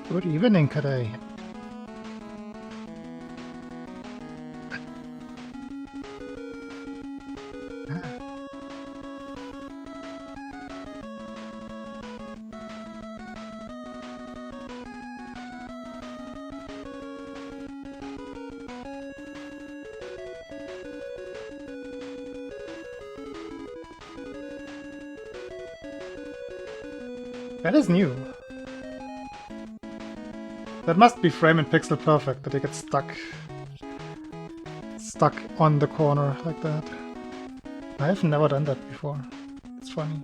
Good evening, Kadai. That is new. That must be frame and pixel perfect, that you get stuck on the corner like that. I've never done that before. It's funny.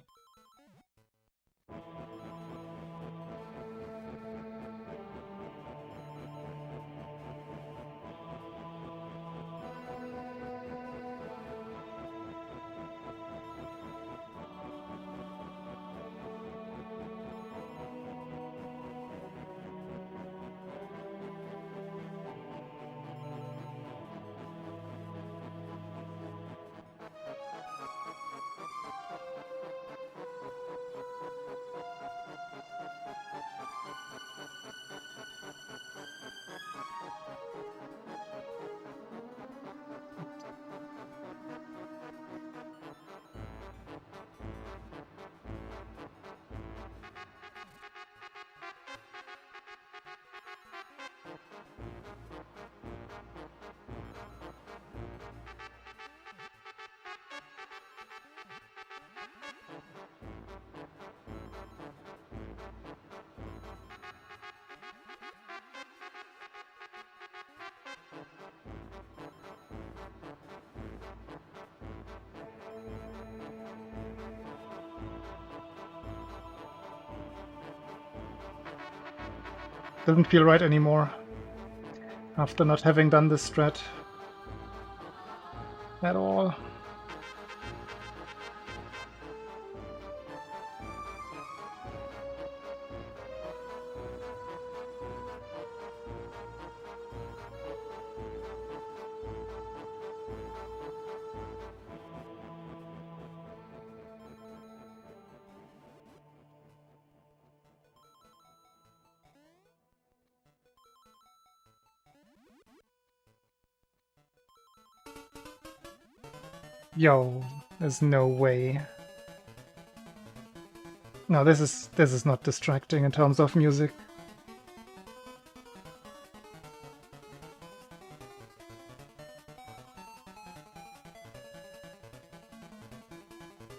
Doesn't feel right anymore after not having done this strat at all. Yo, there's no way. No, this is not distracting in terms of music.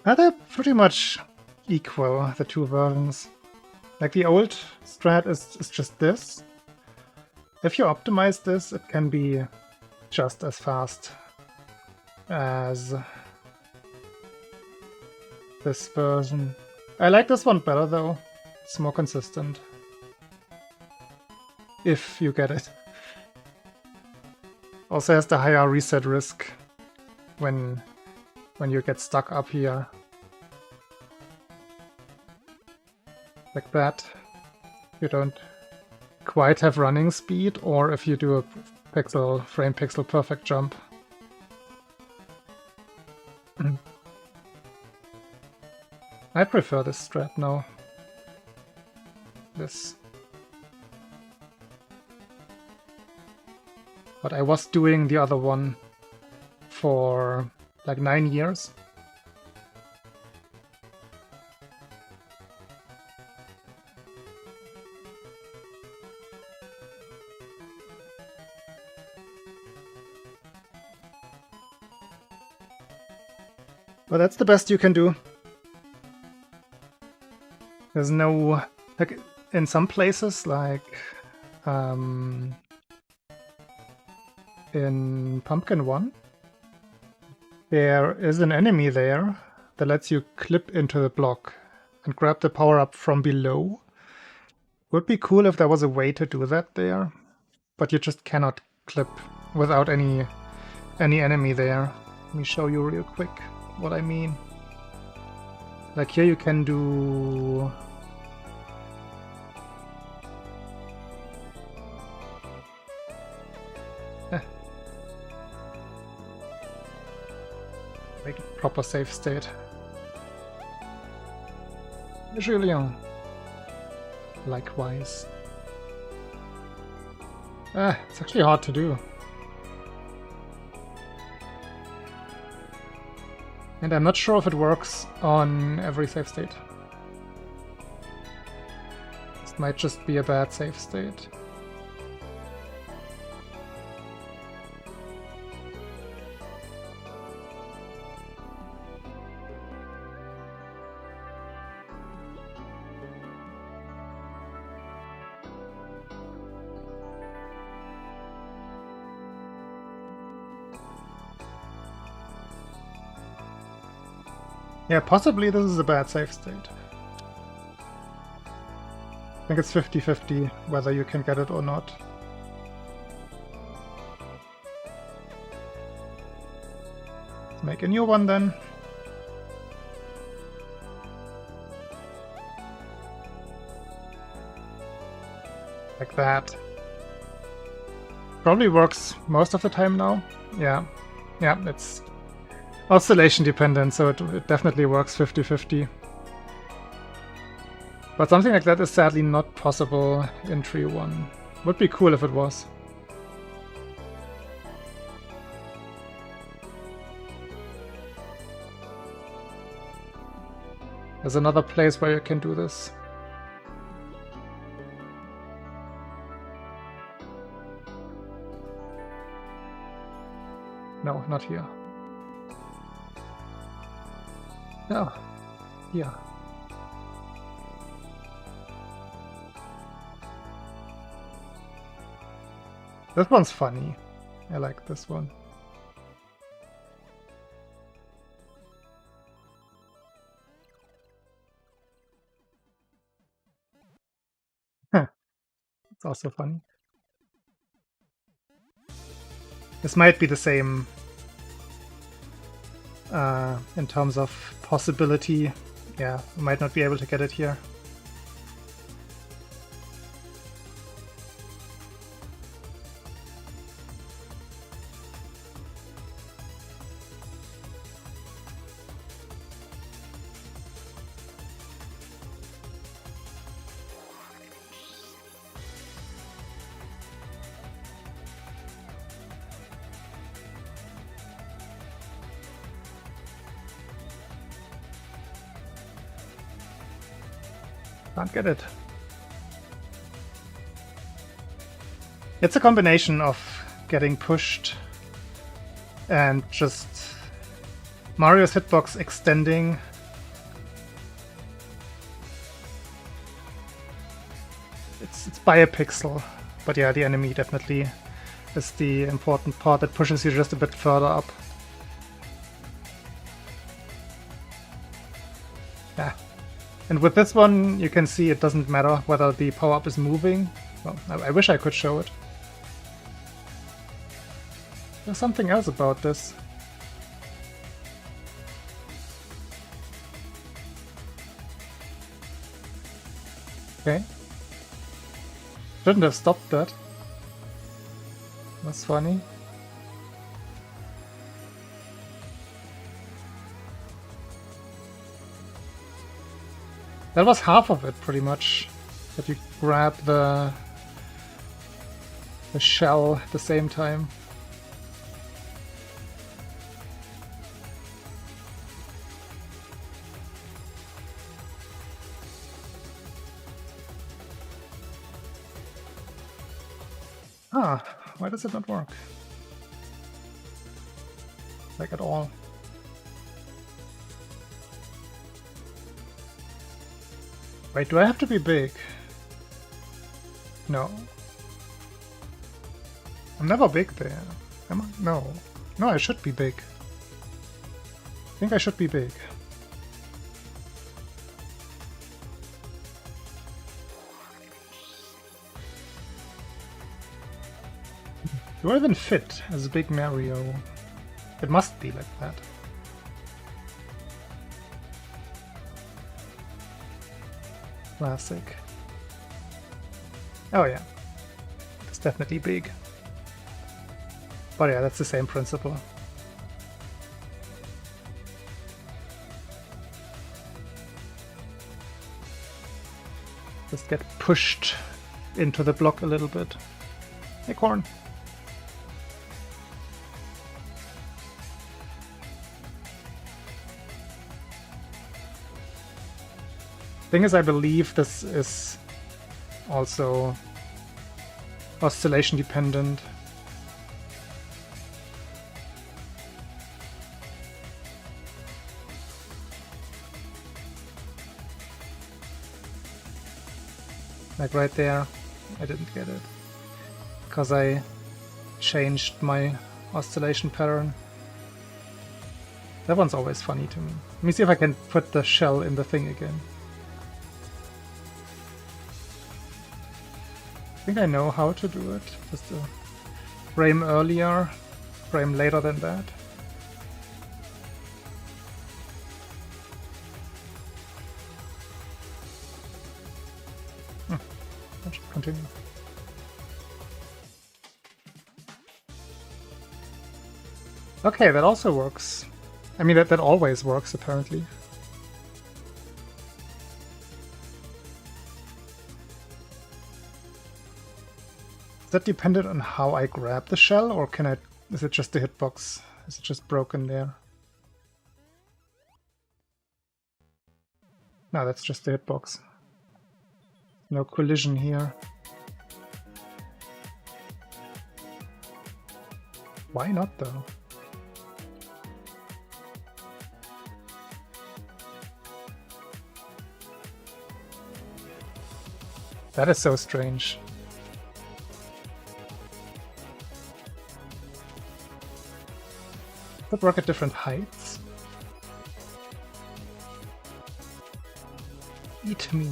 They're pretty much equal, the two versions. Like the old strat is just this. If you optimize this, it can be just as fast as this version. I like this one better though. It's more consistent. If you get it. Also has the higher reset risk when you get stuck up here. Like that. You don't quite have running speed, or if you do a frame pixel perfect jump. I prefer this strat now. This. But I was doing the other one for like 9 years. But that's the best you can do. There's no, like, in some places, like in Pumpkin 1, there is an enemy there that lets you clip into the block and grab the power-up from below. Would be cool if there was a way to do that there, but you just cannot clip without any enemy there. Let me show you real quick what I mean. Like here you can do... Make it proper safe state. Julien. Likewise. It's actually hard to do. And I'm not sure if it works on every save state. This might just be a bad save state. Yeah, possibly this is a bad save state. I think it's 50-50 whether you can get it or not. Let's make a new one then. Like that. Probably works most of the time now. Yeah, it's oscillation dependent, so it definitely works 50-50. But something like that is sadly not possible in Tree 1. Would be cool if it was. There's another place where you can do this. No, not here. No, here. This one's funny. I like this one. It's also funny. This might be the same in terms of possibility. Yeah, we might not be able to get it here. Can't get it. It's a combination of getting pushed and just Mario's hitbox extending. It's by a pixel, but yeah, the enemy definitely is the important part that pushes you just a bit further up. Yeah. And with this one, you can see it doesn't matter whether the power-up is moving. Well, I wish I could show it. There's something else about this. Okay. Shouldn't have stopped that. That's funny. That was half of it, pretty much. That you grab the shell at the same time. Ah, why does it not work? Like at all. Wait, do I have to be big? No. I'm never big there. Am I? No. No, I should be big. I think I should be big. Do I even fit as a big Mario? It must be like that. Classic. Oh yeah, it's definitely big. But yeah, that's the same principle. Just get pushed into the block a little bit. Acorn. Thing is, I believe this is also oscillation dependent. Like right there, I didn't get it because I changed my oscillation pattern. That one's always funny to me. Let me see if I can put the shell in the thing again. I think I know how to do it. Just a frame earlier, frame later than that. I should continue. Okay, that also works. I mean, that always works, apparently. Is that dependent on how I grab the shell, or can I... is it just the hitbox? Is it just broken there? No, that's just the hitbox. No collision here. Why not, though? That is so strange. Does it work at different heights? Eat me.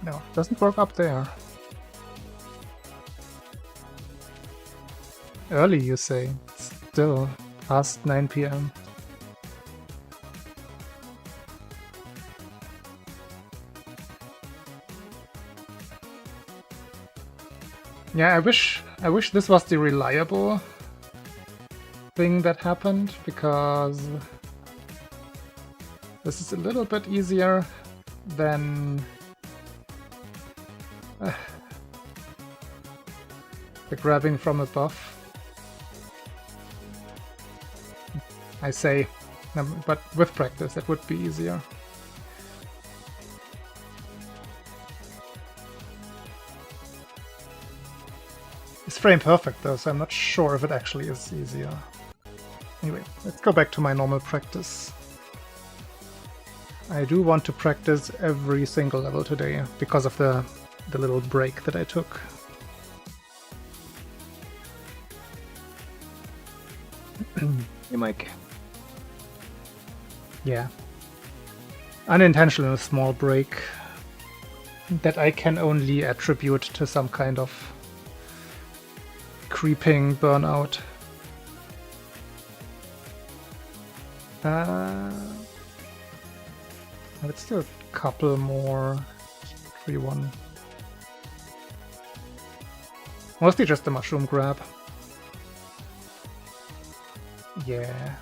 No, it doesn't work up there. Early, you say? Still past 9 PM. Yeah, I wish this was the reliable thing that happened, because this is a little bit easier than the grabbing from above. I say, but with practice it would be easier. It's frame perfect though, so I'm not sure if it actually is easier. Anyway, let's go back to my normal practice. I do want to practice every single level today because of the little break that I took. Hey, Mike. Yeah. Unintentional small break that I can only attribute to some kind of creeping burnout. Let's do a couple more 3-1. Mostly just the mushroom grab. Yeah.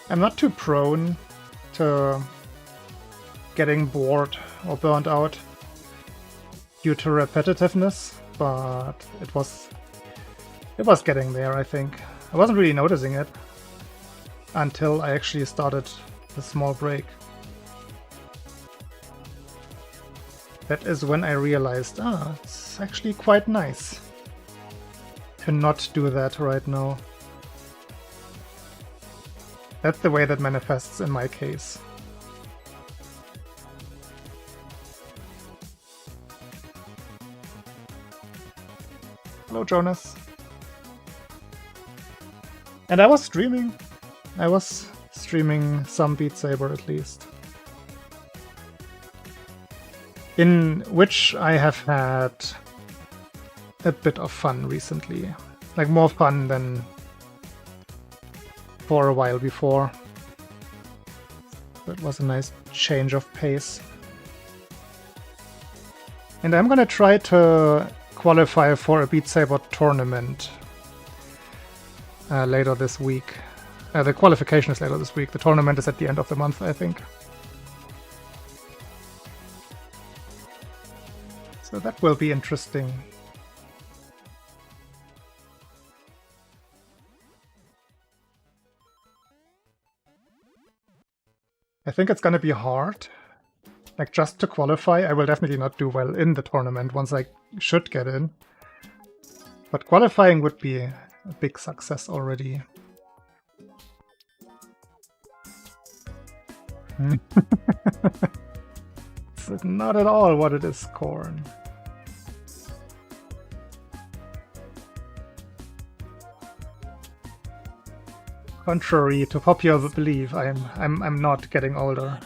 I'm not too prone to getting bored or burnt out due to repetitiveness, but it was getting there, I think. I wasn't really noticing it until I actually started the small break. That is when I realized, it's actually quite nice to not do that right now. That's the way that manifests in my case. Hello, Jonas. And I was streaming. I was streaming some Beat Saber at least. In which I have had a bit of fun recently. Like more fun than for a while before. That was a nice change of pace. And I'm gonna try to qualify for a Beat Saber tournament later this week. The qualification is later this week. The tournament is at the end of the month, I think. So that will be interesting. I think it's gonna be hard. Like, just to qualify, I will definitely not do well in the tournament once I should get in. But qualifying would be a big success already. It's not at all what it is, Corn. Contrary to popular belief, I'm not getting older.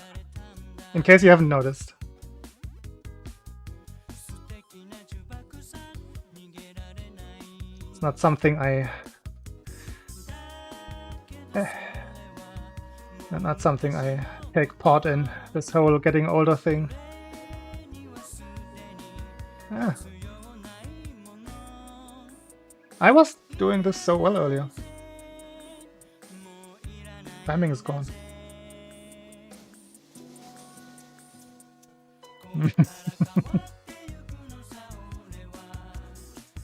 In case you haven't noticed. It's not something not something I take part in, this whole getting older thing. Ah. I was doing this so well earlier. Timing is gone.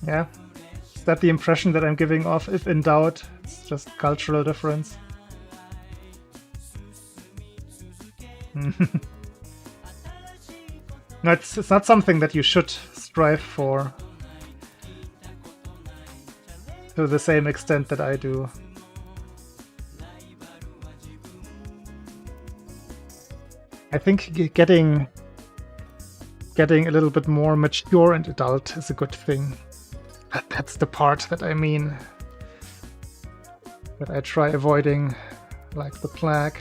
Yeah. Is that the impression that I'm giving off? If in doubt, it's just cultural difference. No, it's not something that you should strive for to the same extent that I do. I think getting a little bit more mature and adult is a good thing. That's the part that I mean. That I try avoiding like the plague.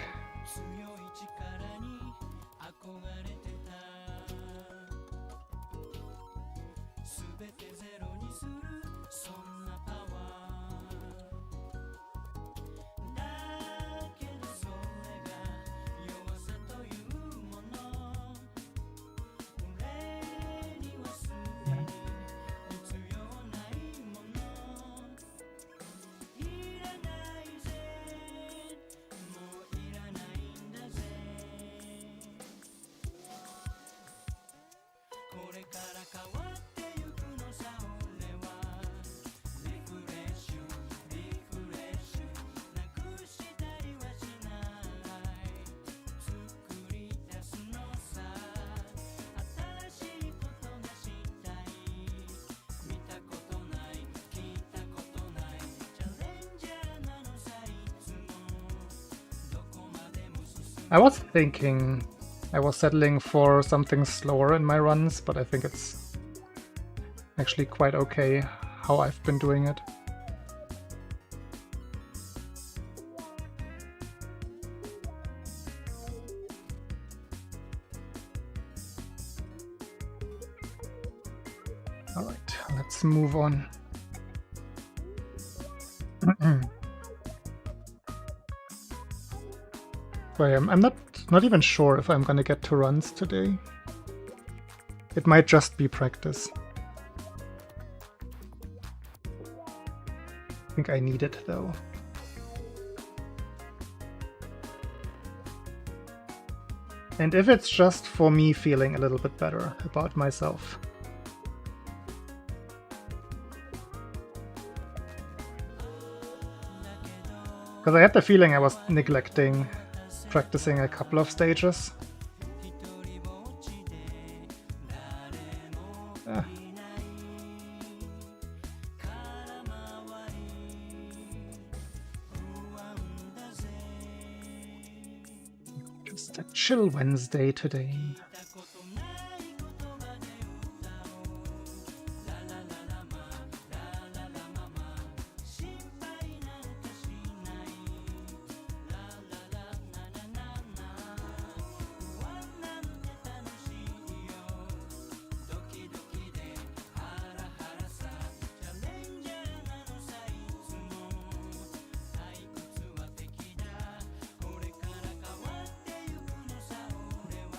I was thinking I was settling for something slower in my runs, but I think it's actually quite okay how I've been doing it. Alright, let's move on. I'm not even sure if I'm gonna get 2 runs today. It might just be practice. I think I need it though. And if it's just for me feeling a little bit better about myself. Because I had the feeling I was neglecting practicing a couple of stages. Just a chill Wednesday today.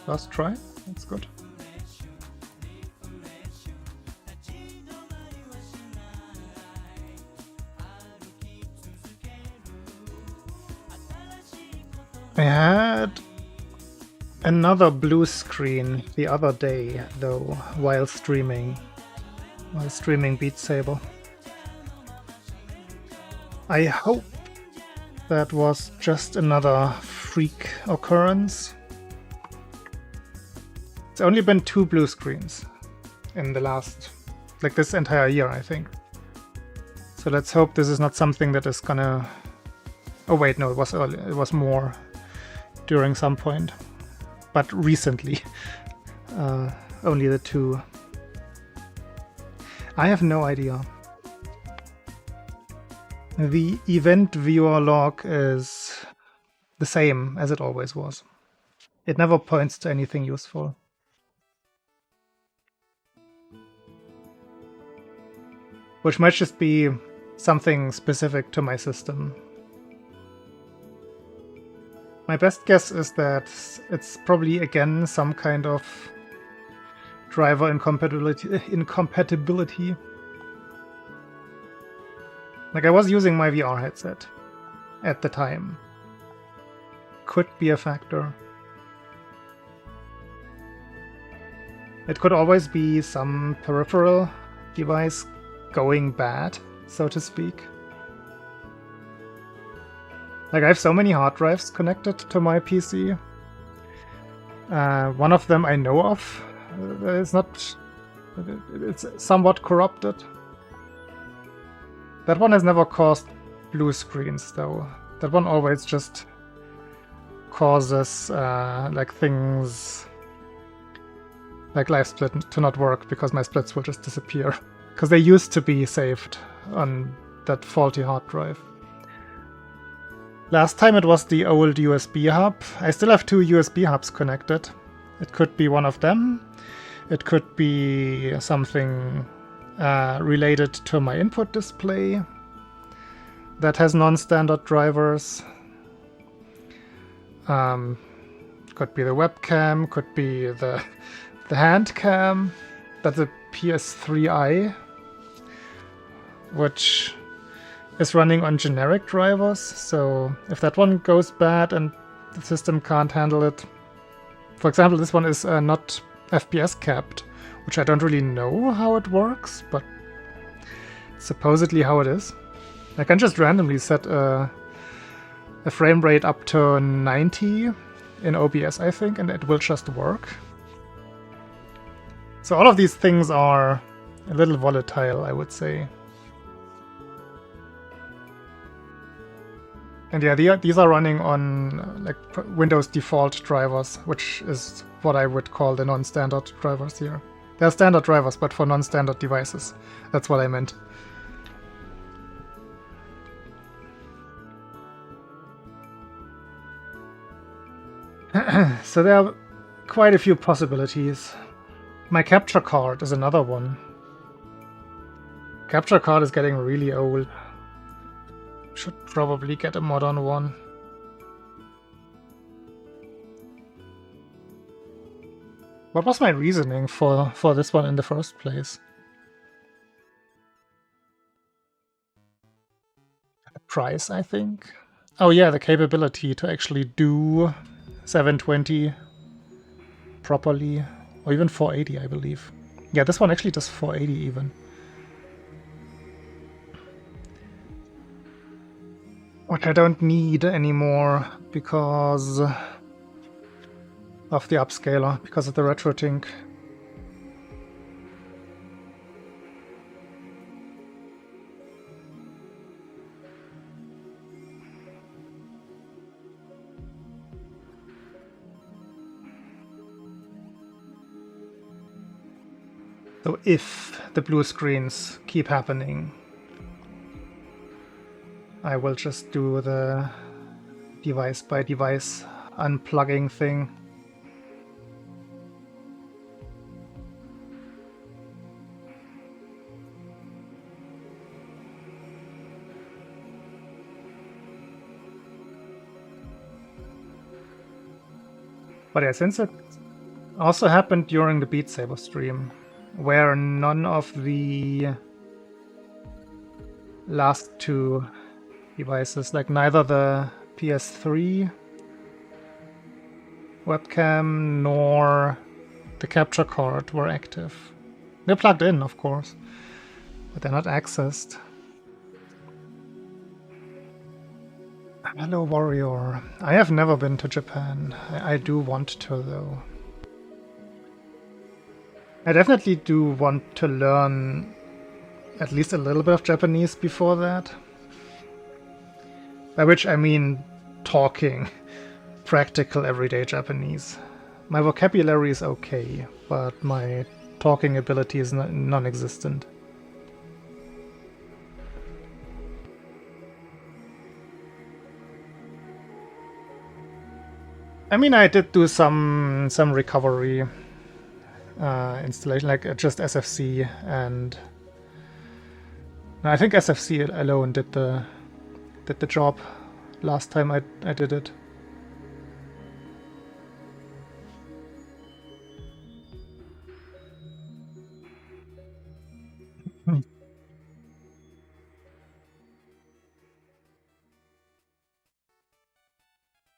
Last try, that's good. I had another blue screen the other day, though, while streaming Beat Saber. I hope that was just another freak occurrence. It's only been 2 blue screens in the last, like this entire year, I think. So let's hope this is not something that is gonna... Oh wait, no, it was early. It was more during some point. But recently, only the 2. I have no idea. The event viewer log is the same as it always was. It never points to anything useful. Which might just be something specific to my system. My best guess is that it's probably again some kind of driver incompatibility. Like, I was using my VR headset at the time. Could be a factor. It could always be some peripheral device going bad, so to speak. Like, I have so many hard drives connected to my PC. One of them I know of. It's somewhat corrupted. That one has never caused blue screens, though. That one always just causes like things like live split to not work because my splits will just disappear. Because they used to be saved on that faulty hard drive. Last time it was the old USB hub. I still have 2 USB hubs connected. It could be one of them. It could be something related to my input display that has non-standard drivers. Could be the webcam, could be the hand cam. That's a PS3i, which is running on generic drivers, so if that one goes bad and the system can't handle it... For example, this one is not FPS capped, which I don't really know how it works, but supposedly how it is. I can just randomly set a frame rate up to 90 in OBS, I think, and it will just work. So all of these things are a little volatile, I would say. And yeah, these are running on like Windows default drivers, which is what I would call the non-standard drivers here. They're standard drivers, but for non-standard devices. That's what I meant. So there are quite a few possibilities. My capture card is another one. Capture card is getting really old. Should probably get a modern one. What was my reasoning for this one in the first place? Price, I think. Oh yeah, the capability to actually do 720 properly, or even 480, I believe. Yeah, this one actually does 480 even. Which I don't need anymore because of the upscaler, because of the RetroTink. So if the blue screens keep happening, I will just do the device by device unplugging thing. But yeah, since it also happened during the Beat Saber stream, where none of the last 2 devices, like neither the PS3 webcam nor the capture card were active. They're plugged in, of course, but they're not accessed. Hello, warrior. I have never been to Japan. I do want to, though. I definitely do want to learn at least a little bit of Japanese before that. By which I mean talking, practical everyday Japanese. My vocabulary is okay, but my talking ability is non-existent. I mean, I did do some recovery installation, like just SFC, and I think SFC alone did the job last time I did it.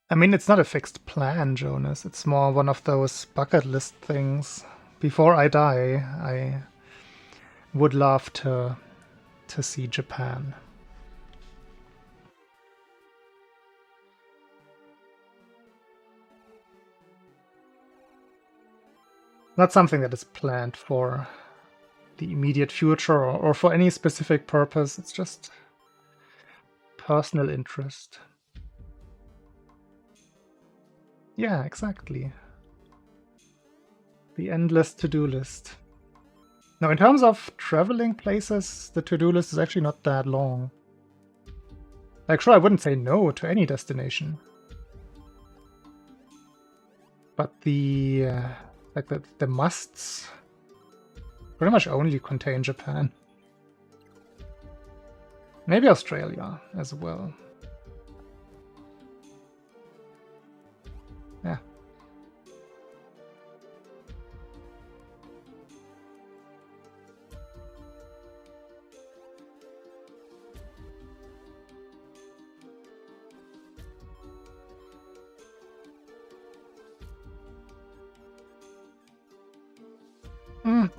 I mean, it's not a fixed plan, Jonas. It's more one of those bucket list things. Before I die, I would love to see Japan. Not something that is planned for the immediate future or for any specific purpose. It's just personal interest. Yeah, exactly. The endless to-do list. Now, in terms of traveling places, the to-do list is actually not that long. Like, sure, I wouldn't say no to any destination. But the musts pretty much only contain Japan. Maybe Australia as well. Yeah.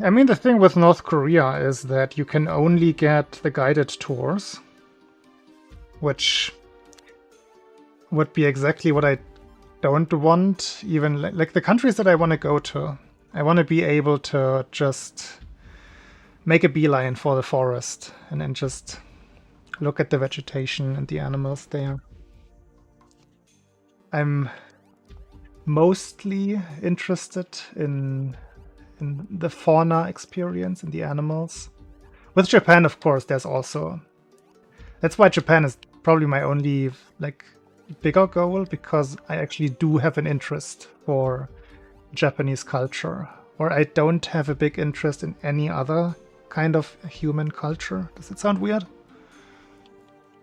I mean, the thing with North Korea is that you can only get the guided tours, which would be exactly what I don't want. Even like the countries that I want to go to, I want to be able to just make a beeline for the forest and then just look at the vegetation and the animals there. I'm mostly interested in the fauna experience and the animals. With Japan, of course, there's also... That's why Japan is probably my only, like, bigger goal, because I actually do have an interest for Japanese culture, or I don't have a big interest in any other kind of human culture. Does it sound weird?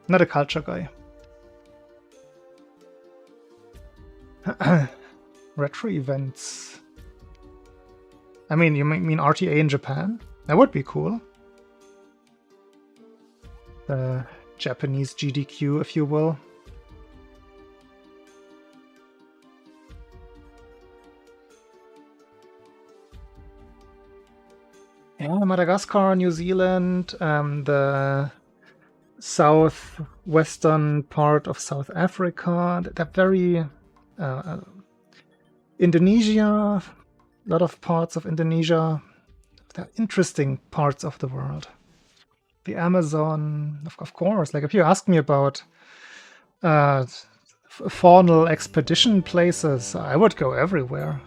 Not a culture guy. Retro events. I mean, you mean RTA in Japan? That would be cool. The Japanese GDQ, if you will. Yeah, Madagascar, New Zealand, the southwestern part of South Africa. They're very... Indonesia, a lot of parts of Indonesia. They're interesting parts of the world. The Amazon, of course. Like, if you ask me about faunal expedition places, I would go everywhere.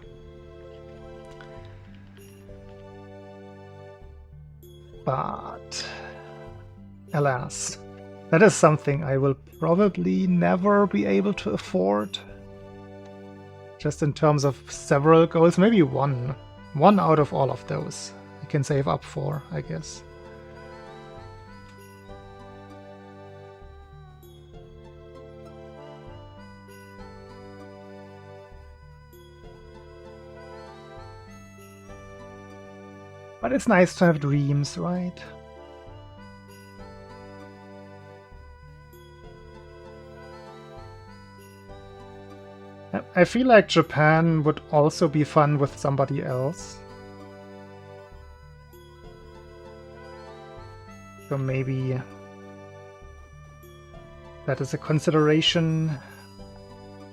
But alas, that is something I will probably never be able to afford. Just in terms of several goals, maybe one out of all of those I can save up for, I guess. But it's nice to have dreams, right? I feel like Japan would also be fun with somebody else. So maybe that is a consideration.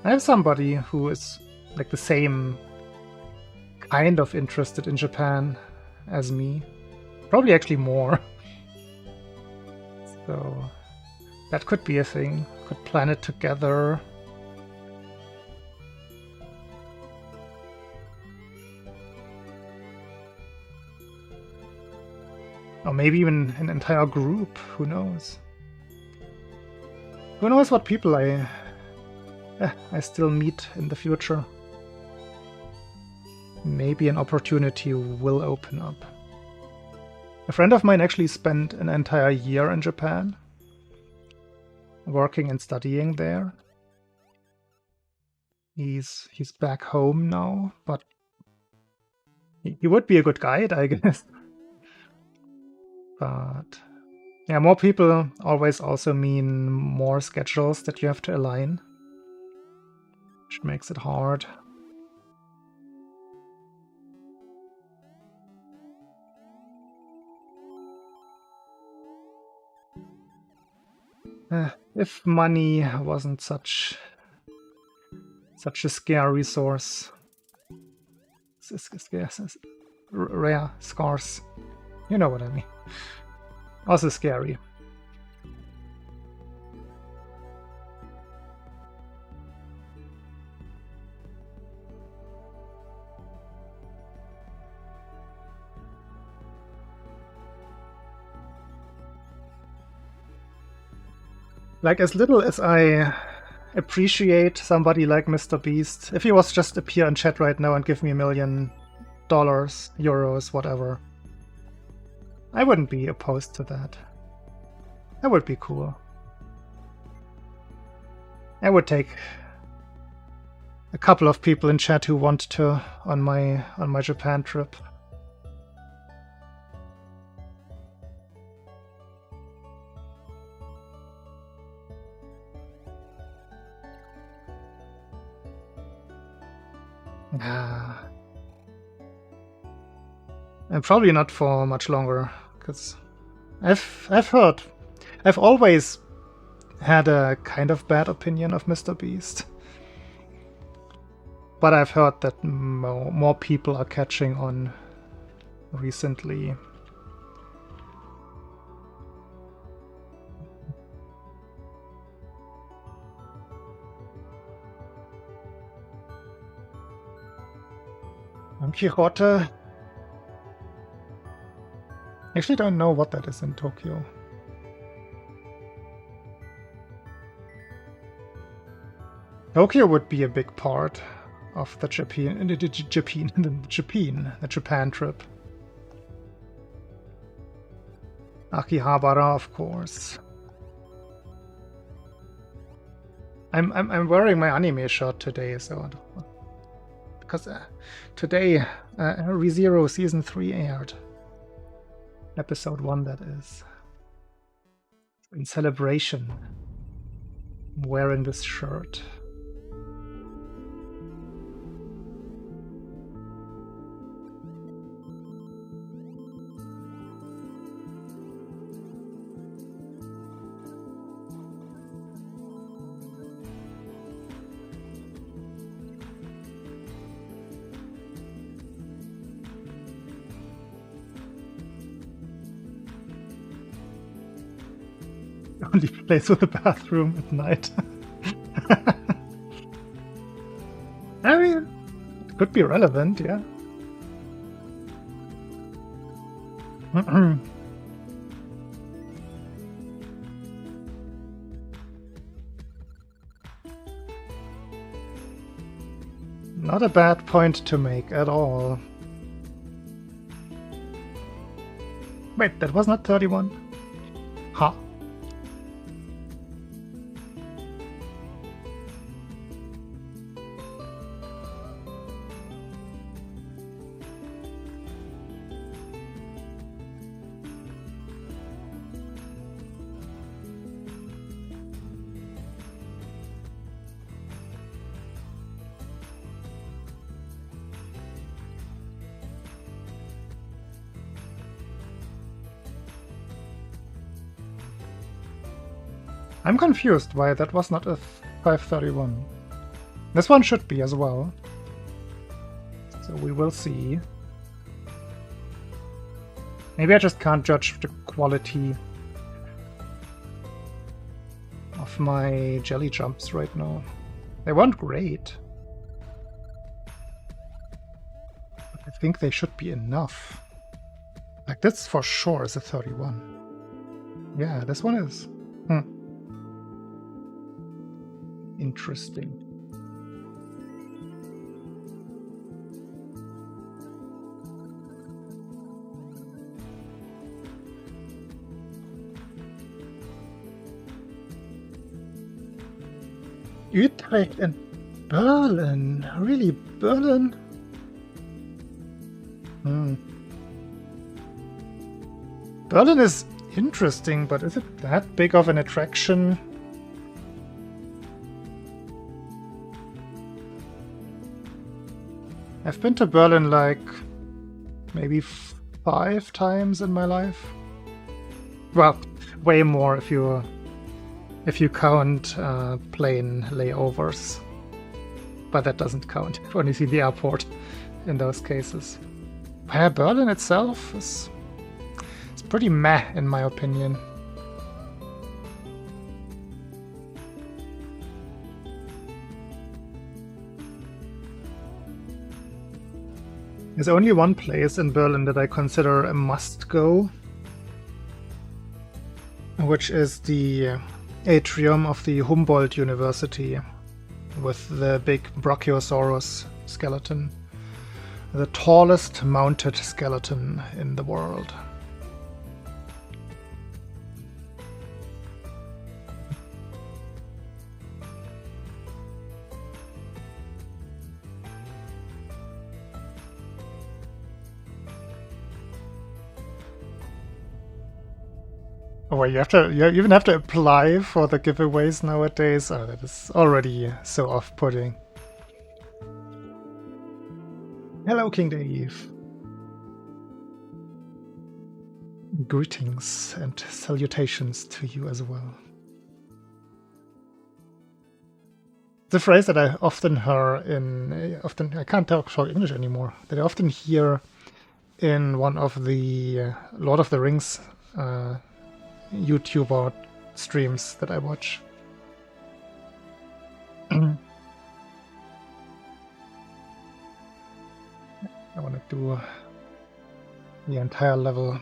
I have somebody who is like the same kind of interested in Japan as me. Probably actually more. So that could be a thing. Could plan it together. Or maybe even an entire group. Who knows? Who knows what people I still meet in the future. Maybe an opportunity will open up. A friend of mine actually spent an entire year in Japan, working and studying there. He's back home now, but he would be a good guide, I guess. But yeah, more people always also mean more schedules that you have to align, which makes it hard. If money wasn't such a scarce resource, rare, scarce, you know what I mean. Also scary. Like, as little as I appreciate somebody like Mr. Beast, if he was just appear in chat right now and give me $1 million, euros, whatever, I wouldn't be opposed to that. That would be cool. I would take a couple of people in chat who want to on my Japan trip. And probably not for much longer, because I've always had a kind of bad opinion of Mr. Beast. But I've heard that more people are catching on recently. Don Quixote. I actually don't know what that is in Tokyo. Tokyo would be a big part of the Japan trip. Akihabara, of course. I'm wearing my anime shirt today, so because today ReZero Season 3 aired. Episode 1, that is. In celebration, I'm wearing this shirt. Only place with a bathroom at night. I mean, it could be relevant, yeah. Not a bad point to make at all. Wait, that was not 31? Huh. I'm confused why that was not a 531. This one should be as well. So we will see. Maybe I just can't judge the quality of my jelly jumps right now. They weren't great. But I think they should be enough. Like this for sure is a 31. Yeah, this one is. Interesting. Utrecht and Berlin. Really, Berlin? Berlin is interesting, but is it that big of an attraction? I've been to Berlin like maybe 5 times in my life. Well, way more if you count plane layovers. But that doesn't count. I've only seen the airport in those cases. Berlin itself is pretty meh in my opinion. There's only one place in Berlin that I consider a must-go, which is the atrium of the Humboldt University with the big Brachiosaurus skeleton. The tallest mounted skeleton in the world. Oh, wait, you even have to apply for the giveaways nowadays? Oh, that is already so off-putting. Hello, King Dave. Greetings and salutations to you as well. The phrase that I often hear I can't talk English anymore, that I often hear in one of the Lord of the Rings YouTuber streams that I watch. I want to do the entire level.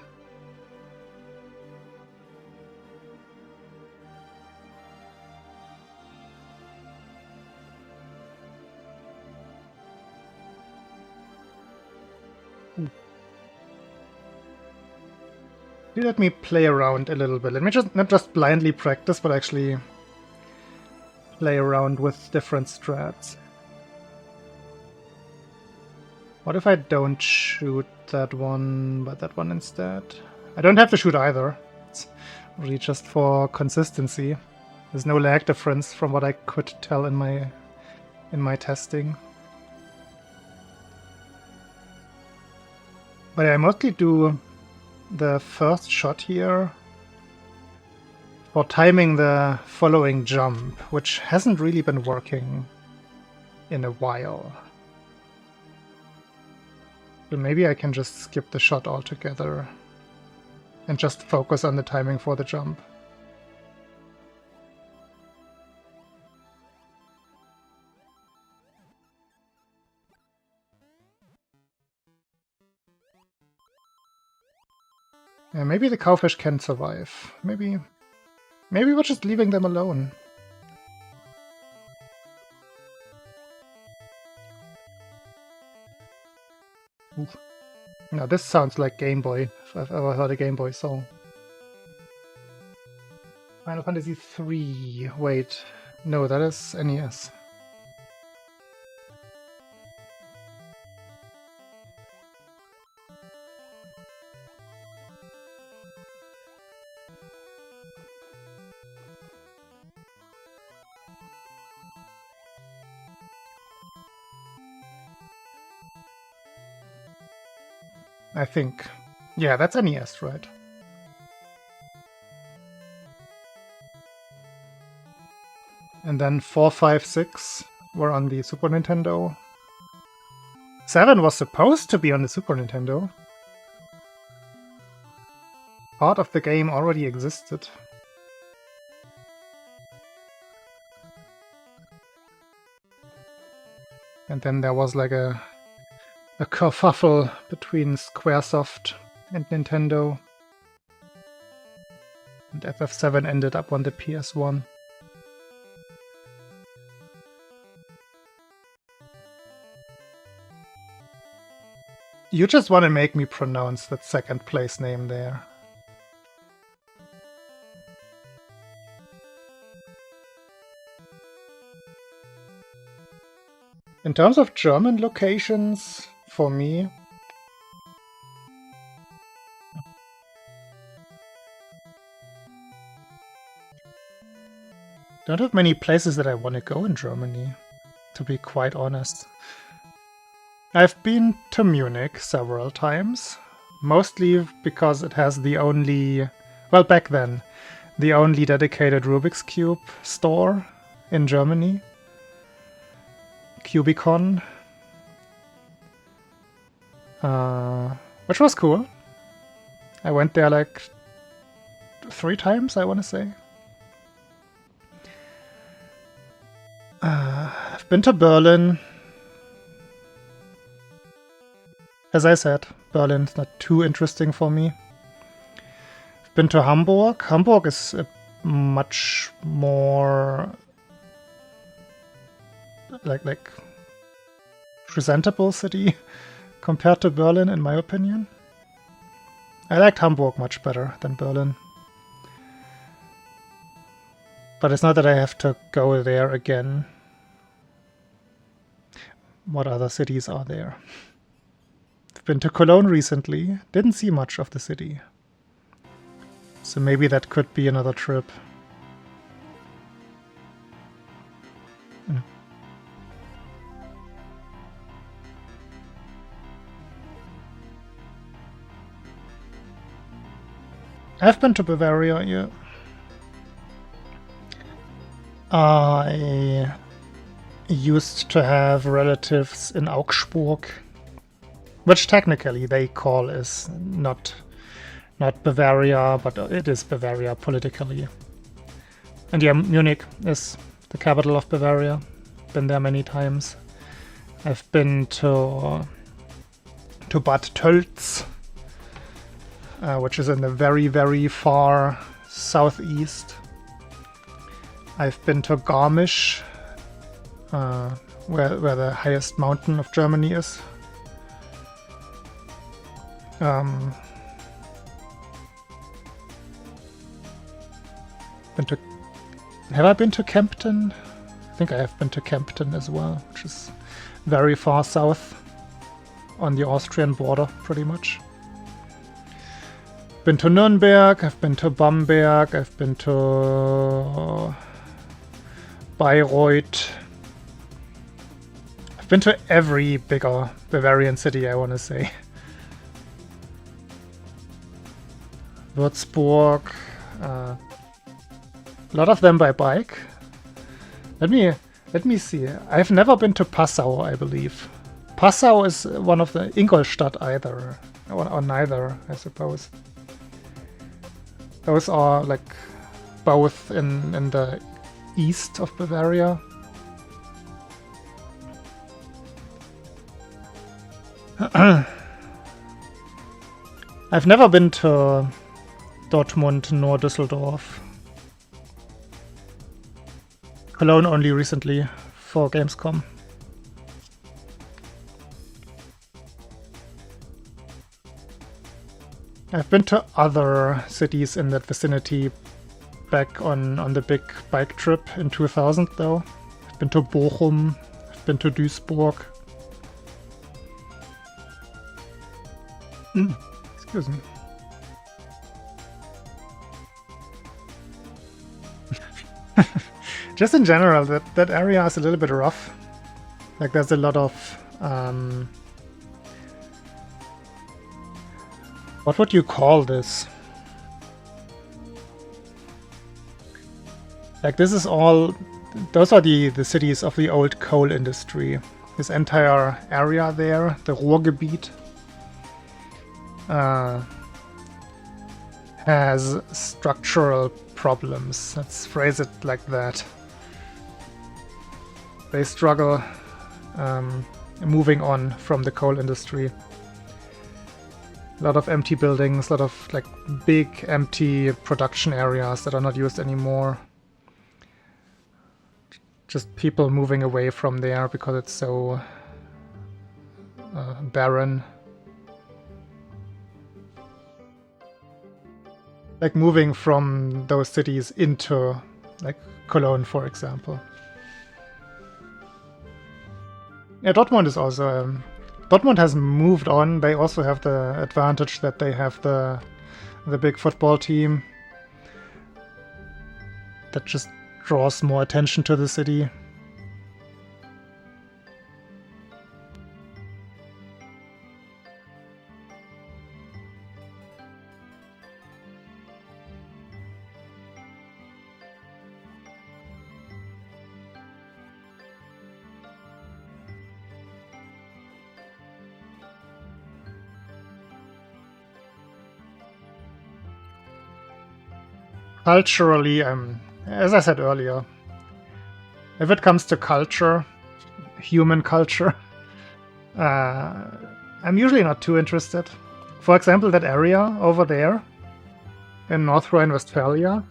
Let me play around a little bit. Let me just not just blindly practice, but actually play around with different strats. What if I don't shoot that one, but that one instead? I don't have to shoot either. It's really just for consistency. There's no lag difference from what I could tell in my testing. But I mostly do the first shot here for timing the following jump, which hasn't really been working in a while. So maybe I can just skip the shot altogether and just focus on the timing for the jump. Yeah, maybe the cowfish can survive. Maybe we're just leaving them alone. Oof. Now this sounds like Game Boy, if I've ever heard a Game Boy song. Final Fantasy III. Wait, no, that is NES. I think. Yeah, that's NES, right? And then 4, 5, 6 were on the Super Nintendo. 7 was supposed to be on the Super Nintendo. Part of the game already existed. And then there was like a kerfuffle between Squaresoft and Nintendo. And FF7 ended up on the PS1. You just want to make me pronounce that second place name there. In terms of German locations, for me, don't have many places that I want to go in Germany, to be quite honest. I've been to Munich several times, mostly because it has the only, well, back then, the only dedicated Rubik's Cube store in Germany. Cubicon. Which was cool. I went there like 3 times, I want to say. I've been to Berlin. As I said, Berlin's not too interesting for me. I've been to Hamburg. Hamburg is a much more like presentable city compared to Berlin, in my opinion. I liked Hamburg much better than Berlin. But it's not that I have to go there again. What other cities are there? I've been to Cologne recently. Didn't see much of the city. So maybe that could be another trip. I've been to Bavaria, yeah. I used to have relatives in Augsburg, which technically they call is not Bavaria, but it is Bavaria politically. And yeah, Munich is the capital of Bavaria. Been there many times. I've been to Bad Tölz, which is in the very, very far southeast. I've been to Garmisch, where the highest mountain of Germany is. Have I been to Kempten? I think I have been to Kempten as well, which is very far south on the Austrian border, pretty much. Been to Nuremberg, I've been to Bamberg, I've been to Bayreuth. I've been to every bigger Bavarian city, I want to say. Würzburg, a lot of them by bike. Let me see. I've never been to Passau, I believe. Passau is one of the Ingolstadt either, or neither, I suppose. Those are like both in the east of Bavaria. I've never been to Dortmund nor Düsseldorf. Cologne only recently for Gamescom. I've been to other cities in that vicinity back on the big bike trip in 2000 though. I've been to Bochum, I've been to Duisburg. Excuse me. Just in general, that area is a little bit rough. Like there's a lot of what would you call this? Like this is all those are the cities of the old coal industry. This entire area there, the Ruhrgebiet, has structural problems. Let's phrase it like that. They struggle moving on from the coal industry. A lot of empty buildings, a lot of like big empty production areas that are not used anymore. Just people moving away from there because it's so barren. Like moving from those cities into like Cologne, for example. Yeah, Dortmund is also... Dortmund has moved on. They also have the advantage that they have the big football team that just draws more attention to the city. Culturally, as I said earlier, if it comes to culture, human culture, I'm usually not too interested. For example, that area over there in North Rhine-Westphalia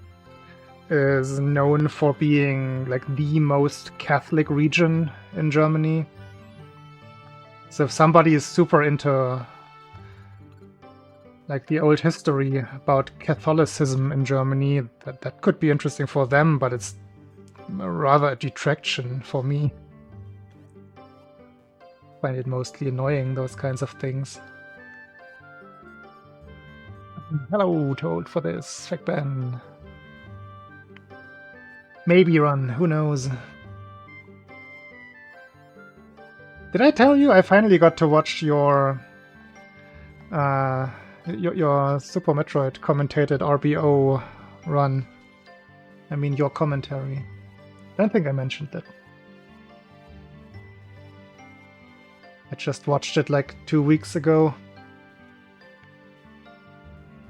is known for being like the most Catholic region in Germany. So if somebody is super into like the old history about Catholicism in Germany, that could be interesting for them, but it's rather a detraction for me. I find it mostly annoying, those kinds of things. Hello, Toad, for this. Fake Ben. Maybe run, who knows? Did I tell you I finally got to watch your Super Metroid commentated RBO run? I mean, your commentary. I don't think I mentioned that. I just watched it like 2 weeks ago.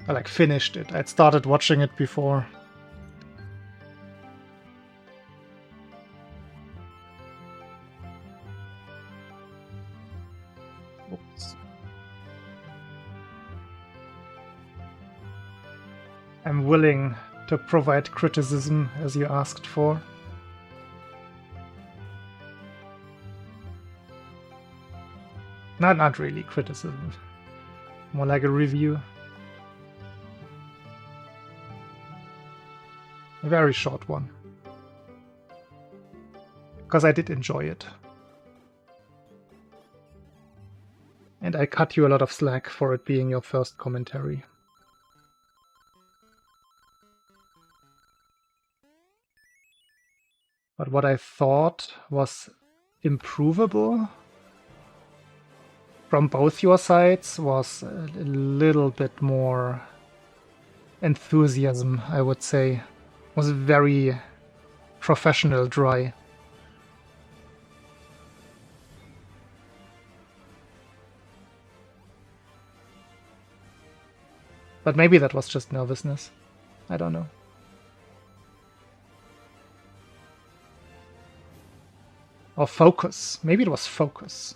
I like finished it. I'd started watching it before. Oops. I'm willing to provide criticism as you asked for. Not really criticism. More like a review. A very short one. Because I did enjoy it. And I cut you a lot of slack for it being your first commentary. But what I thought was improvable from both your sides was a little bit more enthusiasm, I would say. It was very professional dry. But maybe that was just nervousness. I don't know. Or focus. Maybe it was focus.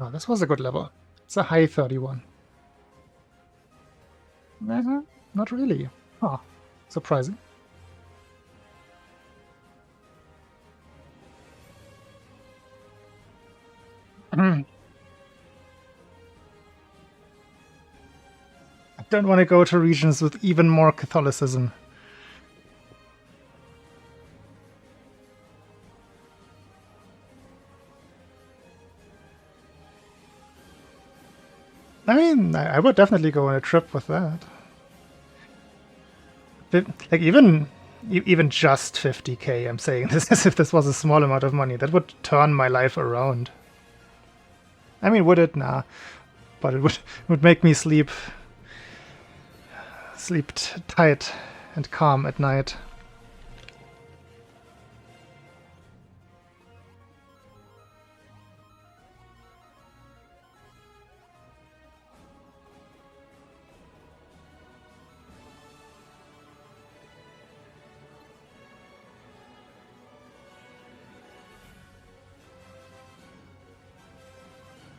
Oh, this was a good level. It's a high 31. Not really. Huh. Surprising. I don't want to go to regions with even more Catholicism. I mean, I would definitely go on a trip with that. Like even just 50k, I'm saying this as if this was a small amount of money. That would turn my life around. I mean, would it? Nah. But it would make me sleep tight and calm at night.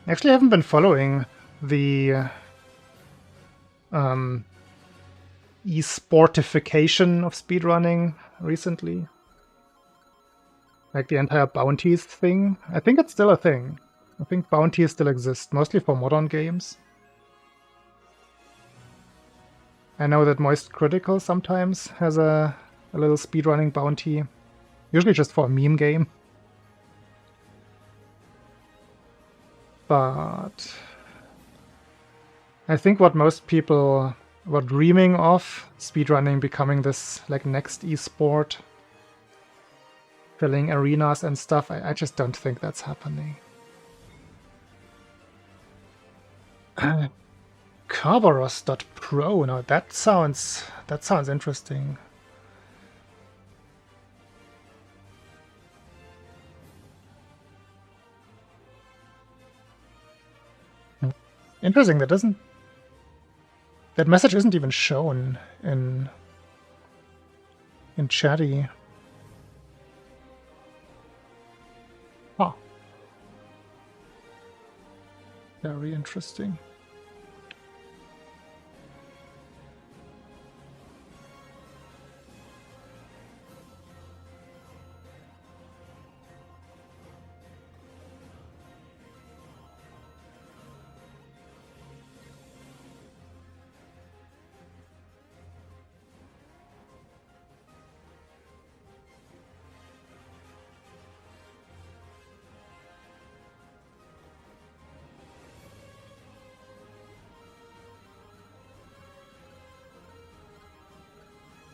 Actually, I haven't been following the e-sportification of speedrunning recently. Like the entire bounties thing. I think it's still a thing. I think bounties still exist, mostly for modern games. I know that Moist Critical sometimes has a little speedrunning bounty. Usually just for a meme game. But I think what most people were dreaming of, speedrunning becoming this like next esport, filling arenas and stuff, I just don't think that's happening. Kerberos.pro, now that sounds interesting. Interesting, that message isn't even shown in chatty. Huh. Very interesting.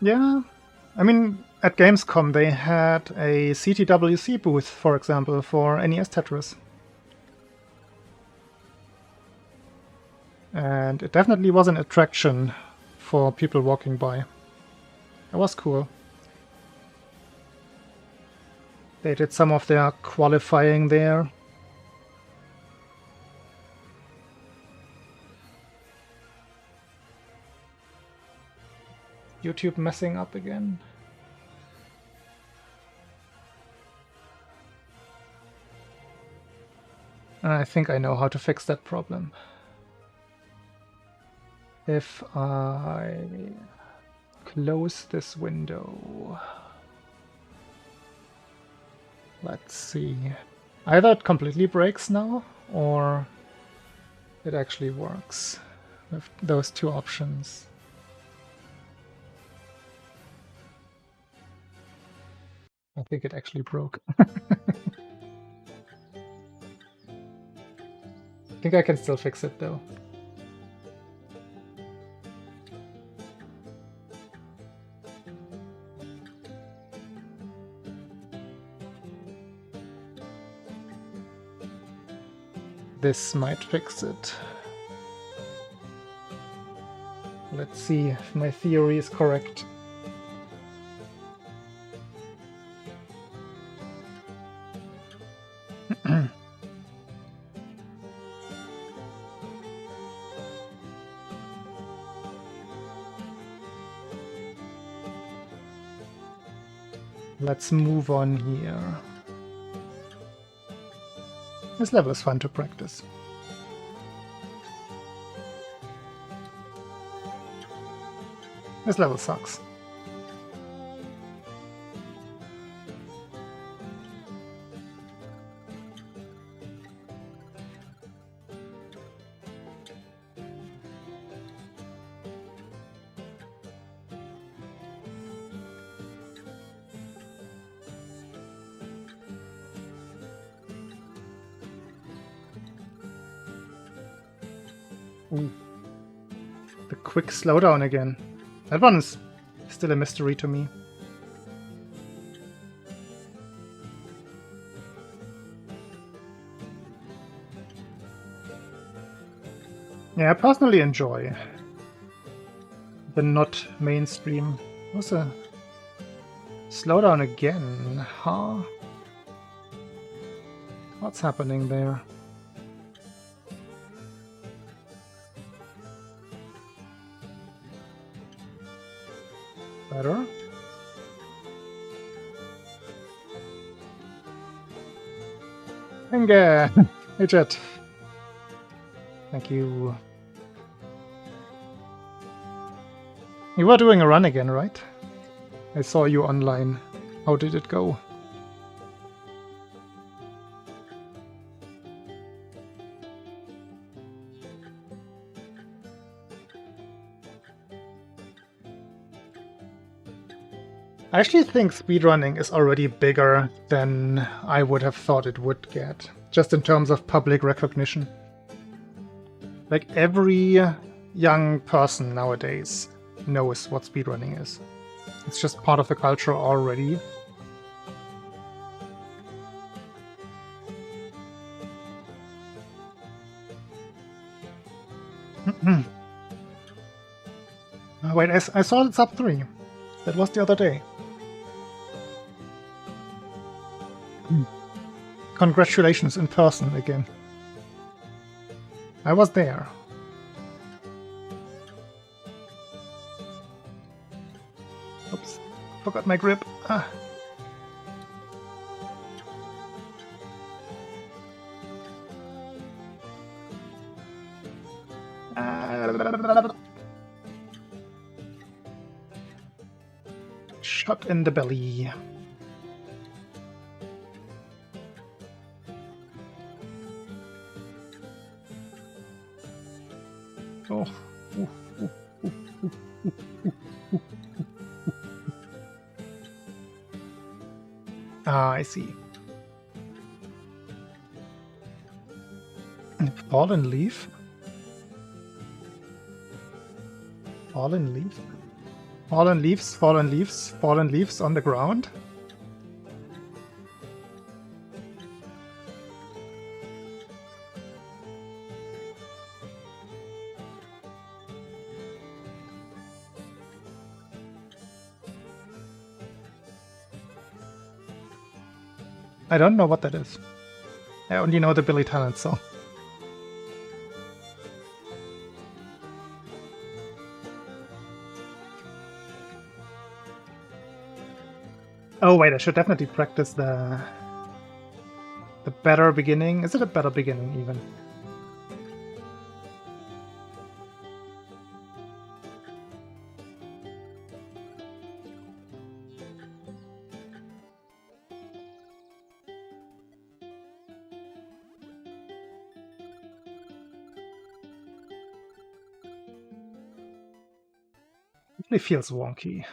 Yeah, I mean, at Gamescom they had a CTWC booth, for example, for NES Tetris. And it definitely was an attraction for people walking by. It was cool. They did some of their qualifying there. YouTube messing up again. I think I know how to fix that problem. If I close this window, let's see. Either it completely breaks now, or it actually works with those two options. I think it actually broke. I think I can still fix it though. This might fix it. Let's see if my theory is correct. Let's move on here. This level is fun to practice. This level sucks. Ooh. The quick slowdown again. That one is still a mystery to me. Yeah, I personally enjoy the not mainstream. What's a slowdown again, huh? What's happening there? Better. Inge! Hey, Jet. Thank you. You were doing a run again, right? I saw you online. How did it go? I actually think speedrunning is already bigger than I would have thought it would get, just in terms of public recognition. Like, every young person nowadays knows what speedrunning is. It's just part of the culture already. Wait, I saw it's up 3. That was the other day. Congratulations in person again. I was there. Oops, forgot my grip. Ah. Shot in the belly. Oh. Ah, I see. Fallen leaf? Fallen leaf? Fallen leaves, fallen leaves, fallen leaves on the ground? I don't know what that is. I only know the Billy Talent song. Oh wait, I should definitely practice the better beginning. Is it a better beginning even? It really feels wonky.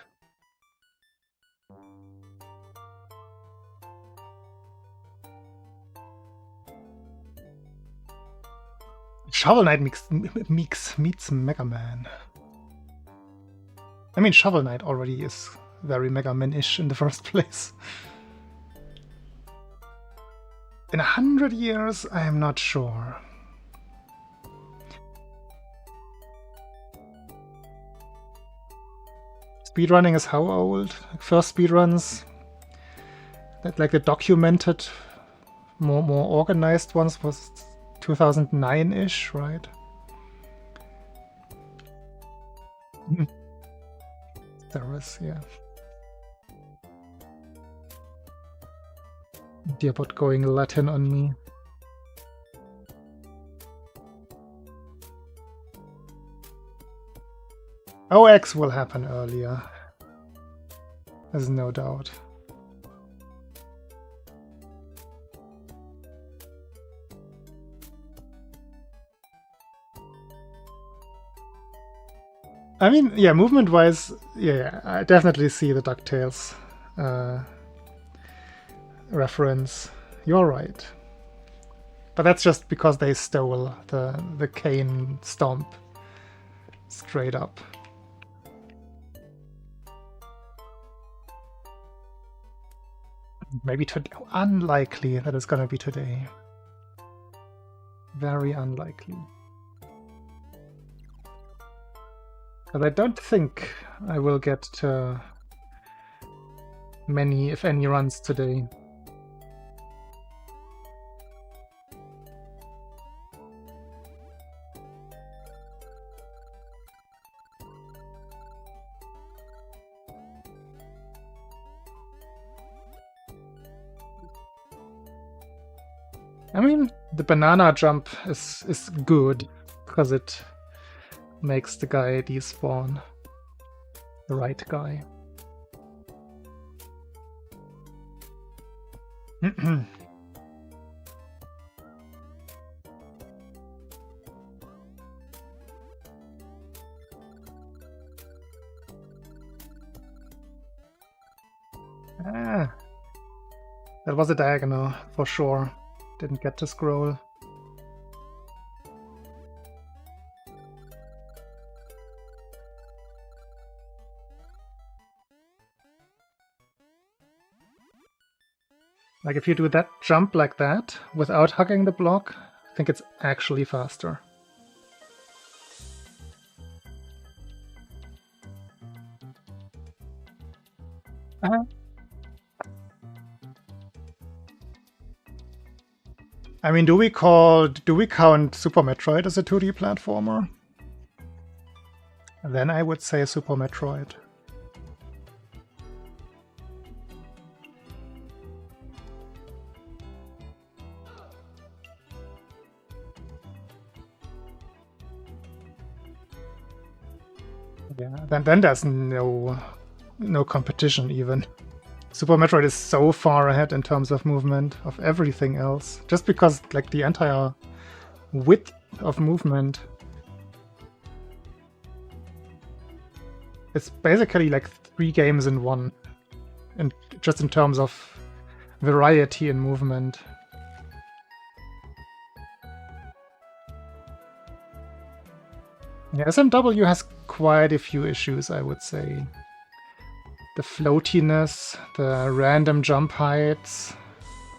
Shovel Knight meets Mega Man. I mean, Shovel Knight already is very Mega Man-ish in the first place. In 100 years, I am not sure. Speedrunning is how old? First speedruns, like the documented, more organized ones was 2009-ish, right? There was, yeah. Dearbot going Latin on me. OX will happen earlier. There's no doubt. I mean, yeah, movement-wise, yeah, I definitely see the DuckTales reference. You're right. But that's just because they stole the cane stomp straight up. Maybe today. Unlikely that it's gonna be today. Very unlikely. Because I don't think I will get to many, if any, runs today. I mean, the banana jump is good, because it makes the guy despawn. The right guy. Ah, that was a diagonal, for sure. Didn't get to scroll. Like, if you do that jump like that, without hugging the block, I think it's actually faster. I mean, do we count Super Metroid as a 2D platformer? Then I would say Super Metroid. Yeah, then there's no competition even. Super Metroid is so far ahead in terms of movement of everything else, just because like the entire width of movement. It's basically like 3 games in one, and just in terms of variety in movement. Yeah, SMW has quite a few issues, I would say. The floatiness, the random jump heights,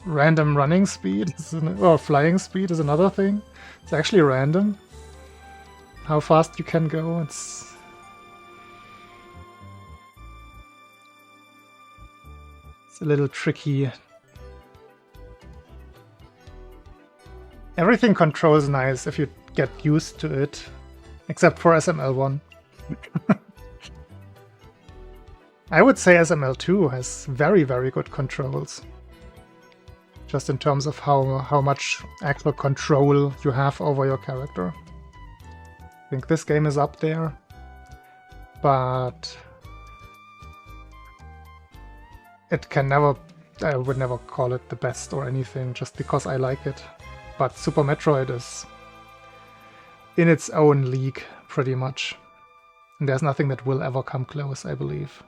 random running speed, or flying speed is another thing. It's actually random. How fast you can go, it's a little tricky. Everything controls nice if you get used to it, except for SML1. I would say SML2 has very, very good controls. Just in terms of how much actual control you have over your character. I think this game is up there, but it can never, I would never call it the best or anything just because I like it. But Super Metroid is in its own league, pretty much. And there's nothing that will ever come close, I believe.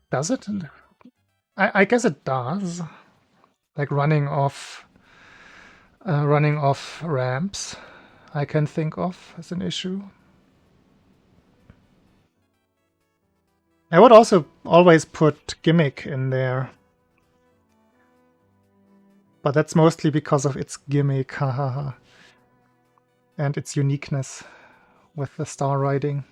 Does it? I guess it does. Like running off ramps, I can think of as an issue. I would also always put gimmick in there. But that's mostly because of its gimmick, hahaha. And its uniqueness with the star riding.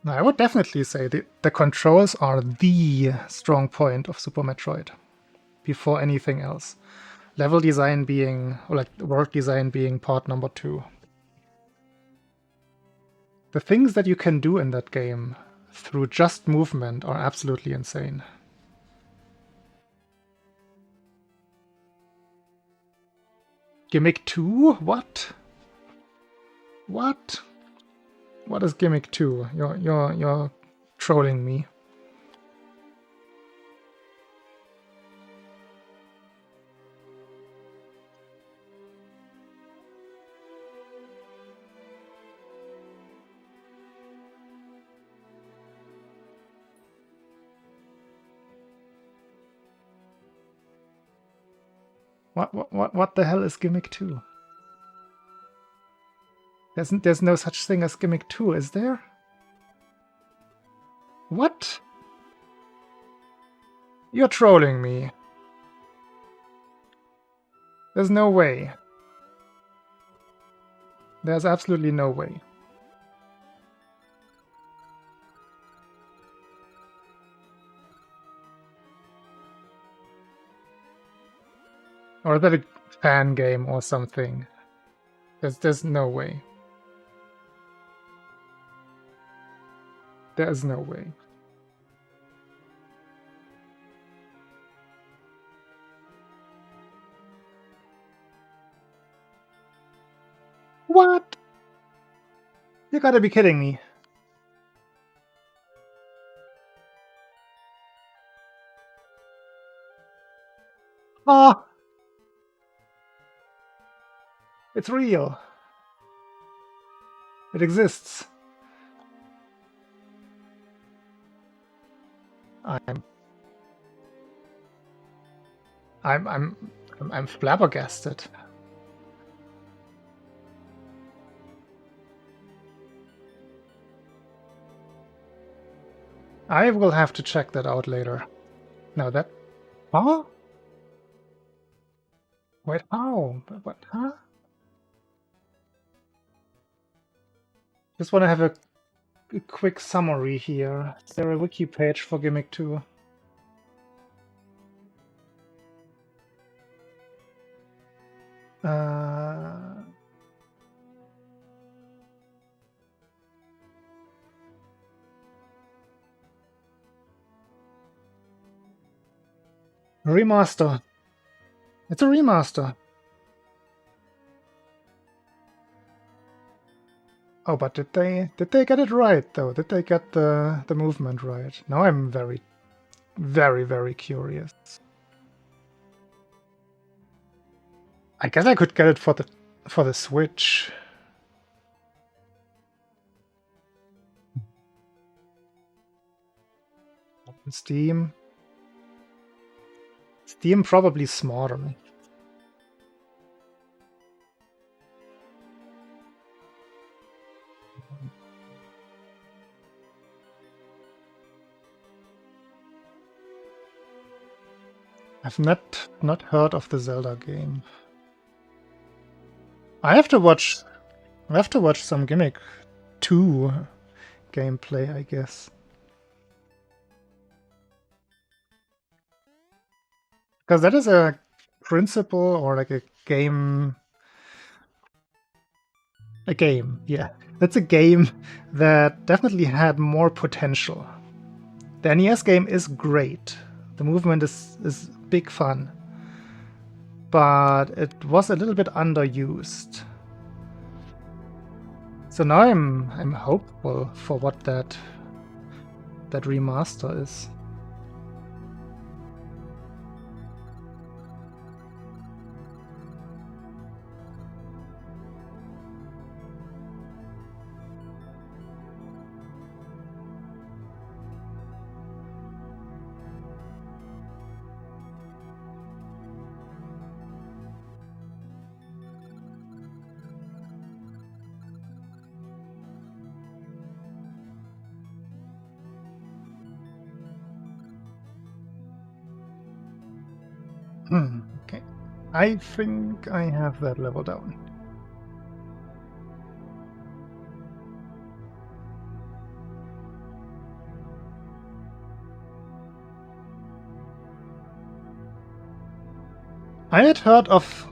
I would definitely say the controls are the strong point of Super Metroid, before anything else. Level design being, or like world design being part number 2. The things that you can do in that game through just movement are absolutely insane. Gimmick 2? What? What? What is Gimmick 2? You're trolling me. What the hell is Gimmick 2? There's no such thing as Gimmick 2, is there? What? You're trolling me. There's no way. There's absolutely no way. Or is that a fan game or something? There's no way. There is no way. What? You gotta be kidding me. Ah! It's real. It exists. I'm flabbergasted. I will have to check that out later. Now that... Huh? Wait, how? What? Huh? Just want to have a quick summary here. Is there a wiki page for Gimmick 2? Remaster. It's a remaster. Oh, but did they get it right though? Did they get the movement right? Now I'm very, very curious. I guess I could get it for the Switch. Steam. Steam probably smarter. I've not heard of the Zelda game. I have to watch some Gimmick 2 gameplay, I guess. Because that is a principle or like a game, yeah. That's a game that definitely had more potential. The NES game is great. The movement is big fun. But it was a little bit underused. So now I'm hopeful for what that remaster is. Okay. I think I have that level down. I had heard of...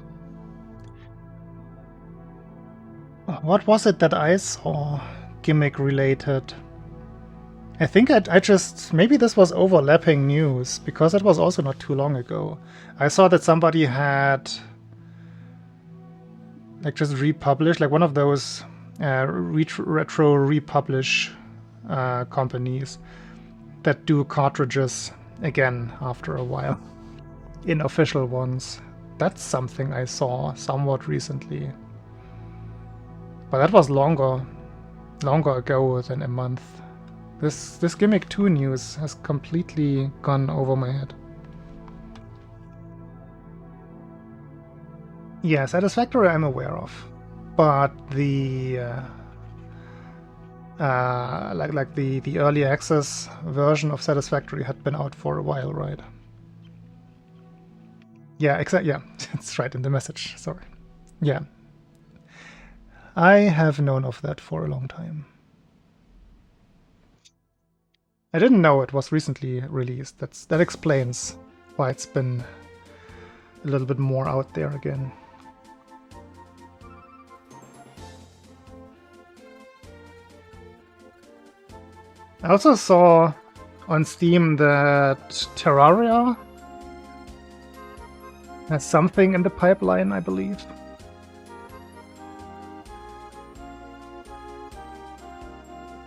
What was it that I saw Gimmick related? I think I just... Maybe this was overlapping news, because it was also not too long ago. I saw that somebody had... like just republished, like one of those retro republish companies that do cartridges again after a while. Unofficial ones. That's something I saw somewhat recently. But that was longer ago than a month. This Gimmick 2 news has completely gone over my head. Yeah, Satisfactory I'm aware of, but the like the early access version of Satisfactory had been out for a while, right? Yeah, exactly. Yeah, it's right in the message. Sorry. Yeah, I have known of that for a long time. I didn't know it was recently released. That explains why it's been a little bit more out there again. I also saw on Steam that Terraria has something in the pipeline, I believe.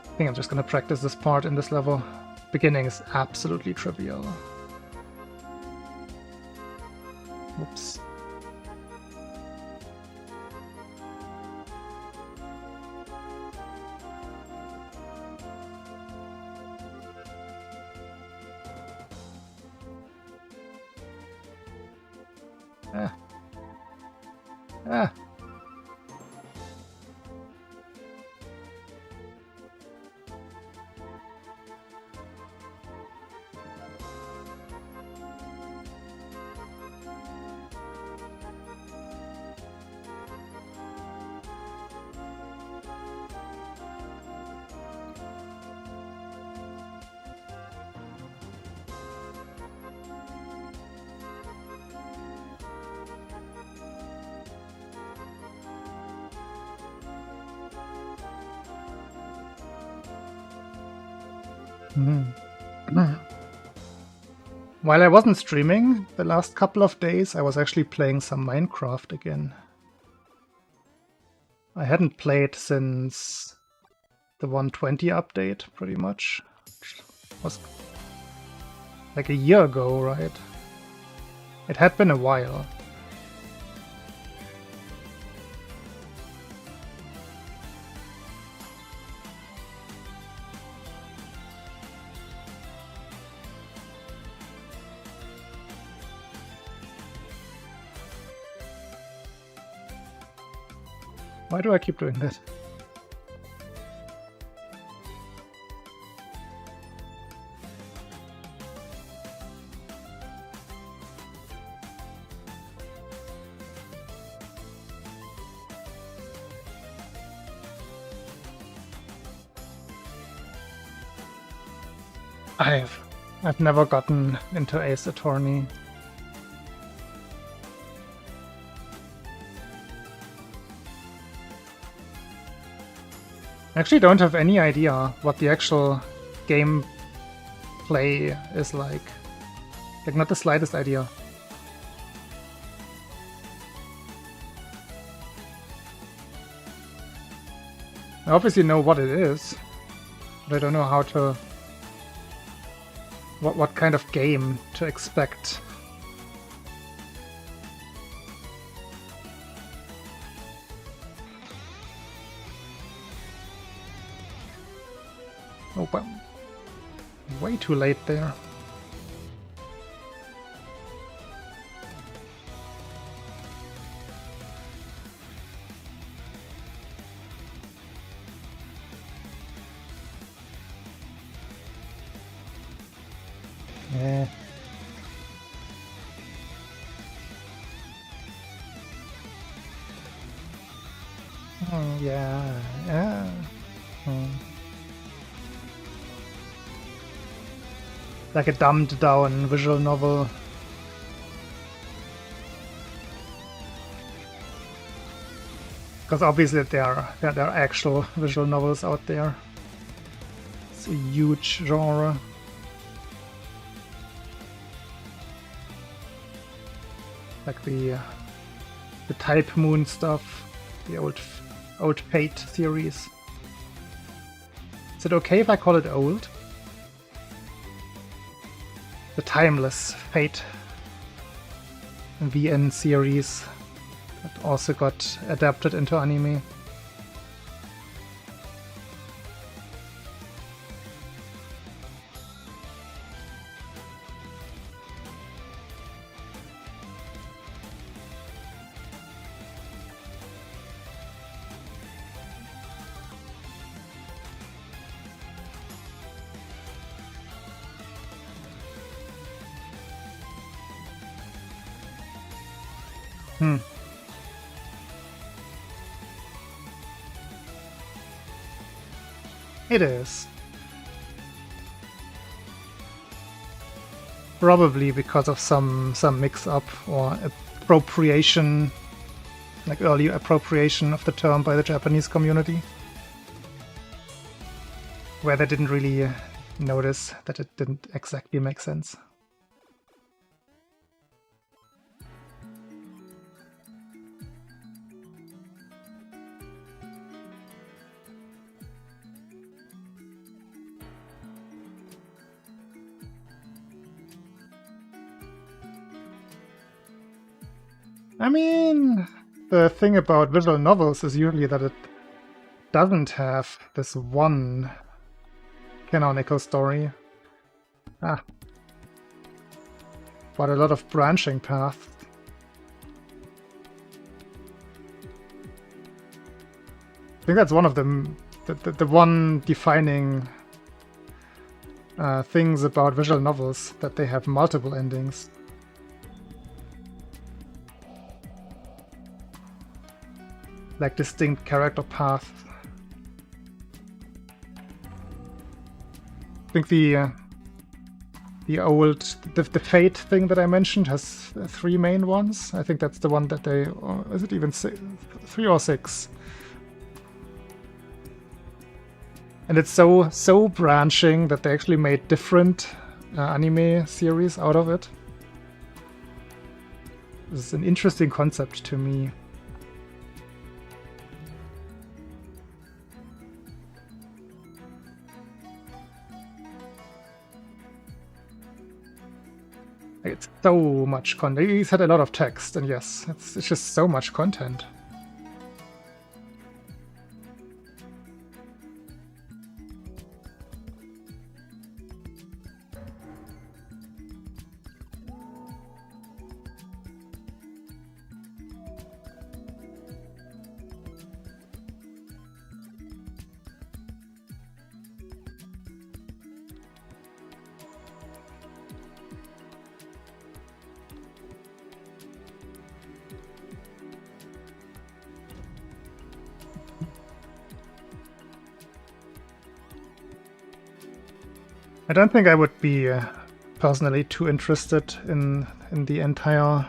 I think I'm just gonna practice this part in this level. Beginning is absolutely trivial. Whoops. Ah. Ah. While I wasn't streaming the last couple of days, I was actually playing some Minecraft again. I hadn't played since the 120 update, pretty much. It was like a year ago, right? It had been a while. Why do I keep doing that? I've never gotten into Ace Attorney. I actually don't have any idea what the actual gameplay is like. Like, not the slightest idea. I obviously know what it is, but I don't know how to... what kind of game to expect. Oh, but way too late there. Yeah. Yeah. Yeah. Like a dumbed down visual novel. Because obviously there are actual visual novels out there. It's a huge genre. Like the Type Moon stuff, the old Fate series. Is it okay if I call it old? The timeless Fate VN series that also got adapted into anime. Hmm. It is. Probably because of some mix-up or appropriation, like early appropriation of the term by the Japanese community, where they didn't really notice that it didn't exactly make sense. I mean, the thing about visual novels is usually that it doesn't have this one canonical story. But a lot of branching paths. I think that's one of them. The one defining things about visual novels, that they have multiple endings. Like distinct character paths. I think the Fate thing that I mentioned has 3 main ones. I think that's the one that they... Or is it even 3 or 6? And it's so branching that they actually made different anime series out of it. This is an interesting concept to me. It's so much content. He's had a lot of text, and yes, it's just so much content. I don't think I would be personally too interested in the entire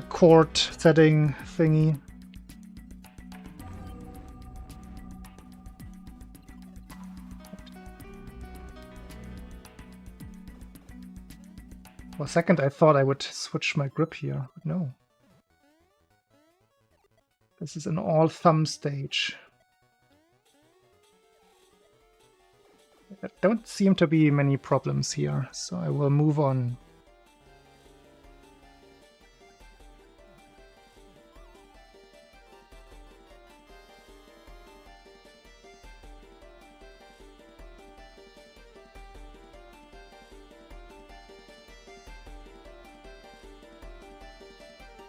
court setting thingy. For a second I thought I would switch my grip here, but no. This is an all-thumb stage. There don't seem to be many problems here, so I will move on.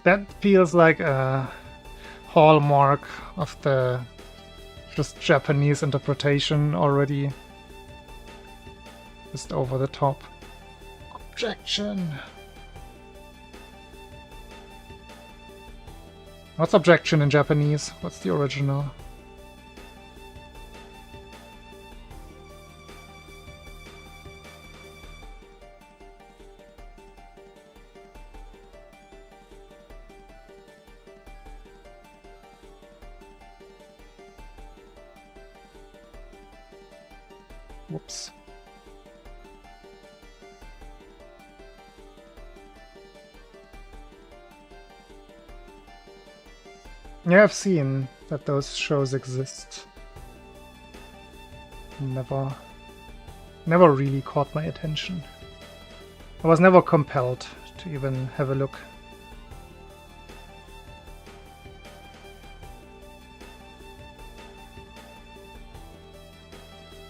That feels like a hallmark of the just Japanese interpretation already. Just over the top. Objection! What's objection in Japanese? What's the original? Whoops. Yeah, I've seen that those shows exist. Never really caught my attention. I was never compelled to even have a look.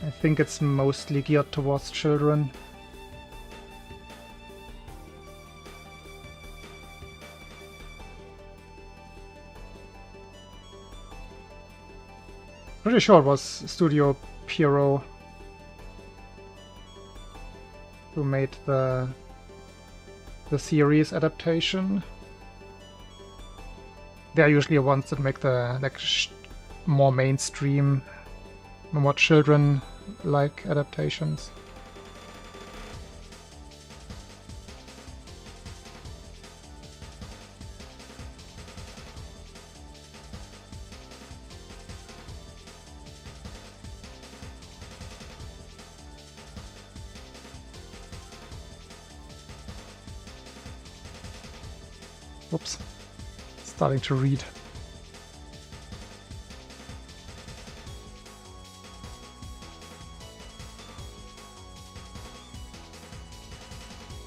I think it's mostly geared towards children. Pretty sure it was Studio Pierrot who made the the series adaptation. They're usually the ones that make the more mainstream, more children-like adaptations. Oops. Starting to read.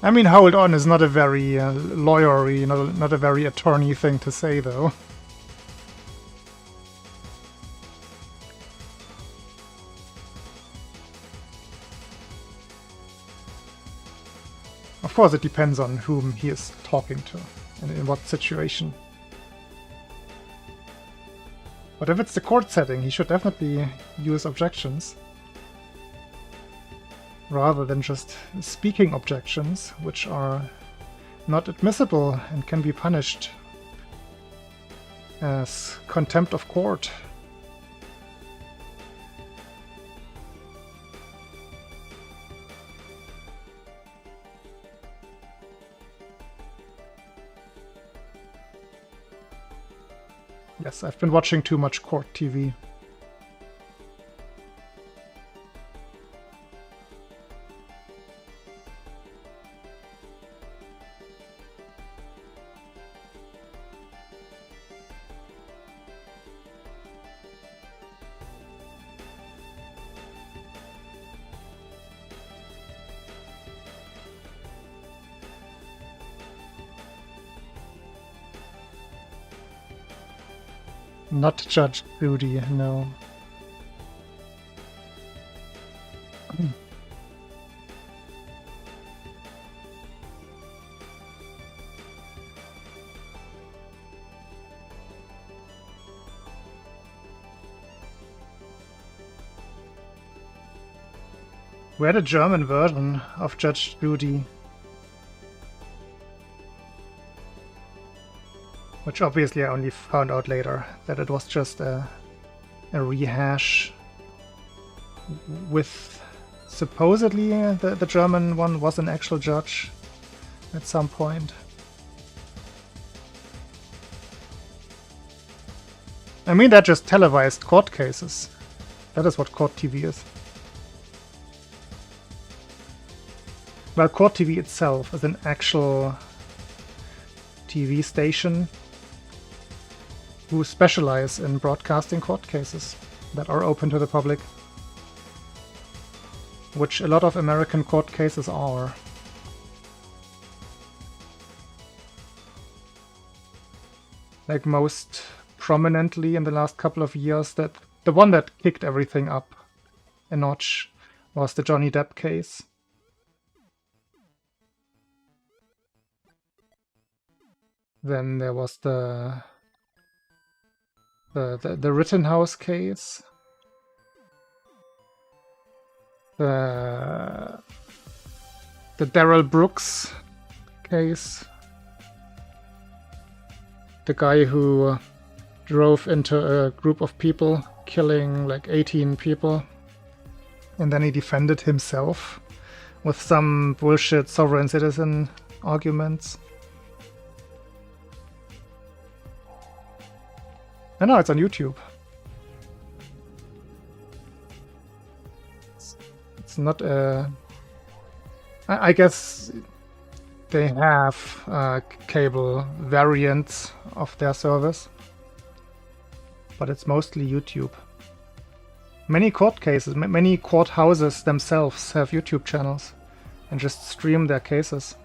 I mean, hold on is not a very lawyery, not a very attorney thing to say, though. Of course, it depends on whom he is talking to and in what situation. But if it's the court setting, he should definitely use objections. Rather than just speaking objections, which are not admissible and can be punished as contempt of court. Yes, I've been watching too much court TV. Not Judge Judy, no. We had a German version of Judge Judy, which obviously I only found out later, that it was just a rehash with supposedly the German one was an actual judge at some point. I mean, they're just televised court cases. That is what court TV is. Well, court TV itself is an actual TV station who specialize in broadcasting court cases that are open to the public, which a lot of American court cases are. Like most prominently in the last couple of years, that the one that kicked everything up a notch was the Johnny Depp case. Then there was the Rittenhouse case. The Darrell Brooks case. The guy who drove into a group of people, killing like 18 people. And then he defended himself with some bullshit sovereign citizen arguments. I know, it's on YouTube. It's not a... I guess they have cable variants of their service, but it's mostly YouTube. Many court cases, many courthouses themselves have YouTube channels and just stream their cases.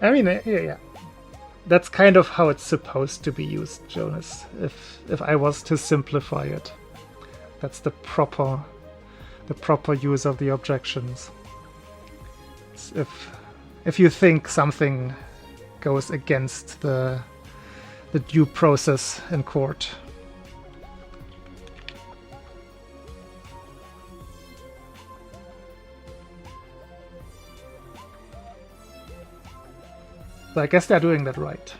I mean, yeah. that's kind of how it's supposed to be used, Jonas. If I was to simplify it, that's the proper use of the objections. It's if you think something goes against the due process in court. So I guess they're doing that right.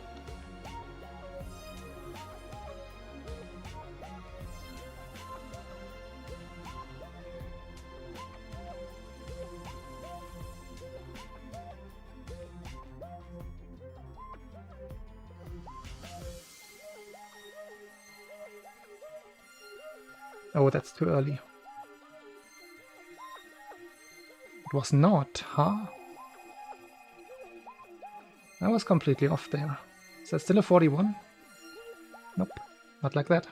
Oh, that's too early. It was not, huh? I was completely off there. Is that still a 41? Nope, not like that.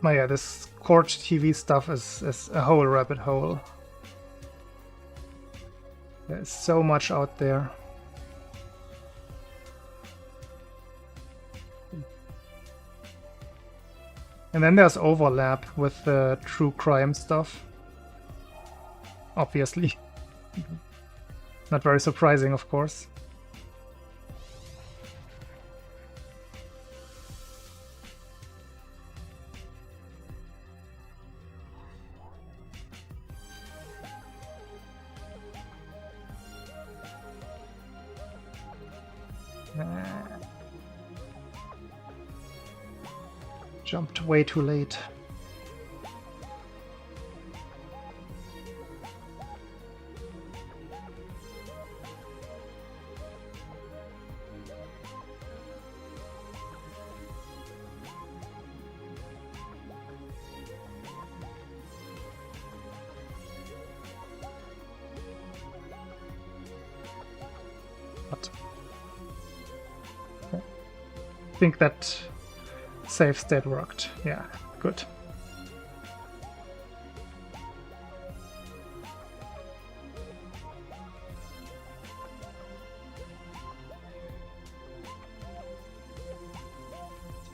Oh yeah, this court TV stuff is a whole rabbit hole. There's so much out there. And then there's overlap with the true crime stuff. Obviously. Not very surprising, of course. Jumped way too late. But I think that save state worked. Yeah, good.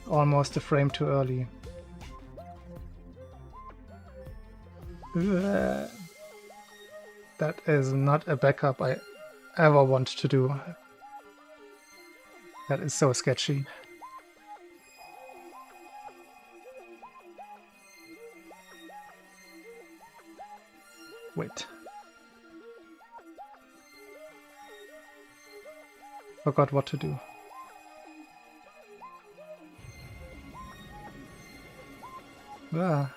Almost a frame too early. That is not a backup I ever want to do. That is so sketchy. Wait. Forgot what to do. Ah.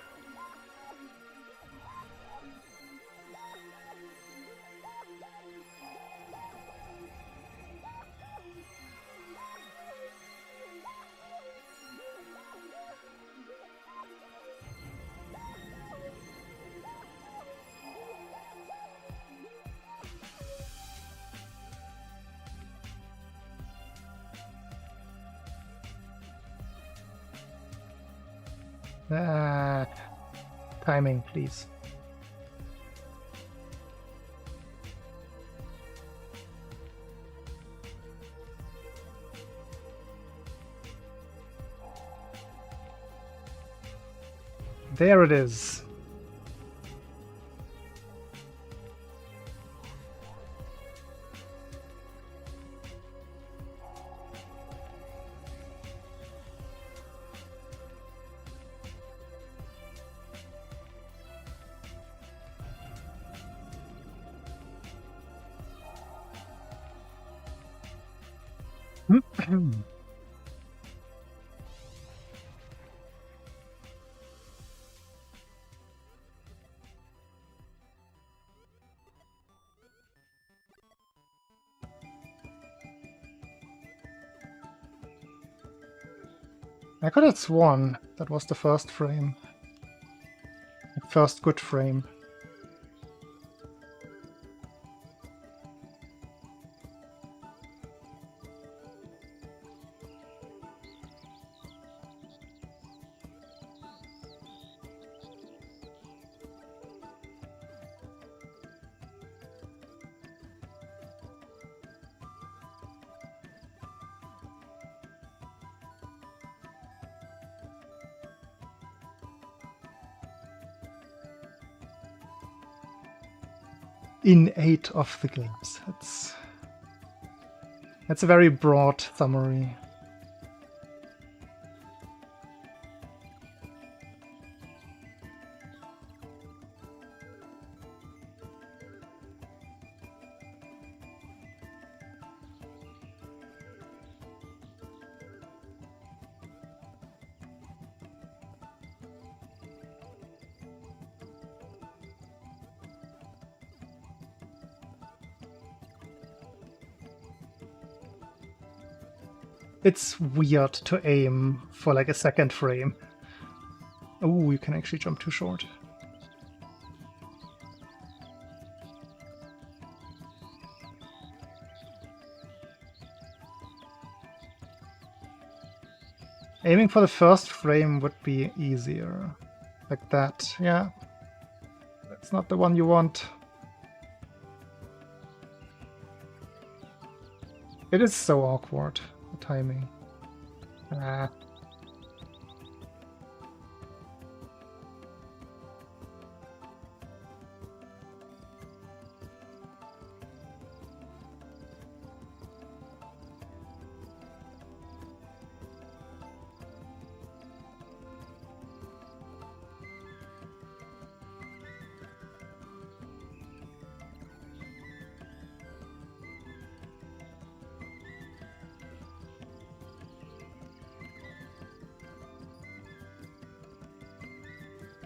Timing, please. There it is. I could have sworn that was the first frame. The first good frame. In 8 of the games. That's a very broad summary. It's weird to aim for like a second frame. Oh, you can actually jump too short. Aiming for the first frame would be easier. Like that, yeah. That's not the one you want. It is so awkward, the timing. Ah.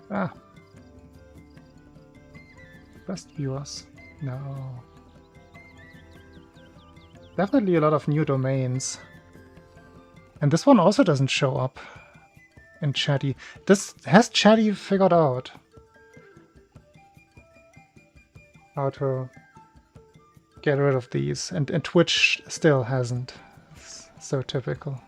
Ah. Best viewers. No. Definitely a lot of new domains. And this one also doesn't show up in Chatty. This has Chatty figured out how to get rid of these, and Twitch still hasn't. It's so typical.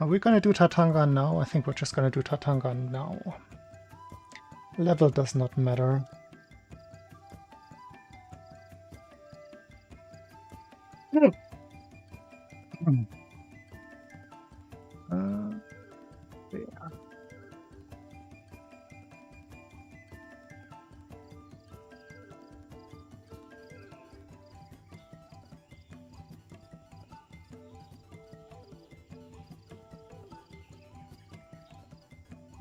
Are we gonna do Tatanga now? I think we're just gonna do Tatanga now. Level does not matter. Yeah.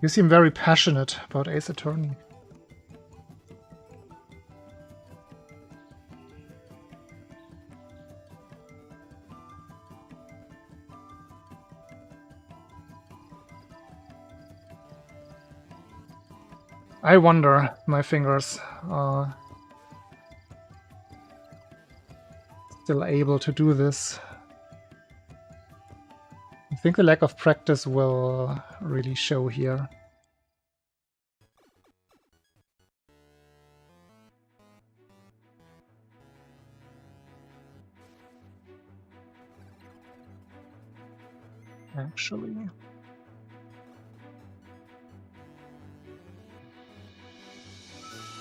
You seem very passionate about Ace Attorney. I wonder, my fingers are still able to do this. I think the lack of practice will really show here. Actually.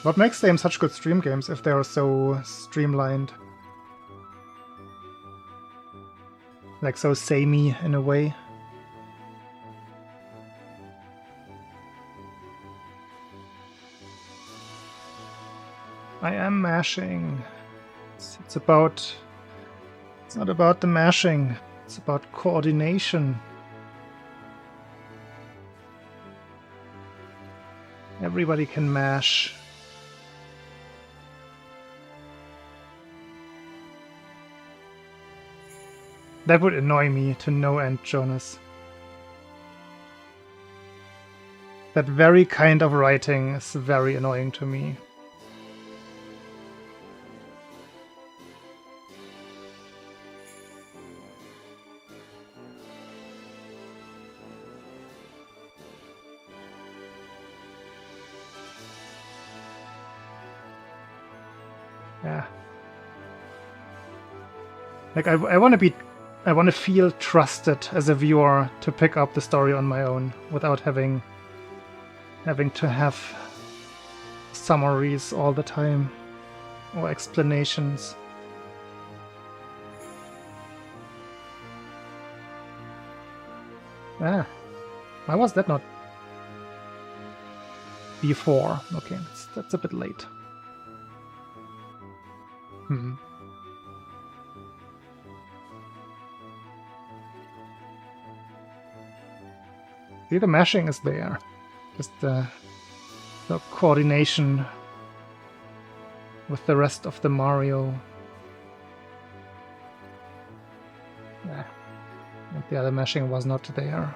What makes them such good stream games if they are so streamlined? Like so samey in a way. I am mashing. It's about... It's not about the mashing. It's about coordination. Everybody can mash. That would annoy me to no end, Jonas. That very kind of writing is very annoying to me. Yeah. Like I want to feel trusted as a viewer to pick up the story on my own without having to have summaries all the time or explanations. Ah, why was that not before? Okay, that's a bit late. See, the mashing is there. Just the coordination with the rest of the Mario. Yeah. And the other mashing was not there.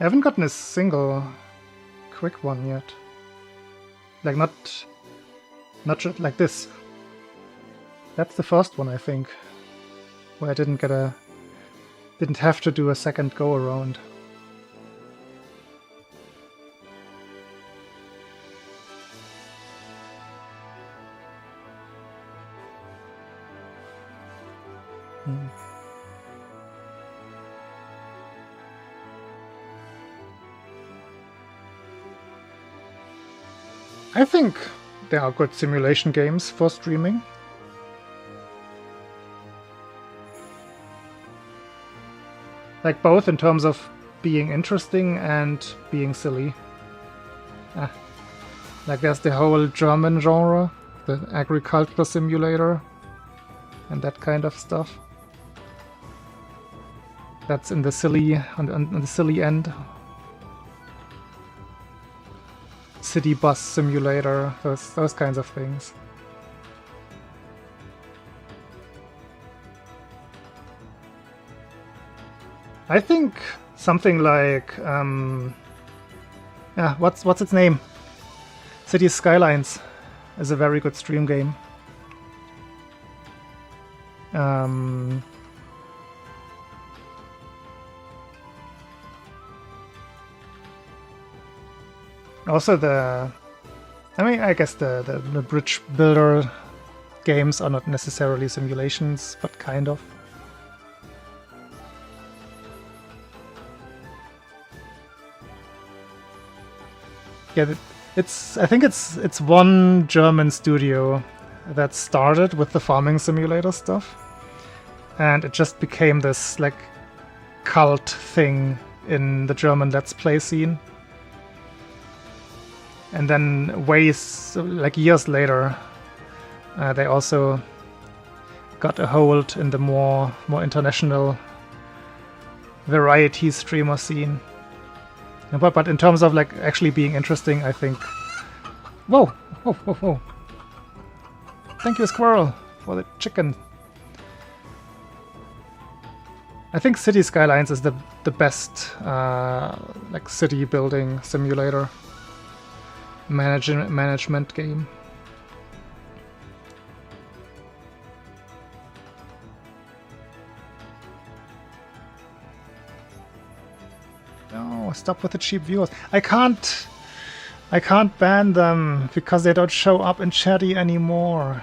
I haven't gotten a single quick one yet. Like not just like this. That's the first one, I think, where I didn't have to do a second go around. I think there are good simulation games for streaming. Like both in terms of being interesting and being silly. Like there's the whole German genre, the agriculture simulator, and that kind of stuff. That's in the silly, on the silly end. City bus simulator, those kinds of things. I think something like what's its name? City Skylines is a very good stream game. Also I guess the bridge builder games are not necessarily simulations, but kind of. Yeah, I think it's one German studio that started with the farming simulator stuff, and it just became this like cult thing in the German Let's Play scene. And then years later, they also got a hold in the more international variety streamer scene. But in terms of like actually being interesting, I think. Whoa! Thank you, Squirrel, for the chicken. I think City Skylines is the best like city building simulator. Management game. No, stop with the cheap viewers. I can't ban them because they don't show up in chatty anymore.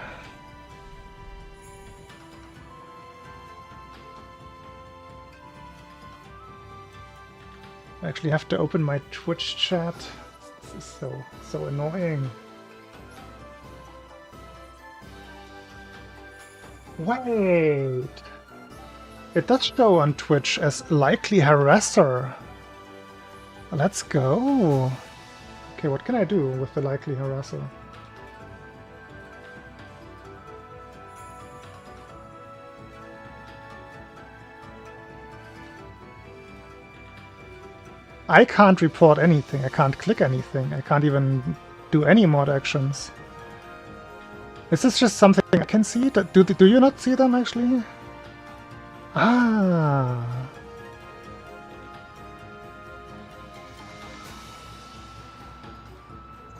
I actually have to open my Twitch chat. This is so annoying. Wait! It does show on Twitch as likely harasser. Let's go. Okay, what can I do with the likely harasser? I can't report anything, I can't click anything, I can't even do any mod actions. Is this just something I can see? Do you not see them actually? Ah.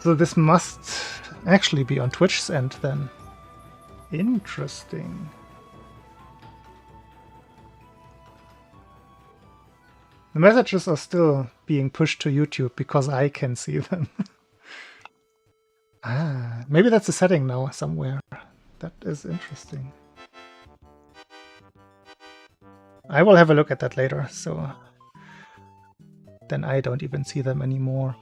So this must actually be on Twitch's end then. Interesting. The messages are still being pushed to YouTube because I can see them. Ah, maybe that's a setting now somewhere. That is interesting. I will have a look at that later, so then I don't even see them anymore.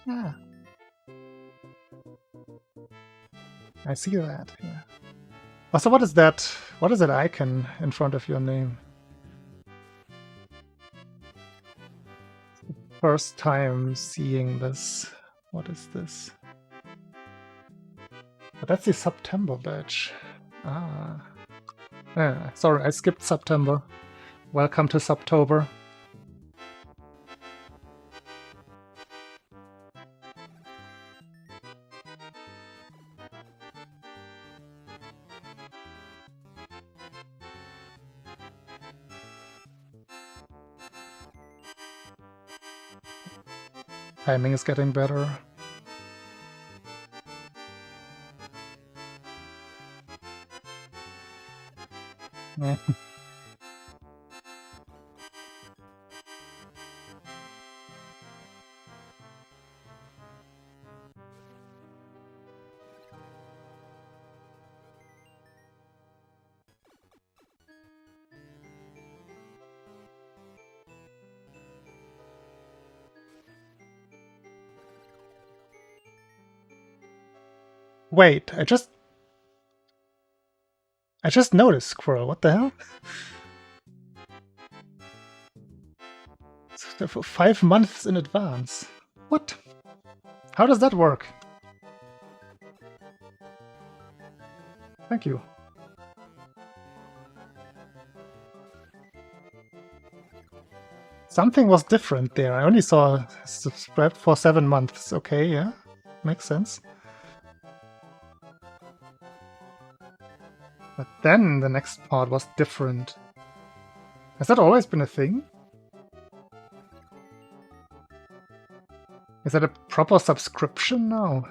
Ah. I see that. Yeah. Also, what is that? What is that icon in front of your name? First time seeing this. What is this? But that's the September badge. Ah. Sorry, I skipped September. Welcome to Septober. Timing is getting better. Yeah. Wait, I just noticed Squirrel. What the hell? For 5 months in advance. What? How does that work? Thank you. Something was different there. I only saw subscribed for 7 months. Okay, yeah. Makes sense. But then the next part was different. Has that always been a thing? Is that a proper subscription now?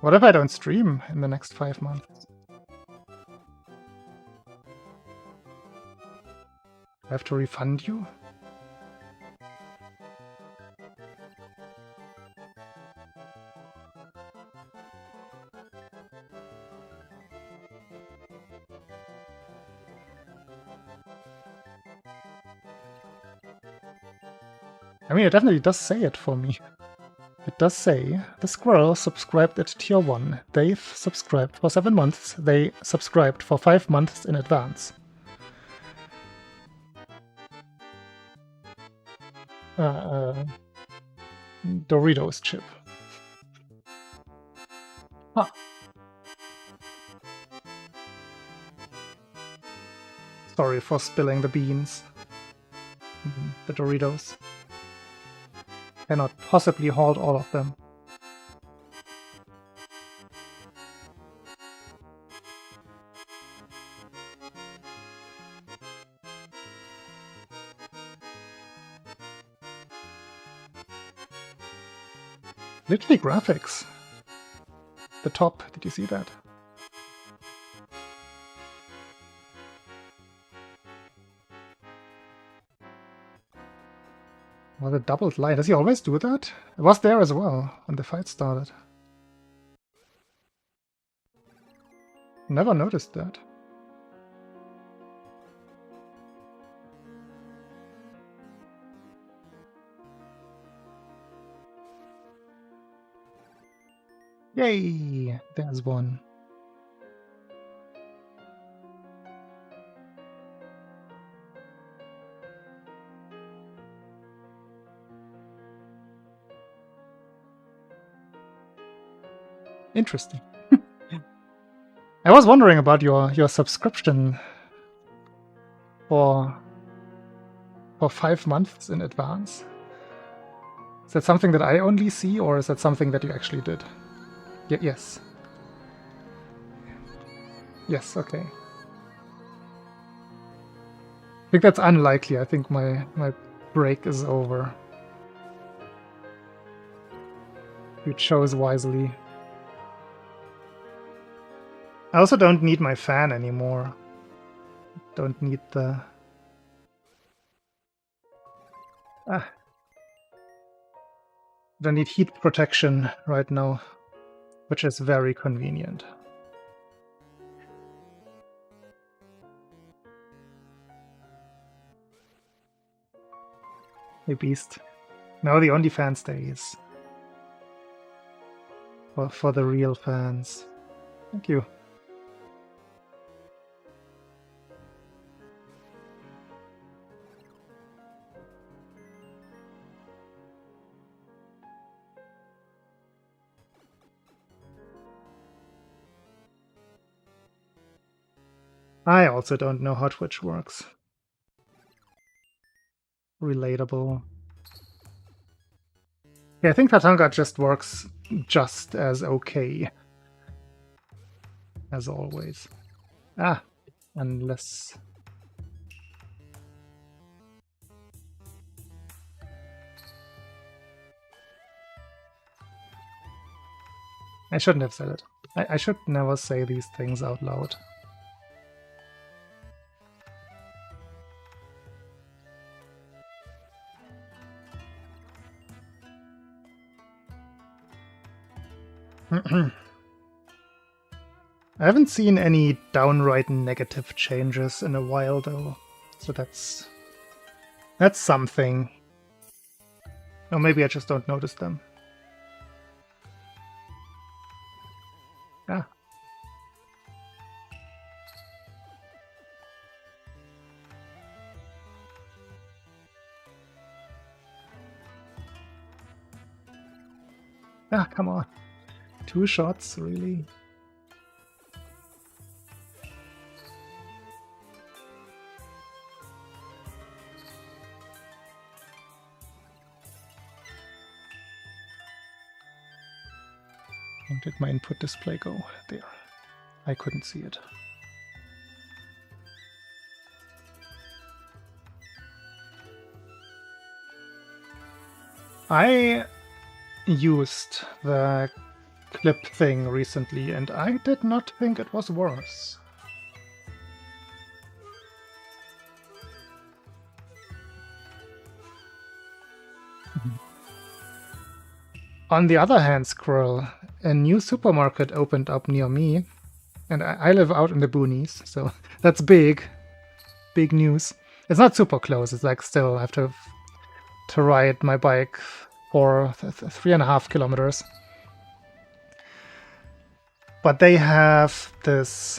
What if I don't stream in the next 5 months? I have to refund you? I mean, it definitely does say it for me. It does say, the Squirrel subscribed at tier 1. They've subscribed for 7 months. They subscribed for 5 months in advance. Doritos chip. Huh. Sorry for spilling the beans. The Doritos. Cannot possibly hold all of them. Literally graphics. The top, did you see that? Oh, the doubled light. Does he always do that? It was there as well when the fight started. Never noticed that. Yay! There's one. Interesting. I was wondering about your subscription for 5 months in advance. Is that something that I only see, or is that something that you actually did? Yes. Yes, okay. I think that's unlikely. I think my break is over. You chose wisely. I also don't need my fan anymore. Don't need the... Don't need heat protection right now, which is very convenient. Hey, Beast. Now the only fan stays. For the real fans. Thank you. I also don't know how Twitch works. Relatable. Yeah, I think Tatanka just works just as okay. As always. Unless... I shouldn't have said it. I should never say these things out loud. I haven't seen any downright negative changes in a while, though, so that's something. Or maybe I just don't notice them. Come on. 2 shots, really? And did my input display go? There. I couldn't see it. I used the clip thing recently, and I did not think it was worse. On the other hand, Squirrel, a new supermarket opened up near me, and I live out in the boonies, so that's big. Big news. It's not super close, it's like still I have to ride my bike for 3.5 kilometers. But they have this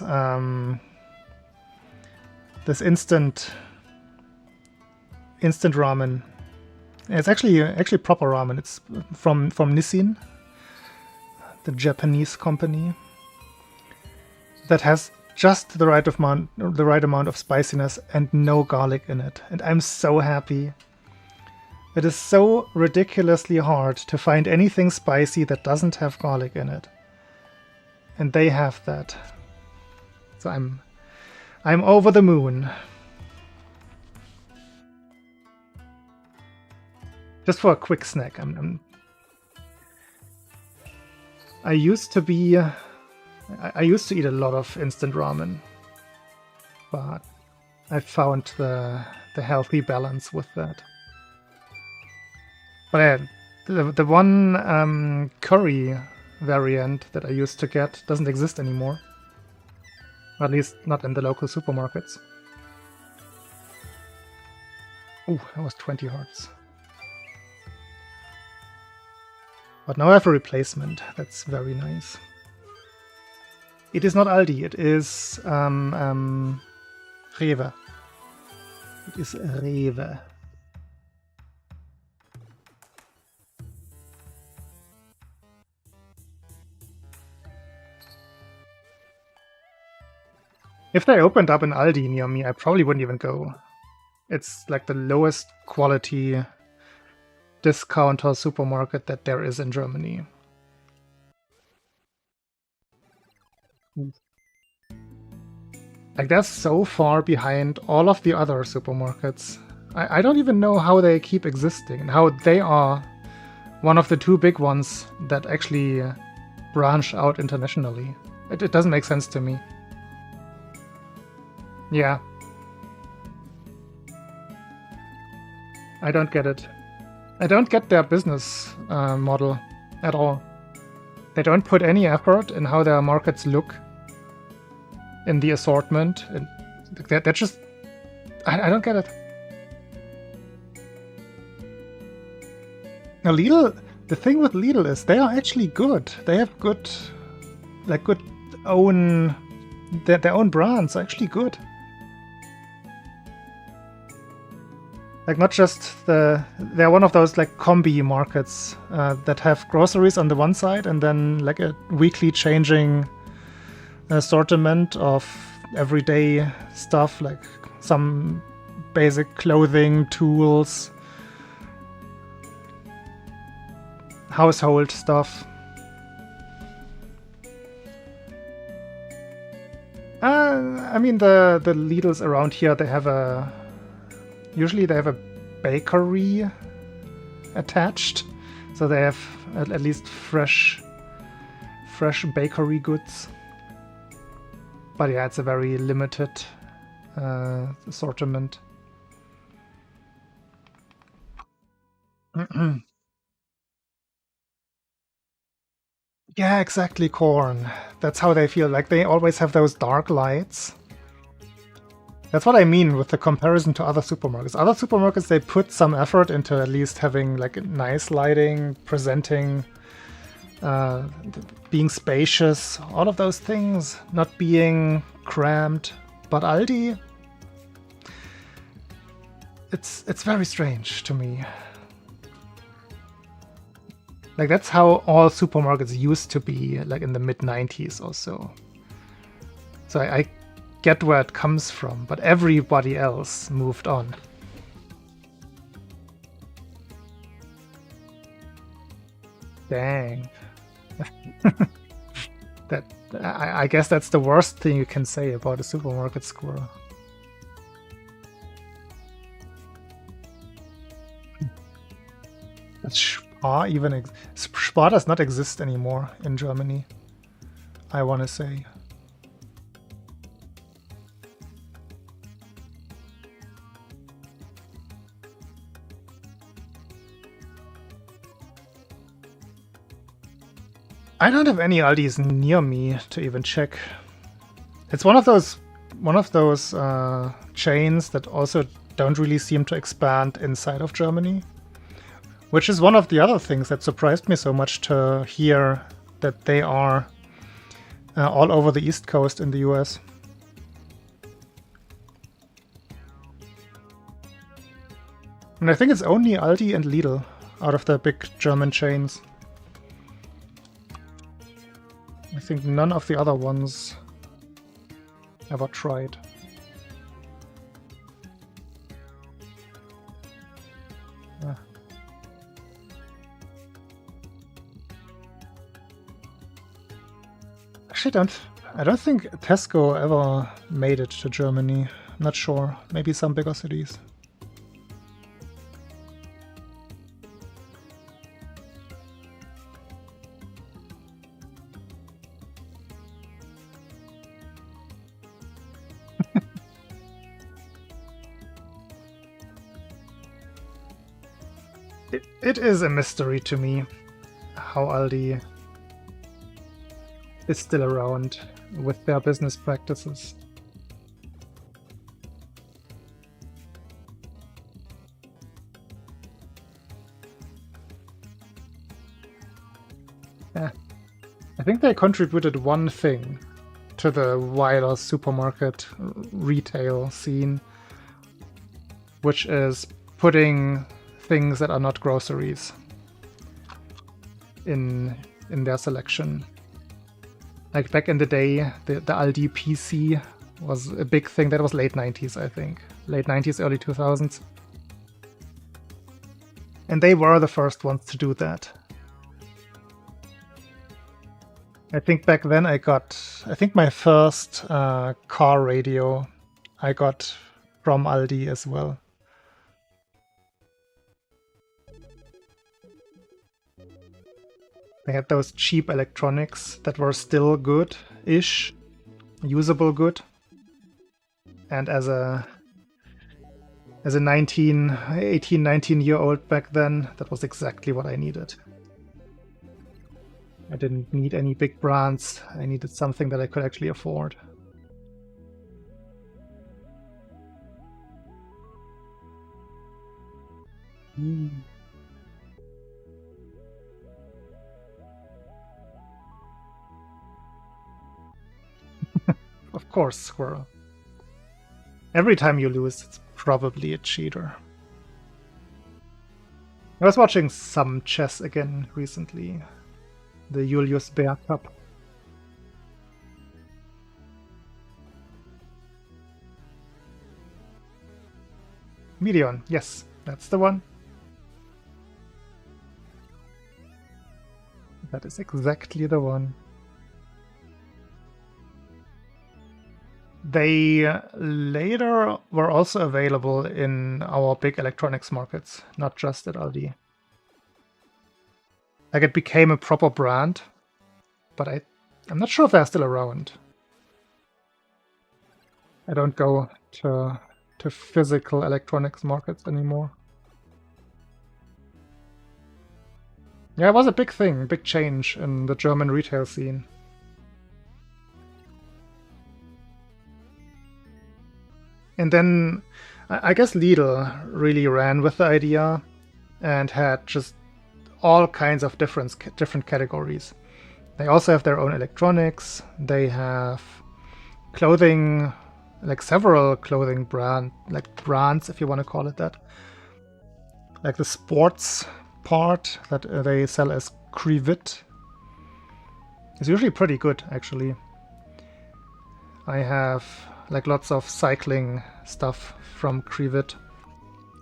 this instant ramen. It's actually proper ramen. It's from Nissin, the Japanese company, that has just the right amount of spiciness and no garlic in it. And I'm so happy. It is so ridiculously hard to find anything spicy that doesn't have garlic in it. And they have that. So I'm over the moon. Just for a quick snack. I used to be I used to eat a lot of instant ramen, but I found the healthy balance with that. But the one curry variant that I used to get doesn't exist anymore. At least not in the local supermarkets. Oh, that was 20 hearts. But now I have a replacement. That's very nice. It is not Aldi, it is Rewe. It is Rewe. If they opened up an Aldi near me, I probably wouldn't even go. It's like the lowest quality discounter supermarket that there is in Germany. Like, they're so far behind all of the other supermarkets. I don't even know how they keep existing and how they are one of the two big ones that actually branch out internationally. It doesn't make sense to me. Yeah. I don't get it. I don't get their business model at all. They don't put any effort in how their markets look in the assortment. They're just... I don't get it. Now Lidl, the thing with Lidl is they are actually good. They have good, like good own... Their own brands are actually good. Like, not just they're one of those like combi markets that have groceries on the one side and then like a weekly changing assortment of everyday stuff, like some basic clothing, tools, household stuff. I mean, the Lidls around here, they have a... Usually they have a bakery attached, so they have at least fresh bakery goods. But yeah, it's a very limited assortment. Yeah, exactly, corn. That's how they feel. Like, they always have those dark lights. That's what I mean with the comparison to other supermarkets. Other supermarkets, they put some effort into at least having like nice lighting, presenting, being spacious, all of those things, not being cramped. But Aldi, it's very strange to me. Like, that's how all supermarkets used to be, like in the mid-90s or so. So I get where it comes from, but everybody else moved on. Dang. I guess that's the worst thing you can say about a supermarket squirrel. Does Spar even Spar does not exist anymore in Germany, I want to say. I don't have any Aldis near me to even check. It's one of those chains that also don't really seem to expand inside of Germany, which is one of the other things that surprised me so much to hear that they are all over the East Coast in the US. And I think it's only Aldi and Lidl out of the big German chains. I think none of the other ones ever tried. Yeah. Actually, I don't think Tesco ever made it to Germany. I'm not sure. Maybe some bigger cities. It is a mystery to me how Aldi is still around with their business practices. I think they contributed one thing to the wider supermarket retail scene, which is putting things that are not groceries in their selection. Like back in the day, the Aldi PC was a big thing. That was late 90s, I think. Late 90s, early 2000s. And they were the first ones to do that. I think back then I think my first car radio I got from Aldi as well. They had those cheap electronics that were still good-ish, usable good. And as a 18, 19-year-old back then, that was exactly what I needed. I didn't need any big brands. I needed something that I could actually afford. Of course, Squirrel. Every time you lose, it's probably a cheater. I was watching some chess again recently. The Julius Baer Cup. Medion, yes, that's the one. That is exactly the one. They later were also available in our big electronics markets, not just at Aldi. Like it became a proper brand, but I'm not sure if they're still around. I don't go to physical electronics markets anymore. Yeah, it was a big thing, big change in the German retail scene. And then I guess Lidl really ran with the idea and had just all kinds of different categories. They also have their own electronics. They have clothing, like several clothing brands, if you want to call it that. Like the sports part that they sell as Krivit is usually pretty good, actually. I have like lots of cycling stuff from Krivit,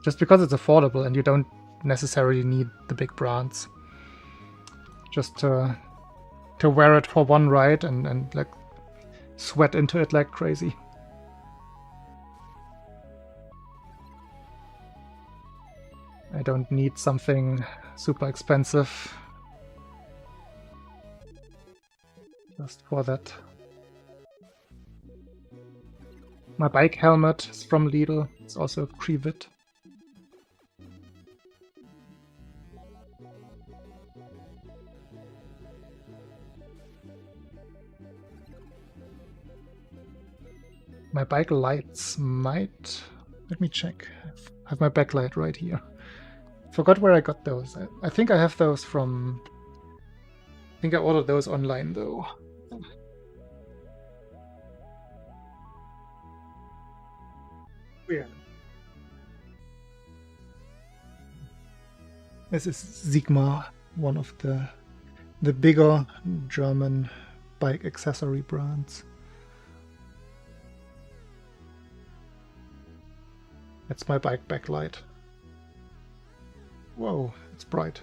just because it's affordable and you don't necessarily need the big brands. Just to wear it for one ride and like sweat into it like crazy. I don't need something super expensive just for that. My bike helmet is from Lidl. It's also Krivit. My bike lights might... Let me check. I have my backlight right here. Forgot where I got those. I think I have those from... I think I ordered those online, though. Yeah. This is Sigma, one of the bigger German bike accessory brands. That's my bike backlight. Whoa, it's bright.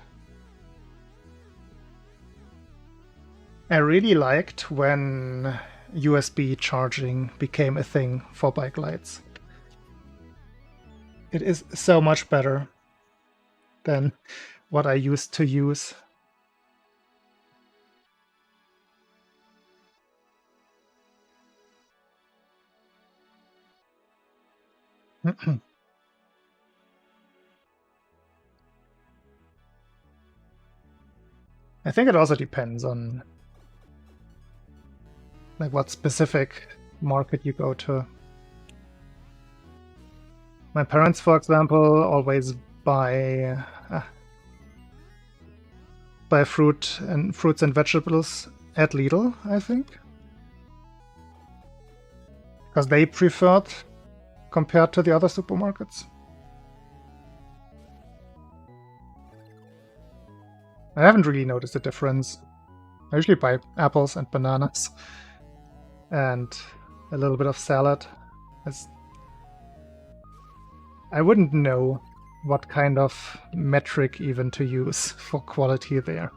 I really liked when USB charging became a thing for bike lights. It is so much better than what I used to use. I think it also depends on like what specific market you go to. My parents, for example, always buy fruits and vegetables at Lidl, I think, because they prefer it compared to the other supermarkets. I haven't really noticed a difference. I usually buy apples and bananas and a little bit of salad. I wouldn't know what kind of metric even to use for quality there.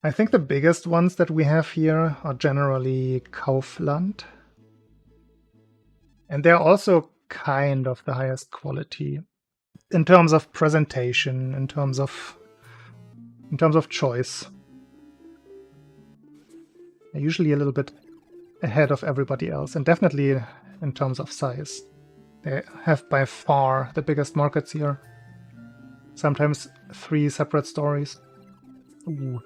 I think the biggest ones that we have here are generally Kaufland. And they're also kind of the highest quality in terms of presentation, in terms of choice. They're usually a little bit ahead of everybody else, and definitely in terms of size. They have by far the biggest markets here. Sometimes 3 separate stories. Ooh.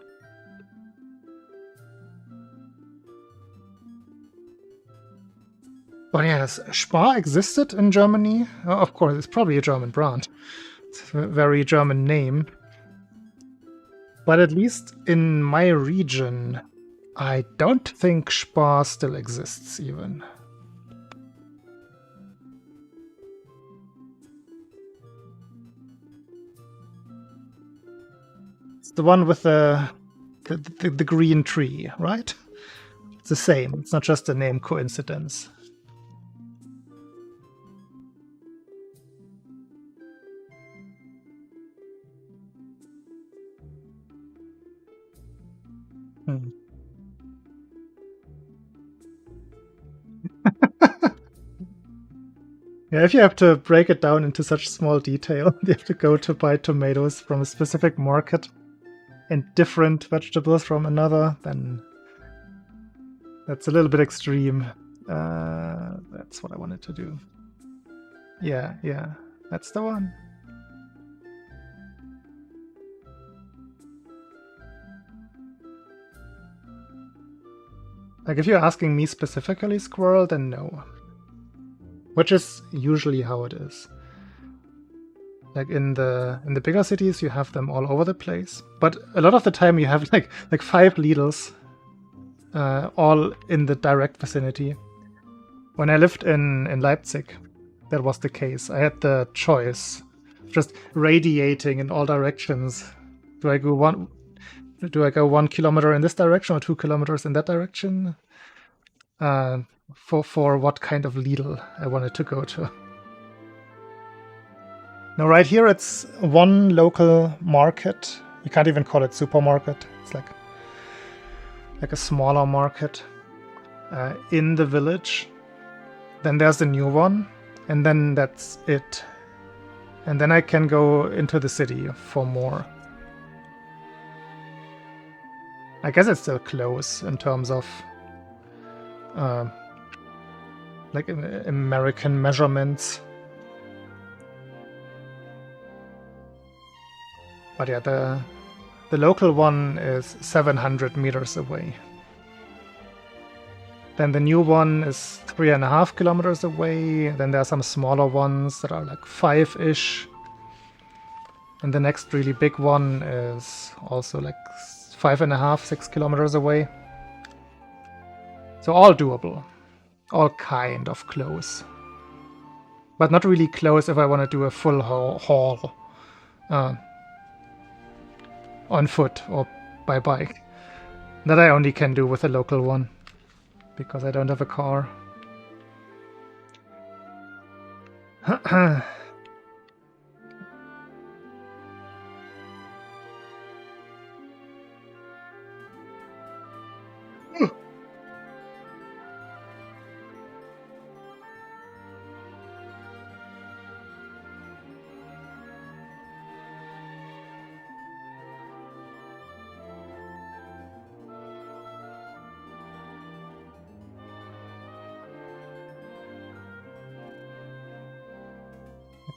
But yes, Spar existed in Germany. Of course, it's probably a German brand. It's a very German name. But at least in my region, I don't think Spar still exists even. It's the one with the green tree, right? It's the same. It's not just a name coincidence. Yeah, if you have to break it down into such small detail, you have to go to buy tomatoes from a specific market and different vegetables from another, then that's a little bit extreme. That's what I wanted to do. Yeah, that's the one. Like, if you're asking me specifically, Squirrel, then no. Which is usually how it is. Like in the bigger cities, you have them all over the place. But a lot of the time, you have like 5 Lidls, all in the direct vicinity. When I lived in Leipzig, that was the case. I had the choice, just radiating in all directions. Do I go 1 kilometer in this direction or 2 kilometers in that direction? For what kind of Lidl I wanted to go to. Now right here it's one local market. You can't even call it supermarket. It's like a smaller market in the village. Then there's the new one, and then that's it. And then I can go into the city for more. I guess it's still close in terms of like American measurements. But yeah, the local one is 700 meters away. Then the new one is 3.5 kilometers away. Then there are some smaller ones that are like 5-ish. And the next really big one is also like 5.5, 6 kilometers away. So all doable. All kind of close. But not really close if I want to do a full haul on foot or by bike. That I only can do with a local one, because I don't have a car.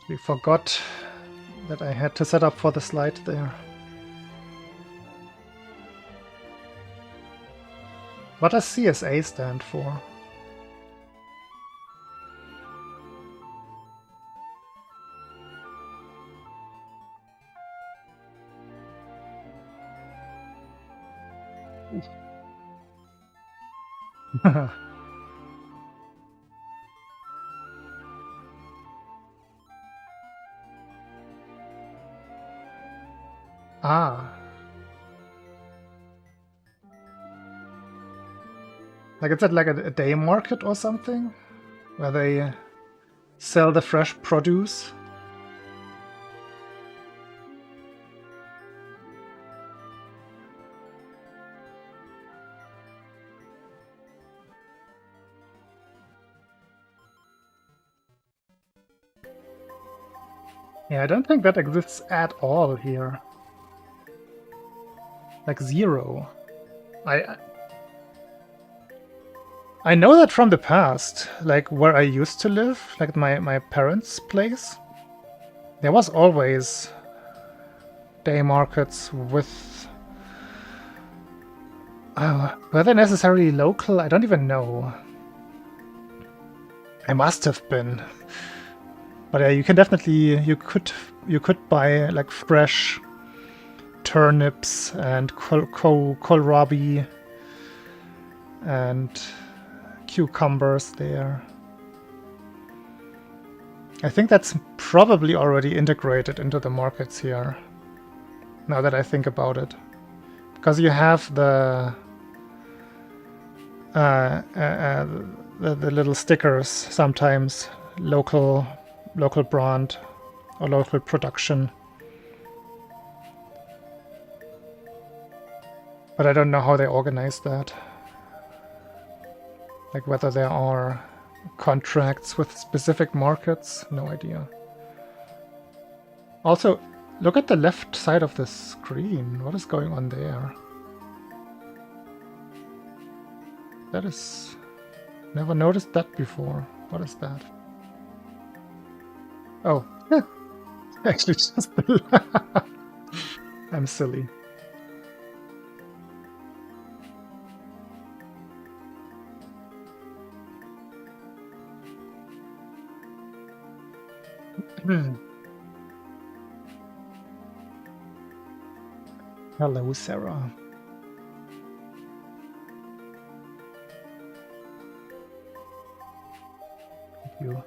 We forgot that I had to set up for the slide there. What does CSA stand for? Ah. Like, is it like a day market or something? Where they sell the fresh produce? Yeah, I don't think that exists at all here. Like 0. I know that from the past, like where I used to live, like my parents' place. There was always day markets with... were they necessarily local? I don't even know. I must have been. But yeah, you can definitely... You could buy like fresh turnips and kohlrabi and cucumbers there. I think that's probably already integrated into the markets here, now that I think about it. Because you have the little stickers sometimes, local brand or local production. But I don't know how they organize that. Like whether there are contracts with specific markets, no idea. Also, look at the left side of the screen. What is going on there? That is... Never noticed that before. What is that? Oh, actually just... I'm silly. Hello, Sarah. Thank you.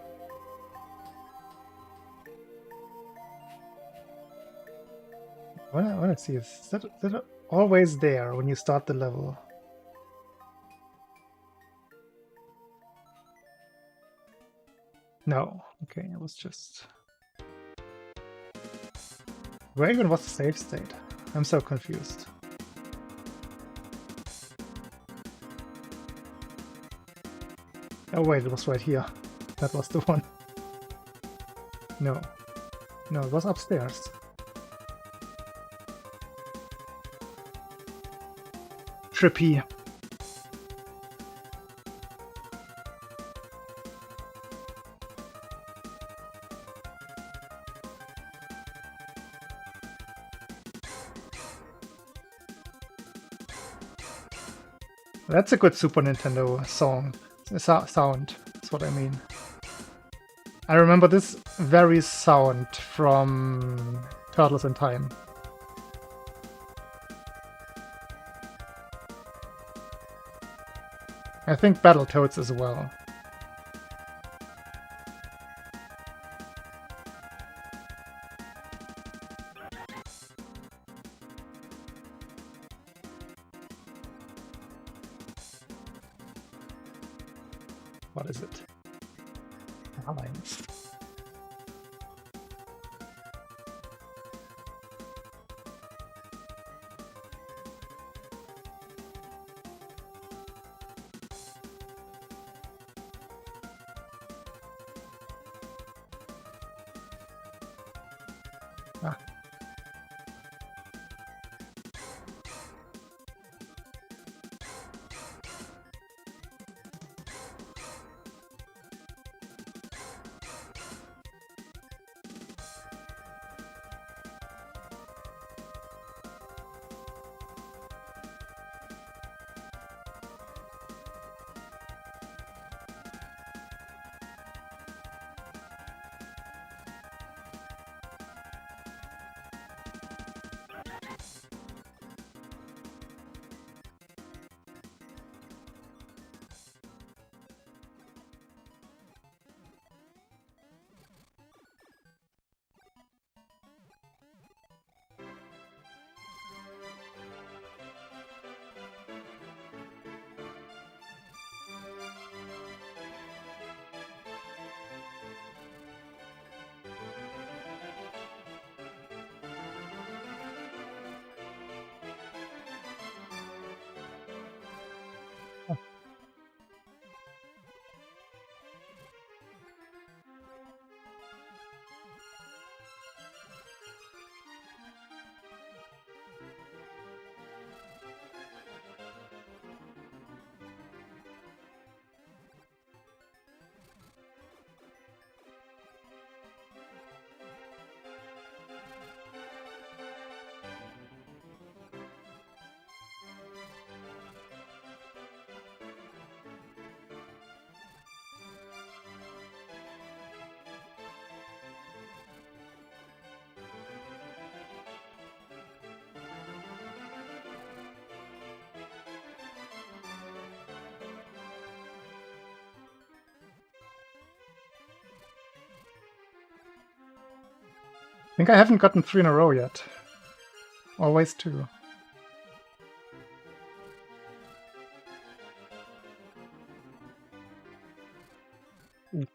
What I want to see is that always there when you start the level? No. Okay, it was just... Where even was the save state? I'm so confused. Oh wait, it was right here. That was the one. No. No, it was upstairs. Trippy. That's a good Super Nintendo song. Sound, that's what I mean. I remember this very sound from Turtles in Time. I think Battletoads as well. What is it? Alliance. Ah. think I haven't gotten 3 in a row yet. Always 2. Ooh.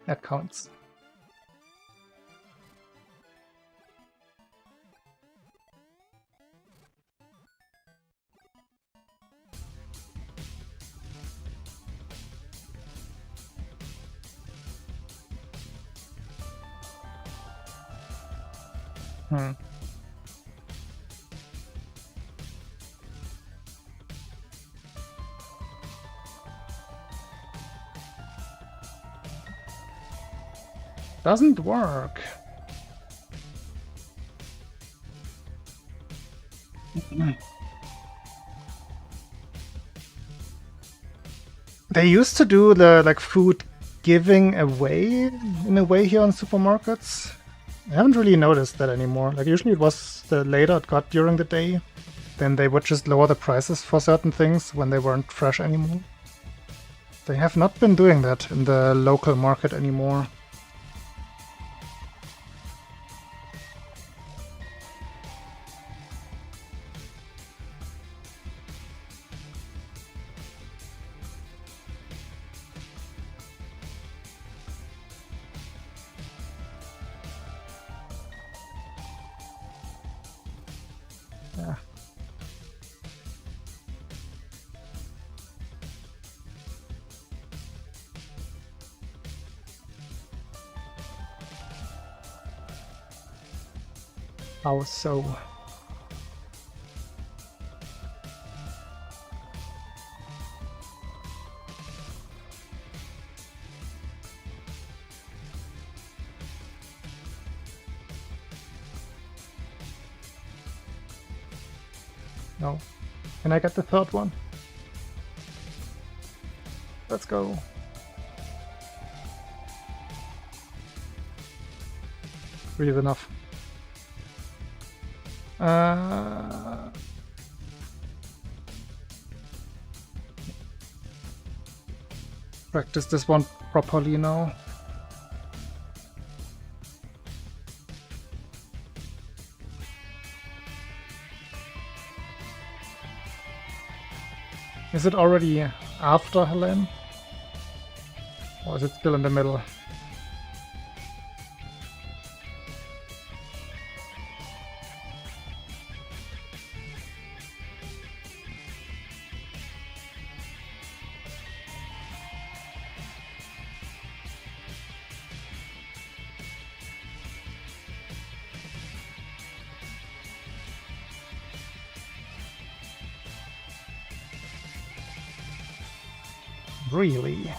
That counts. Doesn't work. They used to do the like food giving away in a way here on supermarkets. I haven't really noticed that anymore. Like usually it was the later it got during the day, then they would just lower the prices for certain things when they weren't fresh anymore. They have not been doing that in the local market anymore. Yeah. How so? No. Can I get the third one? Let's go. Breathe enough. Practice this one properly now. Is it already after Helene? Or is it still in the middle? Really?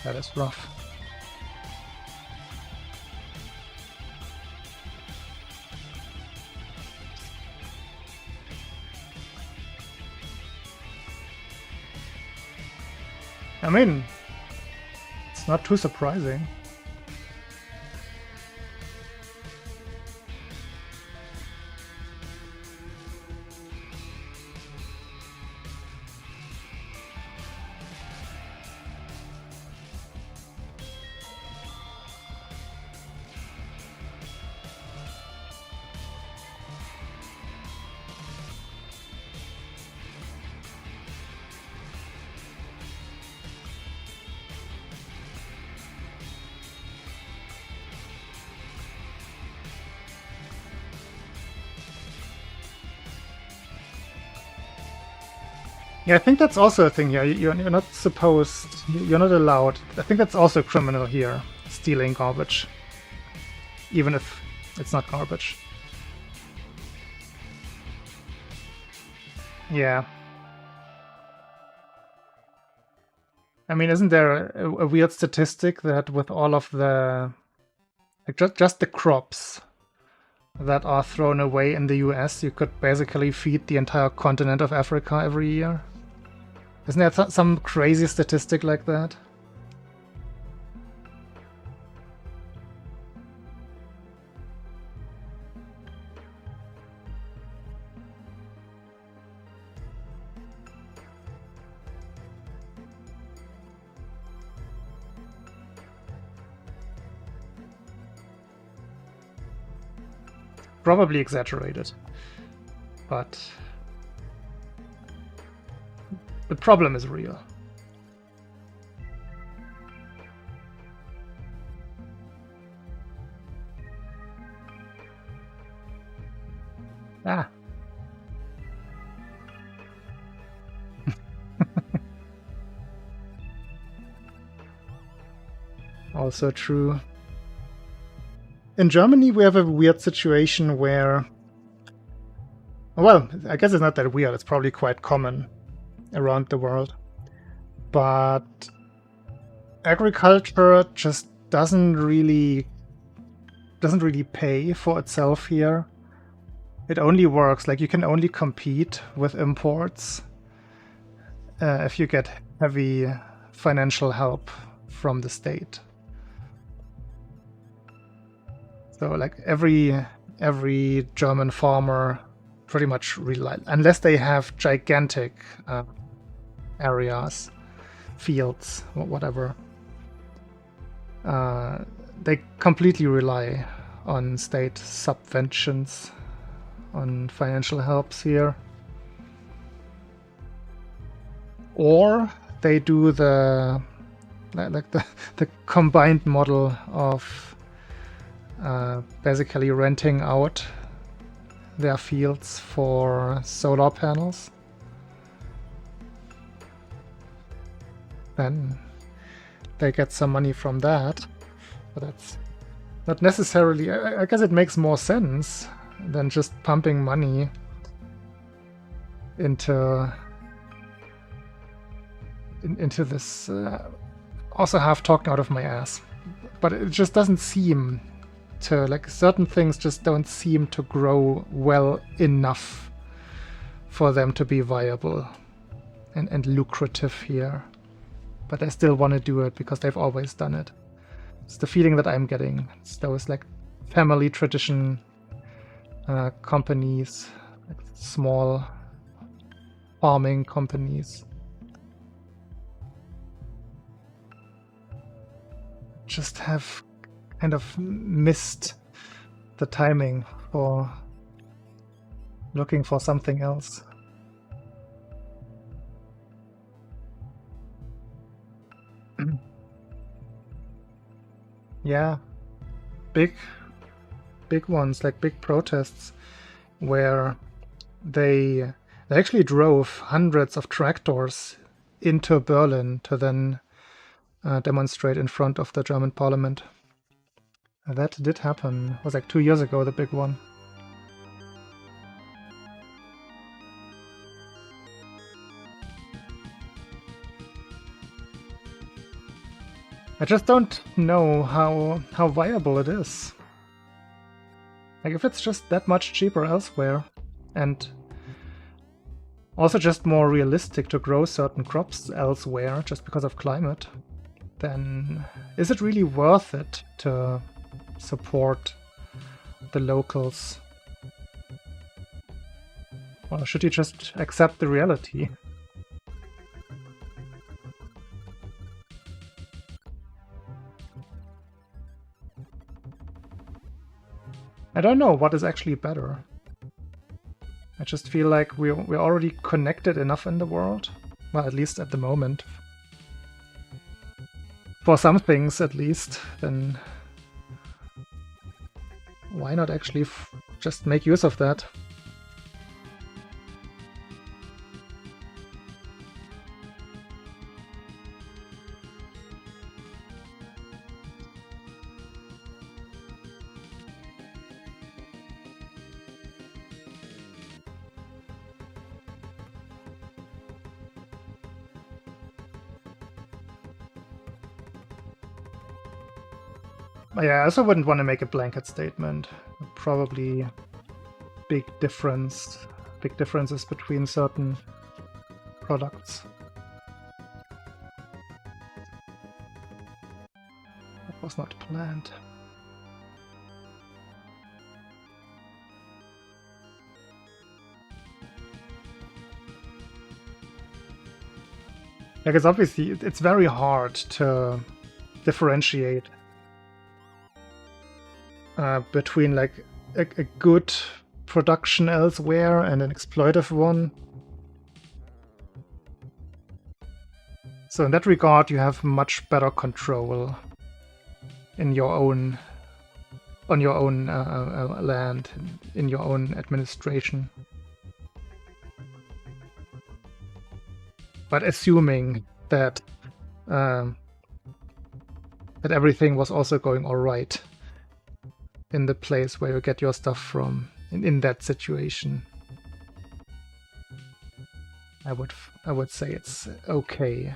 That is rough. I mean, it's not too surprising. Yeah, I think that's also a thing here. You're not supposed, you're not allowed. I think that's also criminal here, stealing garbage, even if it's not garbage. Yeah. I mean, isn't there a weird statistic that with all of the, like just the crops that are thrown away in the US, you could basically feed the entire continent of Africa every year? Isn't there some crazy statistic like that? probably exaggerated, but the problem is real. Ah. Also true. In Germany, we have a weird situation where, well, I guess it's not that weird, it's probably quite common around the world, but agriculture just doesn't really pay for itself here. It only works, like you can only compete with imports if you get heavy financial help from the state. So like every German farmer pretty much rely, unless they have gigantic areas, fields, whatever, they completely rely on state subventions, on financial helps here. Or they do the combined model of basically renting out their fields for solar panels. Then they get some money from that, but that's not necessarily, I guess it makes more sense than just pumping money into this, also half talking out of my ass, but it just doesn't seem to, like, certain things just don't seem to grow well enough for them to be viable and lucrative here. But I still want to do it because they've always done it. It's the feeling that I'm getting. It's those like family tradition companies, like small farming companies. Just have kind of missed the timing for looking for something else. Yeah, big ones, like big protests, where they actually drove hundreds of tractors into Berlin to then demonstrate in front of the German parliament. That did happen. It was like 2 years ago, the big one. I just don't know how viable it is. Like, if it's just that much cheaper elsewhere, and also just more realistic to grow certain crops elsewhere just because of climate, then is it really worth it to support the locals? Or should you just accept the reality? I don't know what is actually better. I just feel like we're already connected enough in the world. Well, at least at the moment. For some things, at least. Then why not actually just make use of that? Yeah, I also wouldn't want to make a blanket statement. Probably big differences between certain products. That was not planned. Because obviously it's very hard to differentiate between like a good production elsewhere and an exploitive one. So in that regard, you have much better control in your own, on your own land, in your own administration. But assuming that that everything was also going all right in the place where you get your stuff from, in that situation, I would say it's okay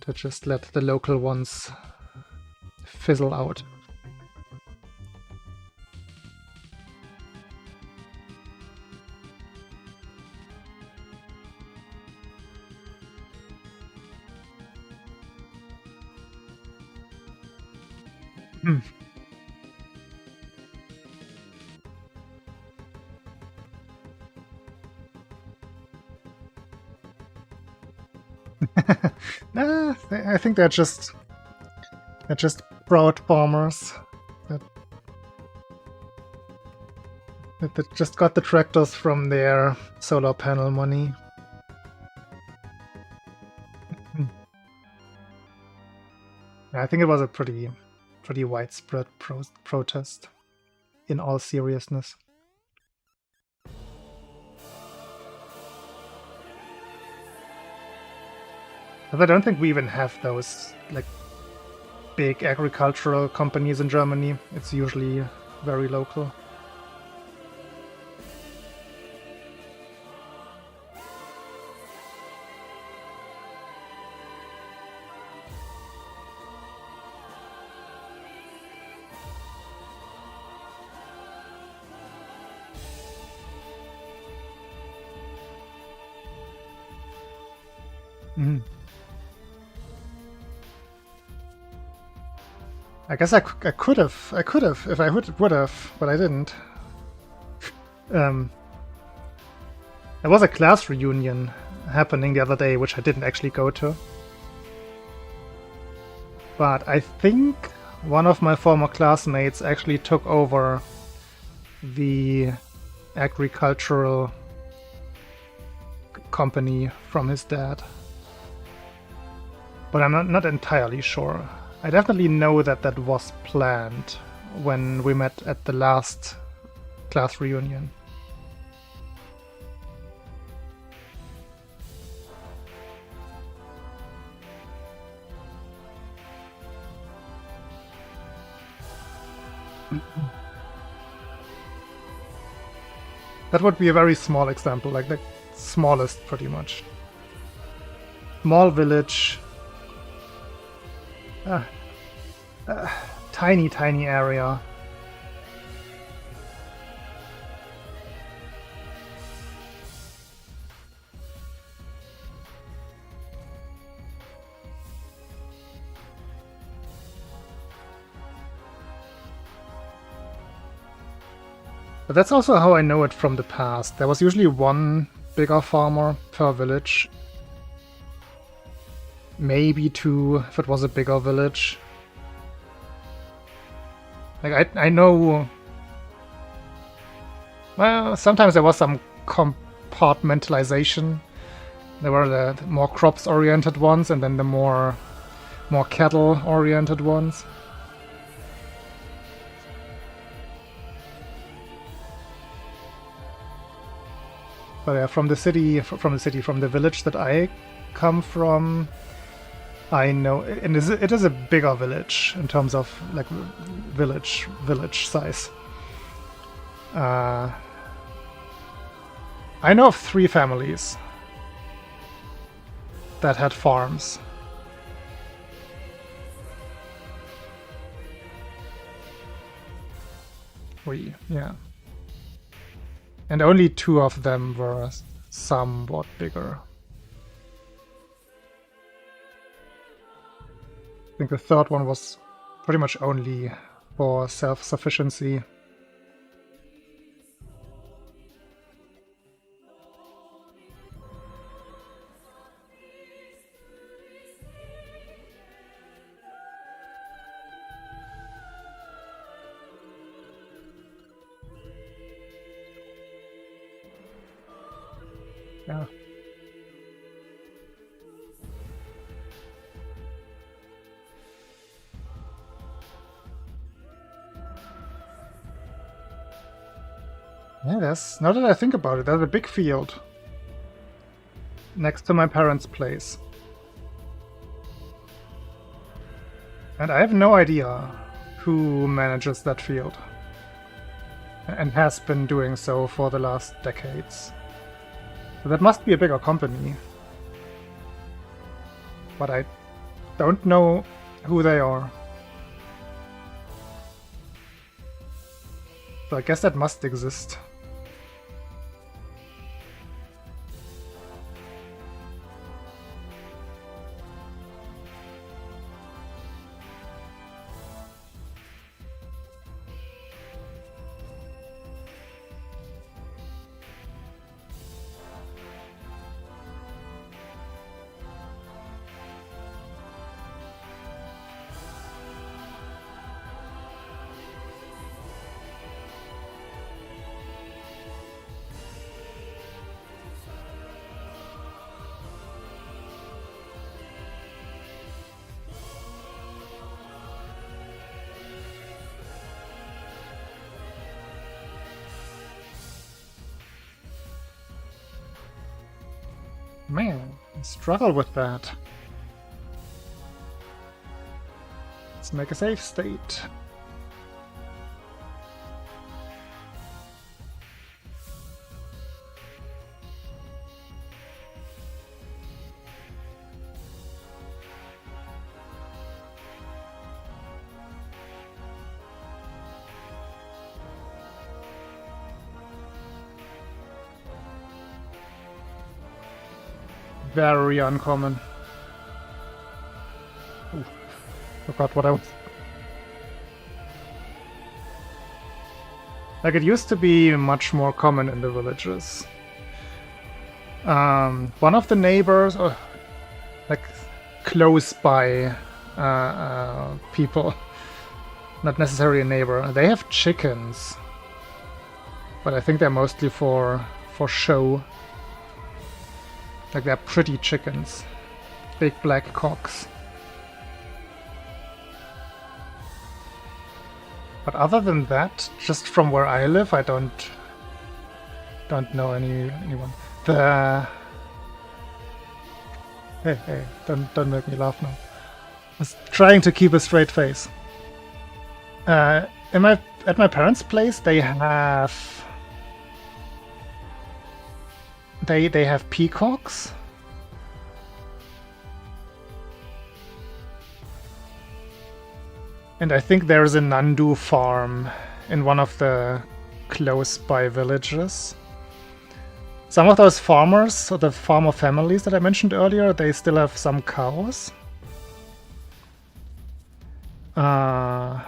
to just let the local ones fizzle out. Nah, I think they're just proud farmers that just got the tractors from their solar panel money. I think it was a pretty widespread protest, in all seriousness. But I don't think we even have those like big agricultural companies in Germany. It's usually very local. I guess I could have if I would have, but I didn't. There was a class reunion happening the other day, which I didn't actually go to. But I think one of my former classmates actually took over the agricultural company from his dad. But I'm not entirely sure. I definitely know that that was planned when we met at the last class reunion. That would be a very small example, like the smallest pretty much. Small village. Tiny area. But that's also how I know it from the past. There was usually one bigger farmer per village. Maybe two if it was a bigger village. Like, I know... Well, sometimes there was some compartmentalization. There were the more crops-oriented ones, and then the more cattle-oriented ones. But yeah, from the village that I come from, I know, and it is a bigger village in terms of like village size. I know of 3 families that had farms. Yeah. And only 2 of them were somewhat bigger. I think the third one was pretty much only for self-sufficiency. Yeah. Yeah, now that I think about it, there's a big field next to my parents' place. And I have no idea who manages that field. And has been doing so for the last decades. So that must be a bigger company. But I don't know who they are. So I guess that must exist. Man, I struggle with that. Let's make a save state. Very uncommon. Ooh, forgot what I was... Like, it used to be much more common in the villages. One of the neighbors, or like close by people, not necessarily a neighbor, they have chickens. But I think they're mostly for show. Like, they're pretty chickens. Big black cocks. But other than that, just from where I live, I don't know anyone. Hey, don't make me laugh now. I was trying to keep a straight face. At my parents' place, they have peacocks. And I think there's a Nandu farm in one of the close-by villages. Some of those farmers, or the farmer families that I mentioned earlier, they still have some cows. My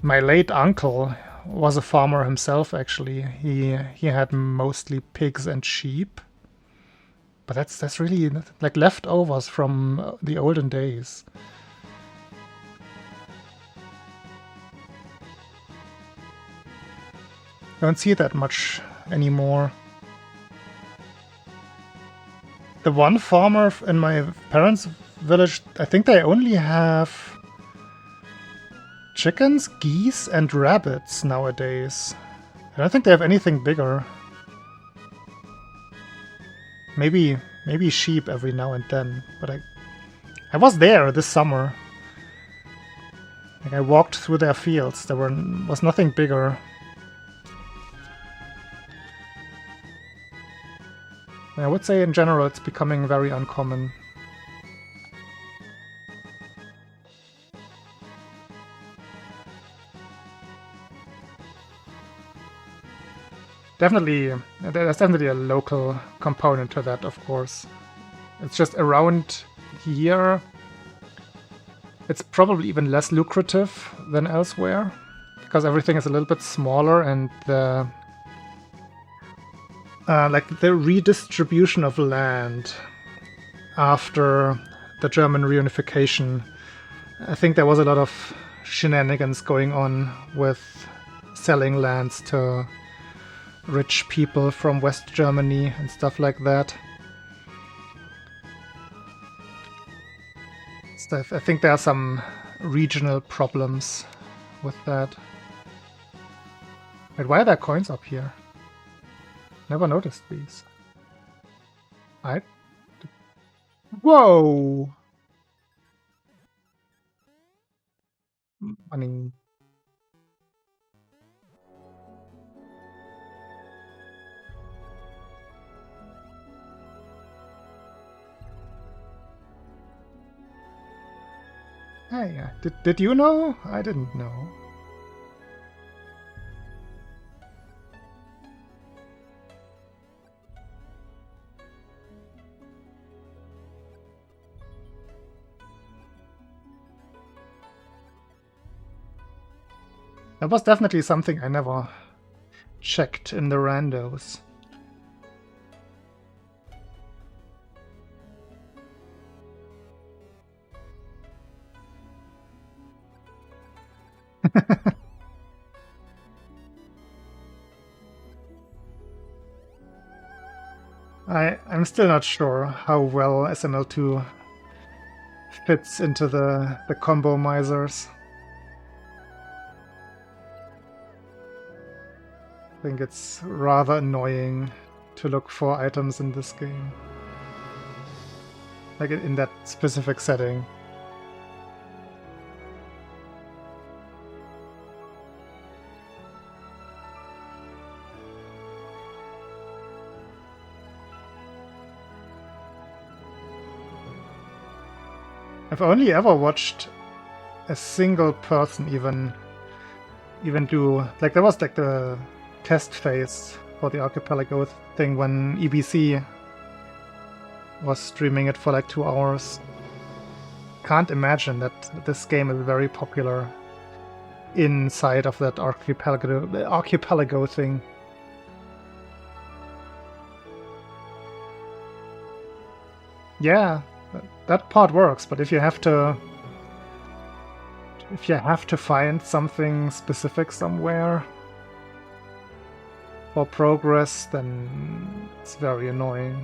late uncle was a farmer himself, actually. He had mostly pigs and sheep. But that's really like leftovers from the olden days. Don't see that much anymore. The one farmer in my parents' village, I think they only have chickens, geese, and rabbits nowadays. I don't think they have anything bigger. Maybe sheep every now and then, but I was there this summer. Like, I walked through their fields. There was nothing bigger. I would say in general it's becoming very uncommon. There's definitely a local component to that, of course. It's just around here, it's probably even less lucrative than elsewhere, because everything is a little bit smaller, and the redistribution of land after the German reunification, I think there was a lot of shenanigans going on with selling lands to rich people from West Germany and stuff like that. So I think there are some regional problems with that. Wait, why are there coins up here? Never noticed these. Whoa! I mean... Hey, did you know? I didn't know. That was definitely something I never checked in the randos. I'm still not sure how well SML2 fits into the combo misers. I think it's rather annoying to look for items in this game. Like in that specific setting. I've only ever watched a single person even do... Like, there was like the test phase for the Archipelago thing when EBC was streaming it for like 2 hours. Can't imagine that this game is very popular inside of that archipelago thing. Yeah, that part works, but if you have to find something specific somewhere for progress, then it's very annoying.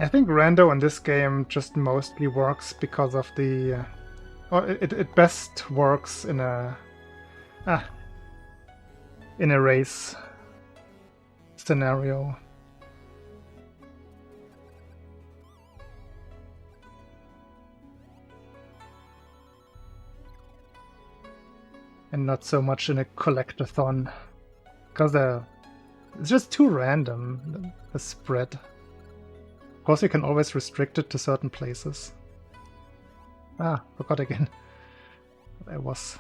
I think rando in this game just mostly works because of the... or it best works in a race scenario. And not so much in a collectathon. Because it's just too random, the spread. Of course, you can always restrict it to certain places. Ah, forgot again. I was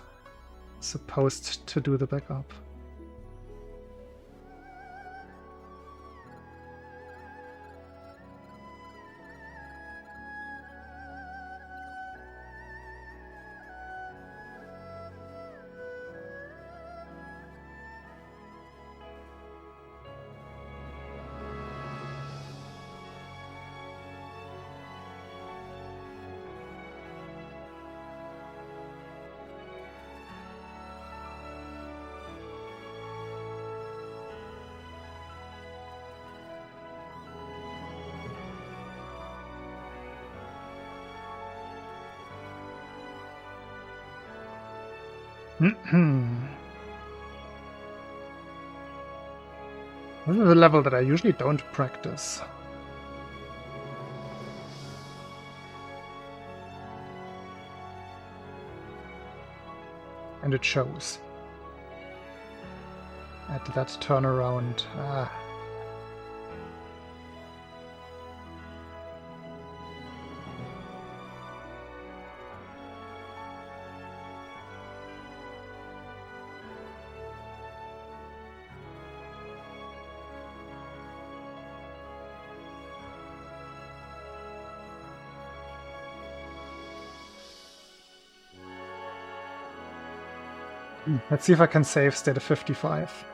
supposed to do the backup. This is a level that I usually don't practice. And it shows. At that turnaround. Ah. Let's see if I can save state of 55.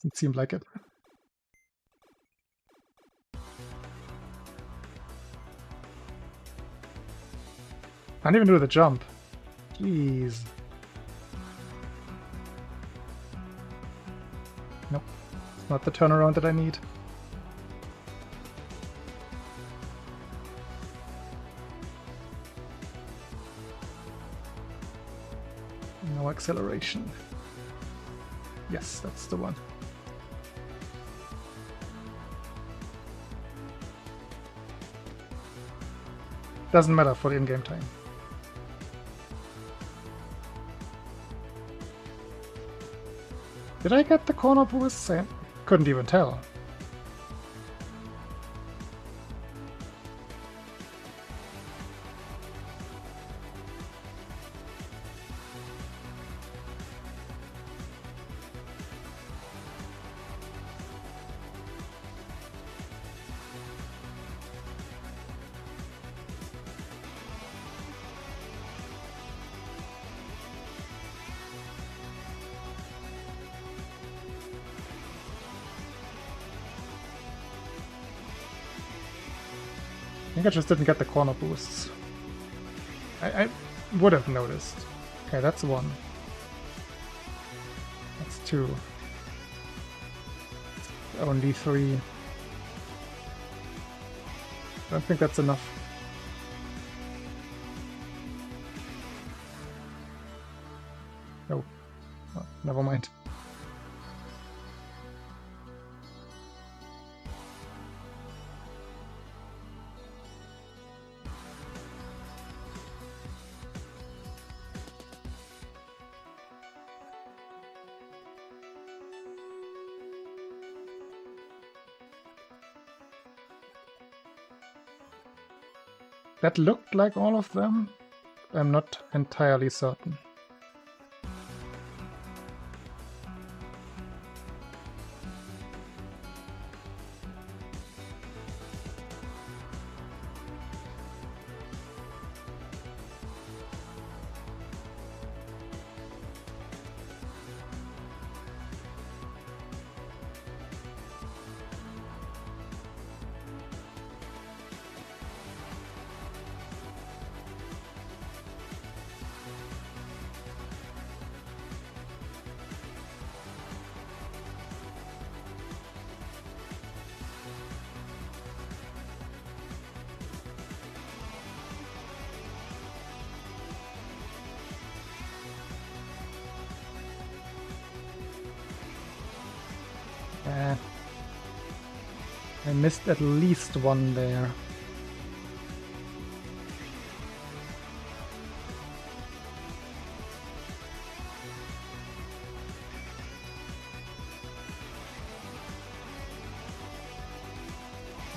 It seemed like it. Can't even do the jump. Jeez. Nope. It's not the turnaround that I need. No acceleration. Yes, that's the one. Doesn't matter for the in-game time. Did I get the corner boost? I couldn't even tell. I think I just didn't get the corner boosts. I would have noticed. Okay, that's one. That's two. Only three. I don't think that's enough. Oh, well, never mind. That looked like all of them. I'm not entirely certain. I missed at least one there.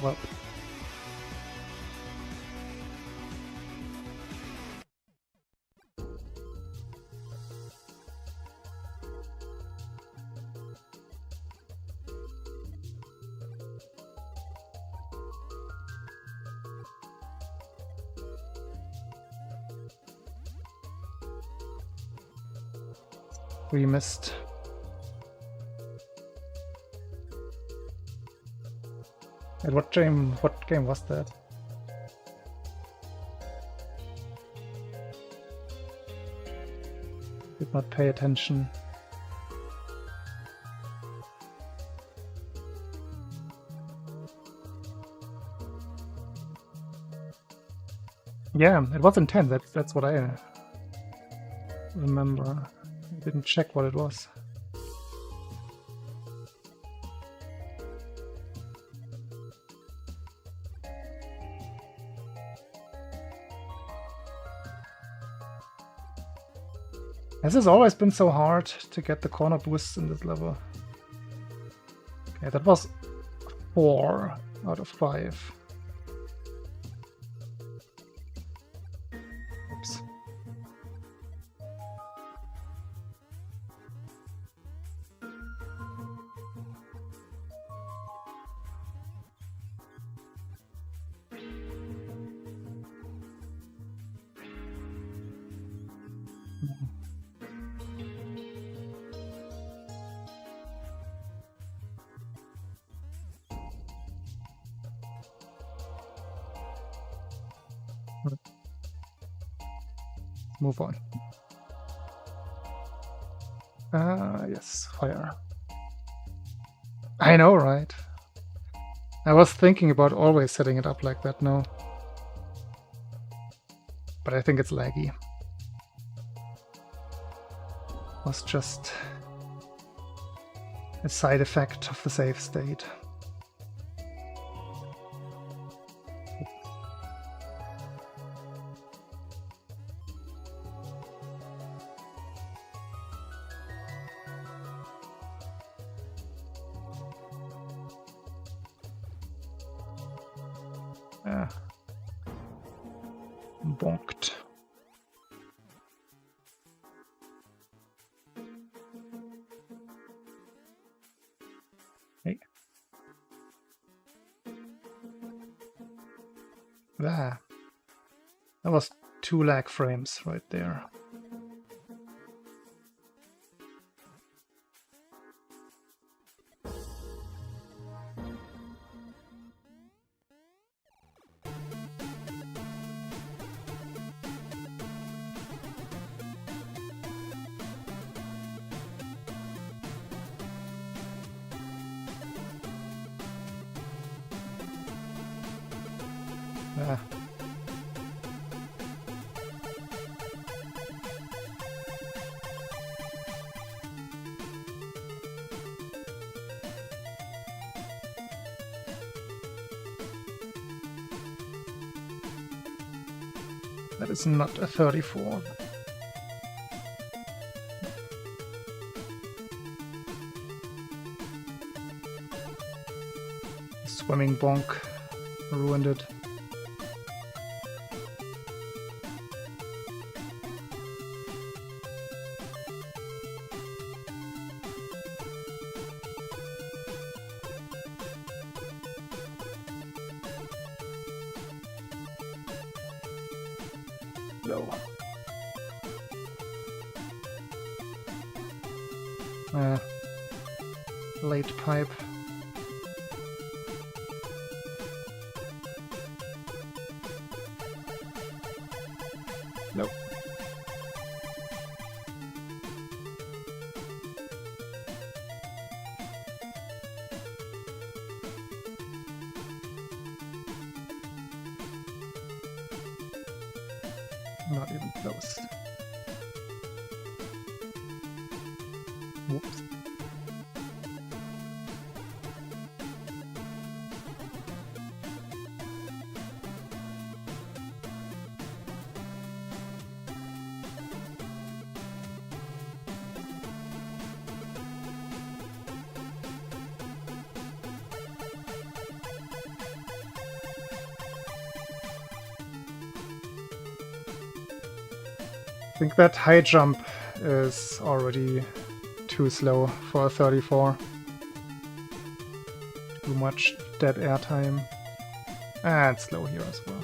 Well. We missed. And what game was that? Did not pay attention. Yeah, it was intense. That's what I remember. I didn't check what it was. This has always been so hard to get the corner boosts in this level. Okay, that was 4 out of 5. Oops. Move on. Yes, fire. I know, right? I was thinking about always setting it up like that now. But I think it's laggy. Was just a side effect of the save state. Bonked. Hey. That was 2 lag frames right there. That is not a 34. Swimming bonk ruined it. Low. Late pipe. Nope. Not even close. Whoops. I think that high jump is already too slow for a 34. Too much dead air time. And slow here as well.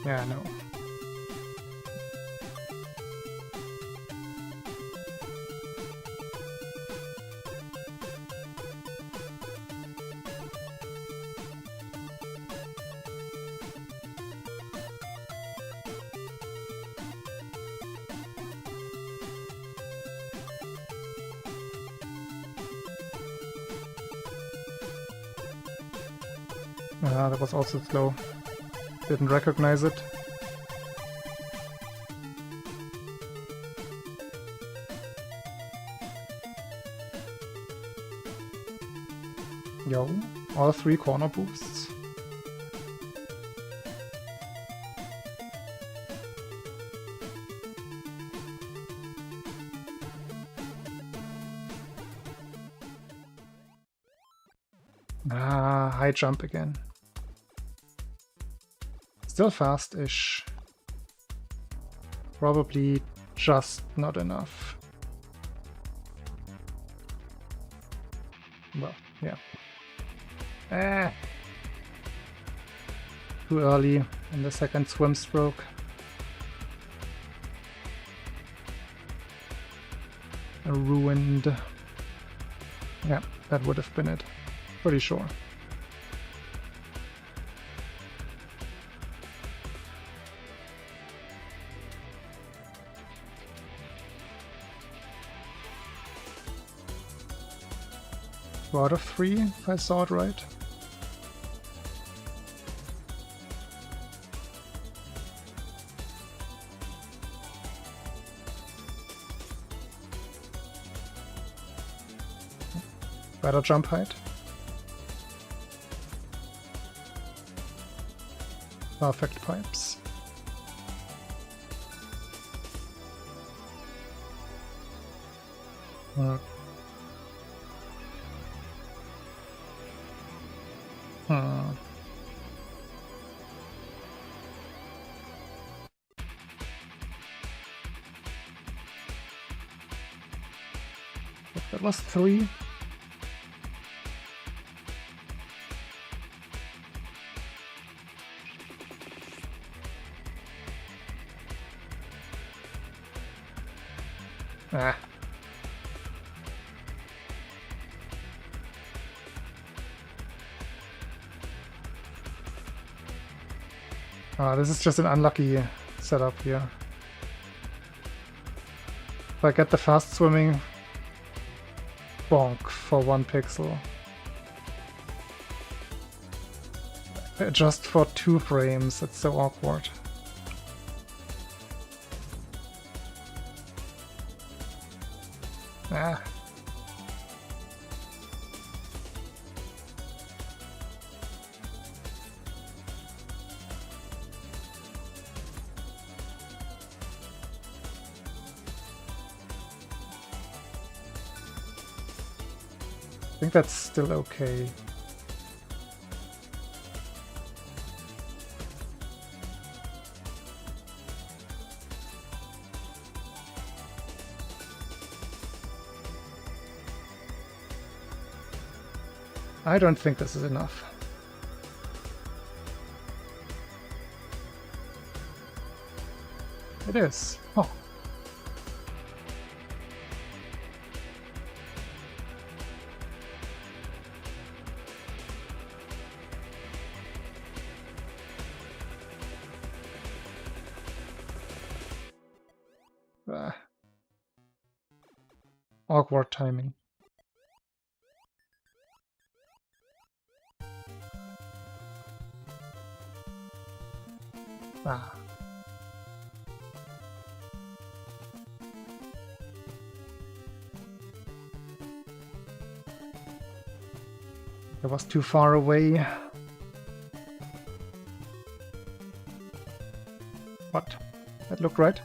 Yeah, no. That was also slow. Didn't recognize it. Yo, all 3 corner boosts. High jump again. Still fast-ish. Probably just not enough. Well, yeah. Too early in the second swim stroke. Ruined. Yeah, that would have been it. Pretty sure. Two out of 3, if I saw it right. Better jump height. Perfect pipes. That was 3. This is just an unlucky setup here. If I get the fast swimming, bonk for 1 pixel. Just for 2 frames, it's so awkward. I think that's still okay. I don't think this is enough. It is. Oh. Awkward timing. It was too far away. What? That looked right.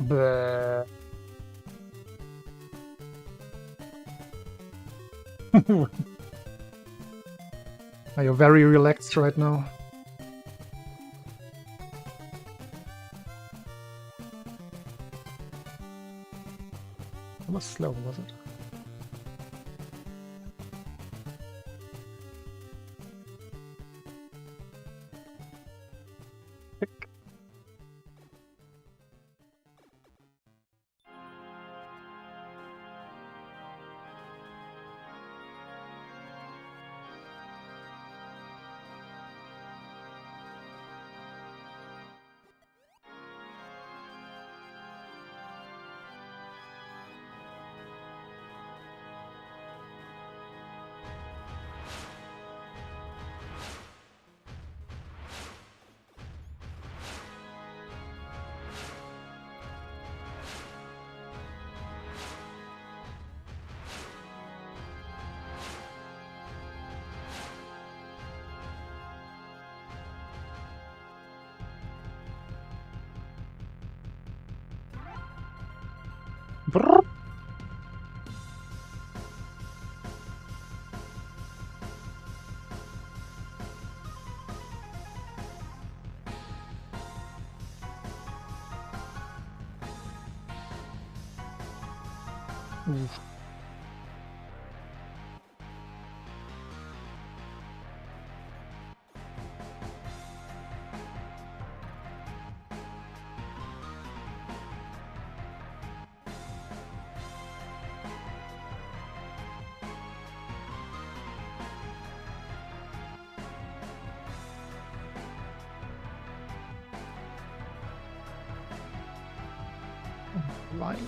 Bleh. Are you very relaxed right now? It was slow, was it? Oof. Line.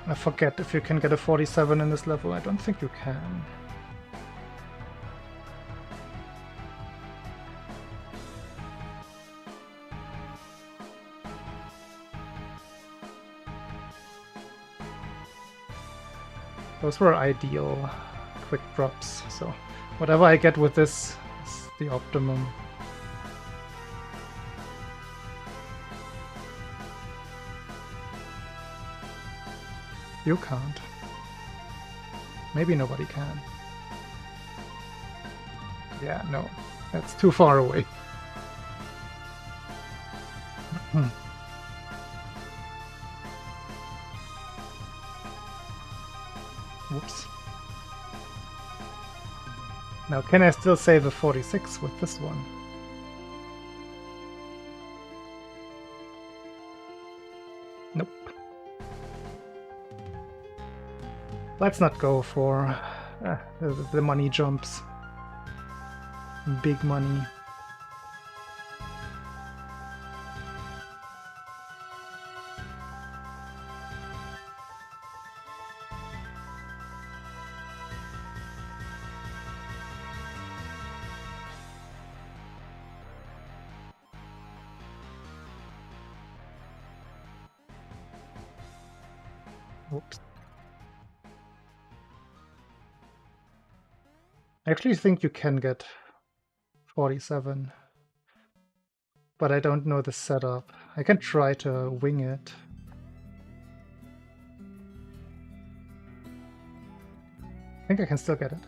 I forget if you can get a 47 in this level. I don't think you can. Those were ideal quick drops, so whatever I get with this is the optimum. You can't. Maybe nobody can. Yeah, no. That's too far away. Whoops. Now, can I still save a 46 with this one? Nope. Let's not go for the money jumps. Big money. Whoops. I actually think you can get 47, but I don't know the setup. I can try to wing it. I think I can still get it.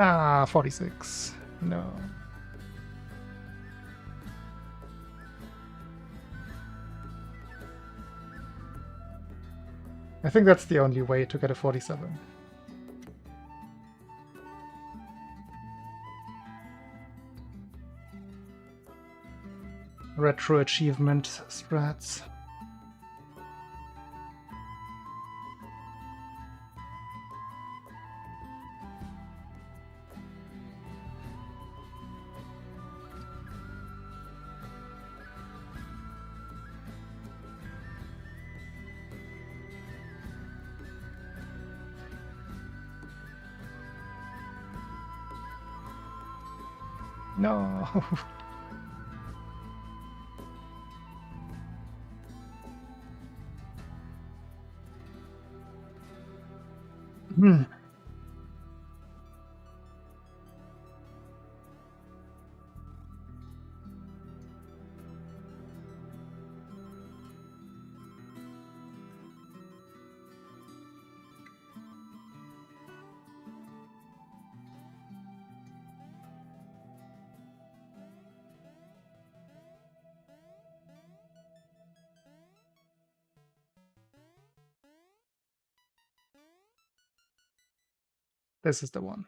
Ah, 46. No. I think that's the only way to get a 47. Retro achievement strats. No. Hmm. This is the one.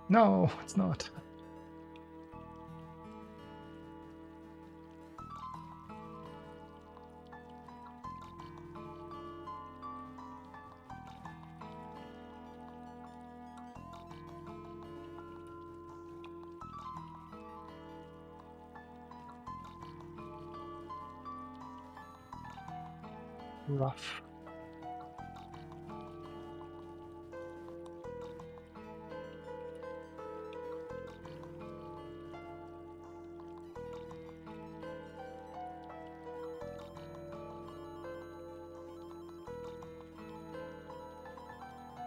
No, it's not. Rough.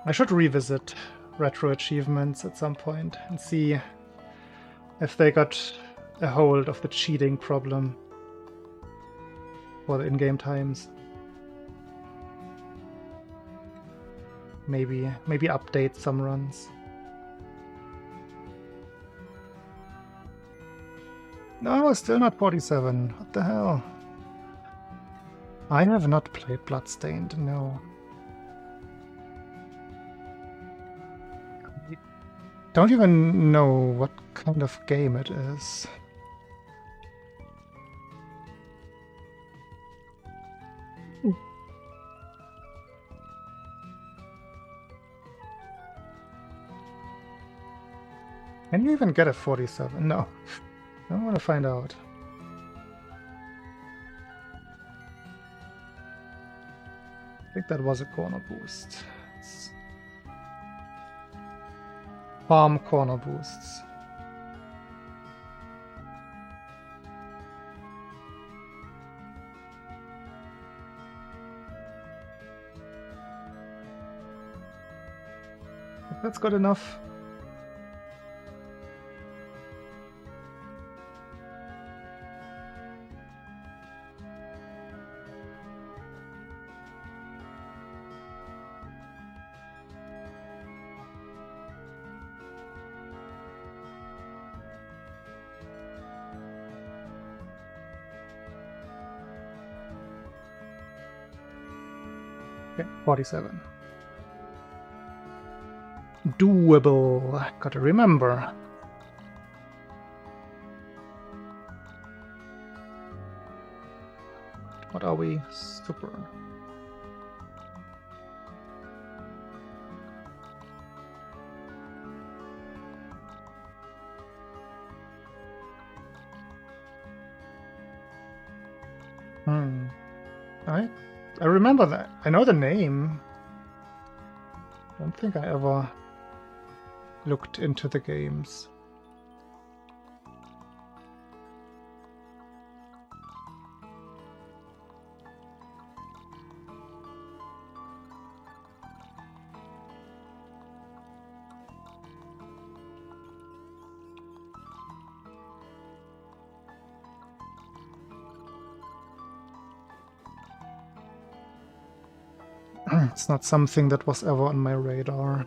I should revisit retro achievements at some point and see if they got a hold of the cheating problem for the in-game times. Maybe update some runs. No, still not 47. What the hell? I have not played Bloodstained, no. I don't even know what kind of game it is. Can you even get a 47? No. I want to find out. I think that was a corner boost. Farm corner boosts. If that's good enough. Okay, 47. Doable. Gotta remember. What are we? Super. I remember that. I know the name. I don't think I ever looked into the games. It's not something that was ever on my radar.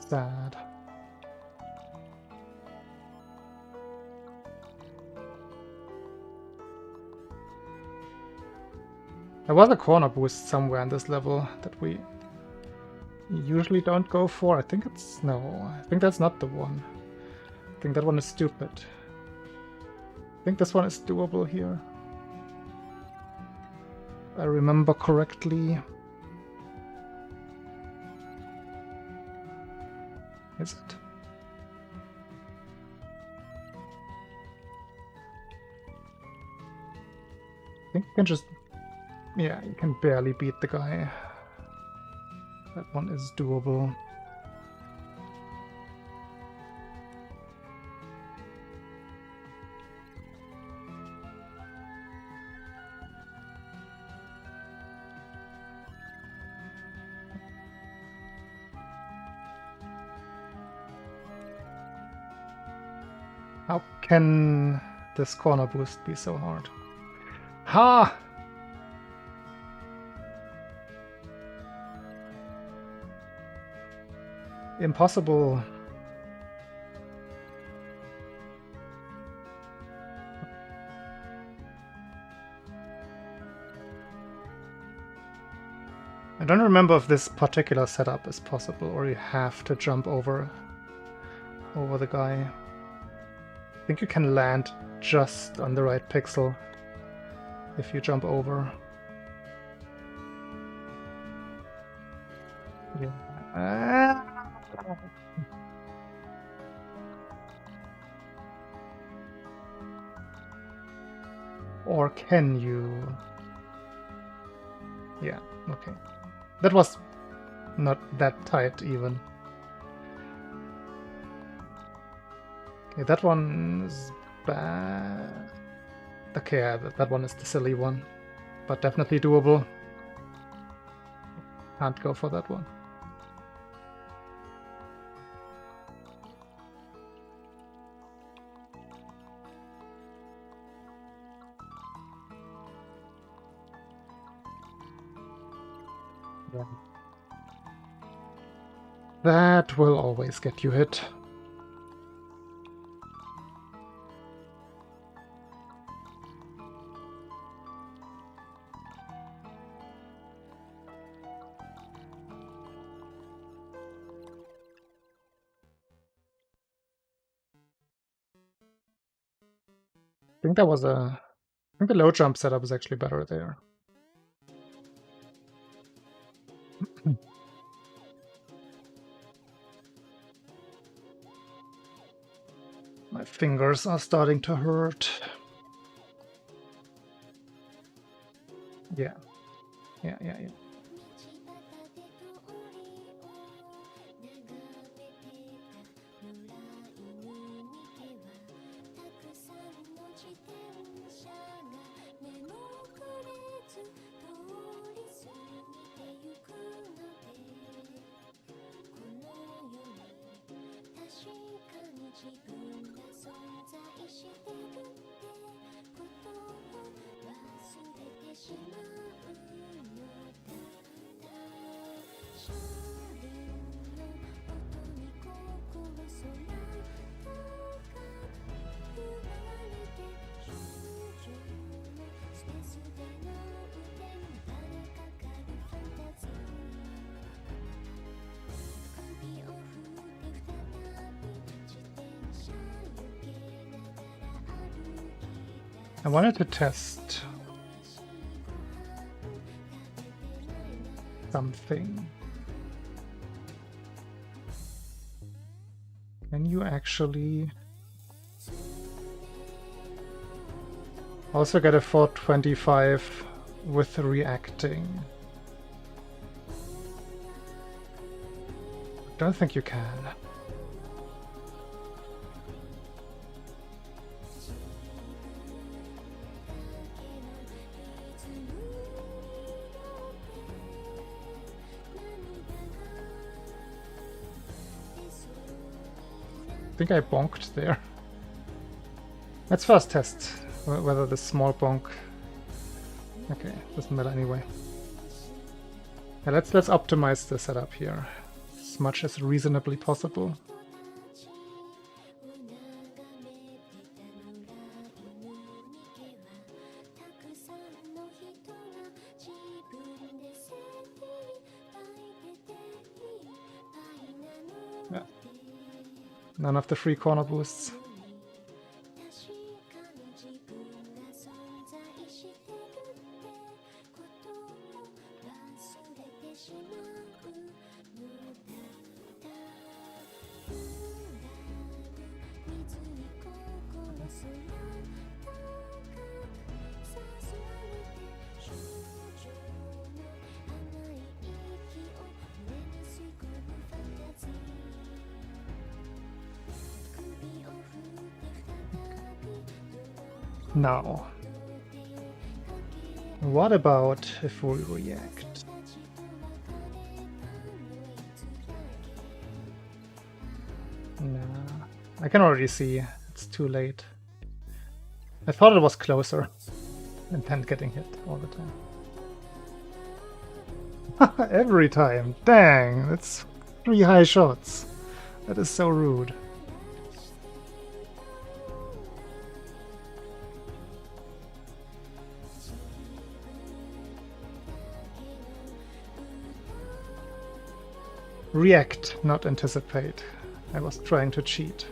Sad. There was a corner boost somewhere on this level that we usually don't go for. I think it's... no, I think that's not the one. I think that one is stupid. I think this one is doable here. If I remember correctly. Is it? think you can just... yeah, you can barely beat the guy. That one is doable. How can this corner boost be so hard? Ha! Impossible. I don't remember if this particular setup is possible or you have to jump over the guy. I think you can land just on the right pixel if you jump over. Yeah. Or can you? Yeah, okay. That was not that tight even. Okay, that one is bad. Okay, yeah, that one is the silly one, but definitely doable. Can't go for that one. Yeah. That will always get you hit. I think I think the low jump setup is actually better there. My fingers are starting to hurt. Yeah. Yeah. I wanted to test something. Can you actually also get a 425 with reacting? Don't think you can. I think I bonked there. Let's first test whether the small bonk... Okay, doesn't matter anyway. Yeah, let's optimize the setup here as much as reasonably possible. Yeah. None of the free corner boosts. Now, what about if we react? Nah, I can already see it's too late. I thought it was closer and then getting hit all the time. Every time. Dang, that's 3 high shots. That is so rude. React, not anticipate. I was trying to cheat.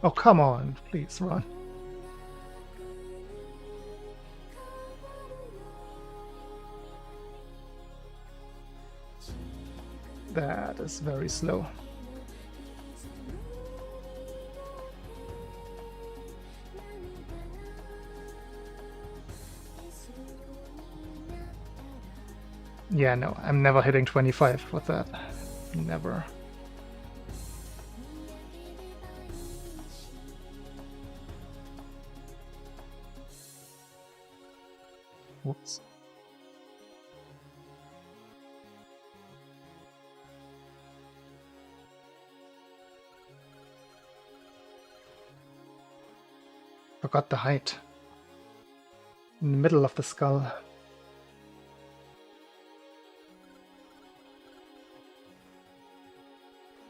Oh, come on, please run. That is very slow. Yeah, no, I'm never hitting 25 with that. Never. Whoops. Forgot the height. In the middle of the skull.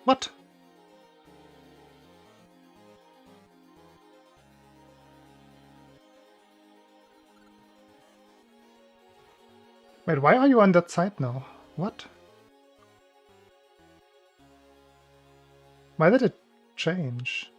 What? Wait, why are you on that side now? What? Why did it change?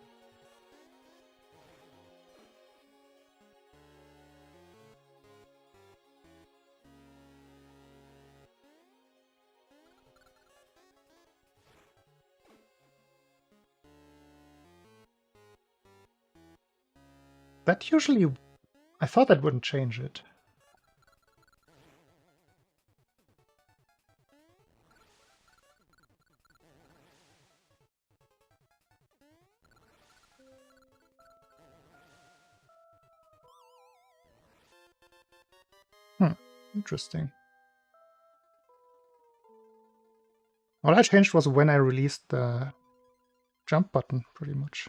That usually... I thought that wouldn't change it. Interesting. All I changed was when I released the jump button, pretty much.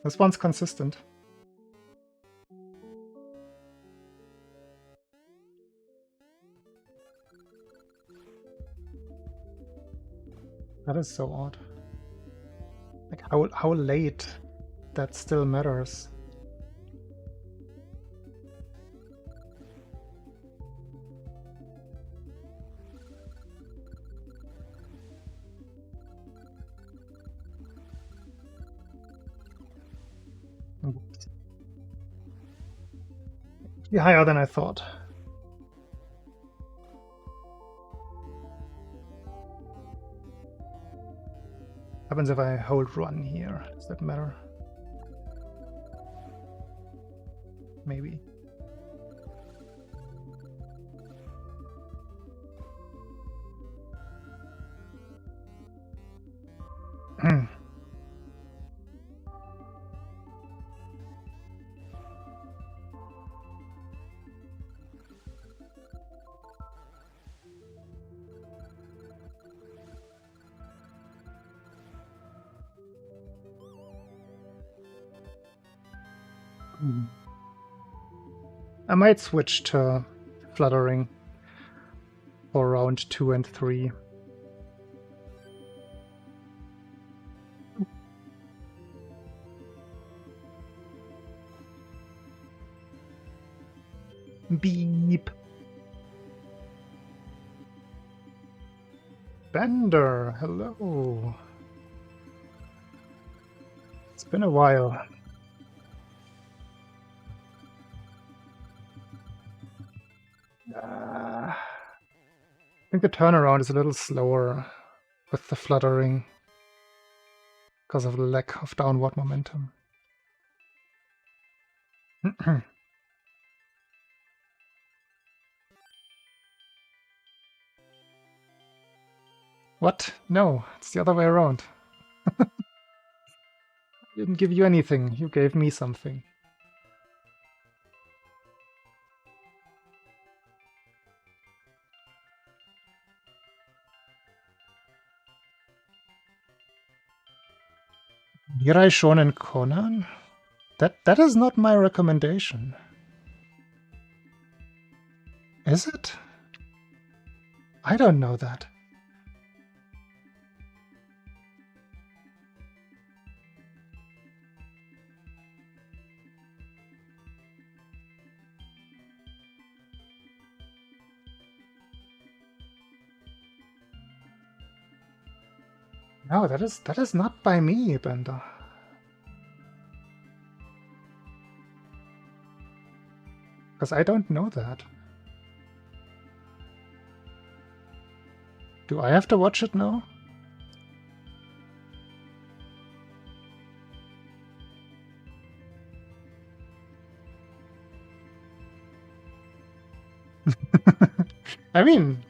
This one's consistent. That is so odd. Like how late that still matters. Yeah, higher than I thought. Happens if I hold run here. Does that matter? Maybe. I might switch to fluttering for round 2 and 3. Beep. Bender, hello. It's been a while. I think the turnaround is a little slower with the fluttering because of the lack of downward momentum. What? No, it's the other way around. I didn't give you anything, you gave me something. Mirai Shonen Conan? That is not my recommendation. Is it? I don't know that. No, that is not by me, Bender. Because I don't know that. Do I have to watch it now? I mean...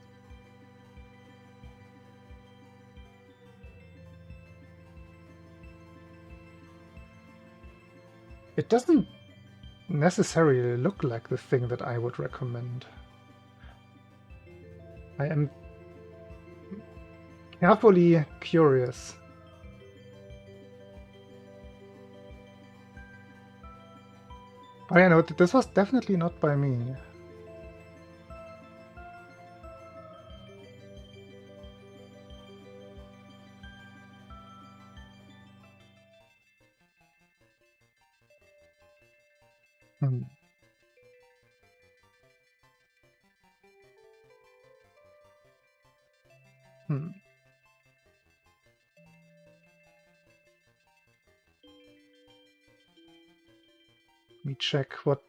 It doesn't necessarily look like the thing that I would recommend. I am carefully curious. But I know that this was definitely not by me. Let me check what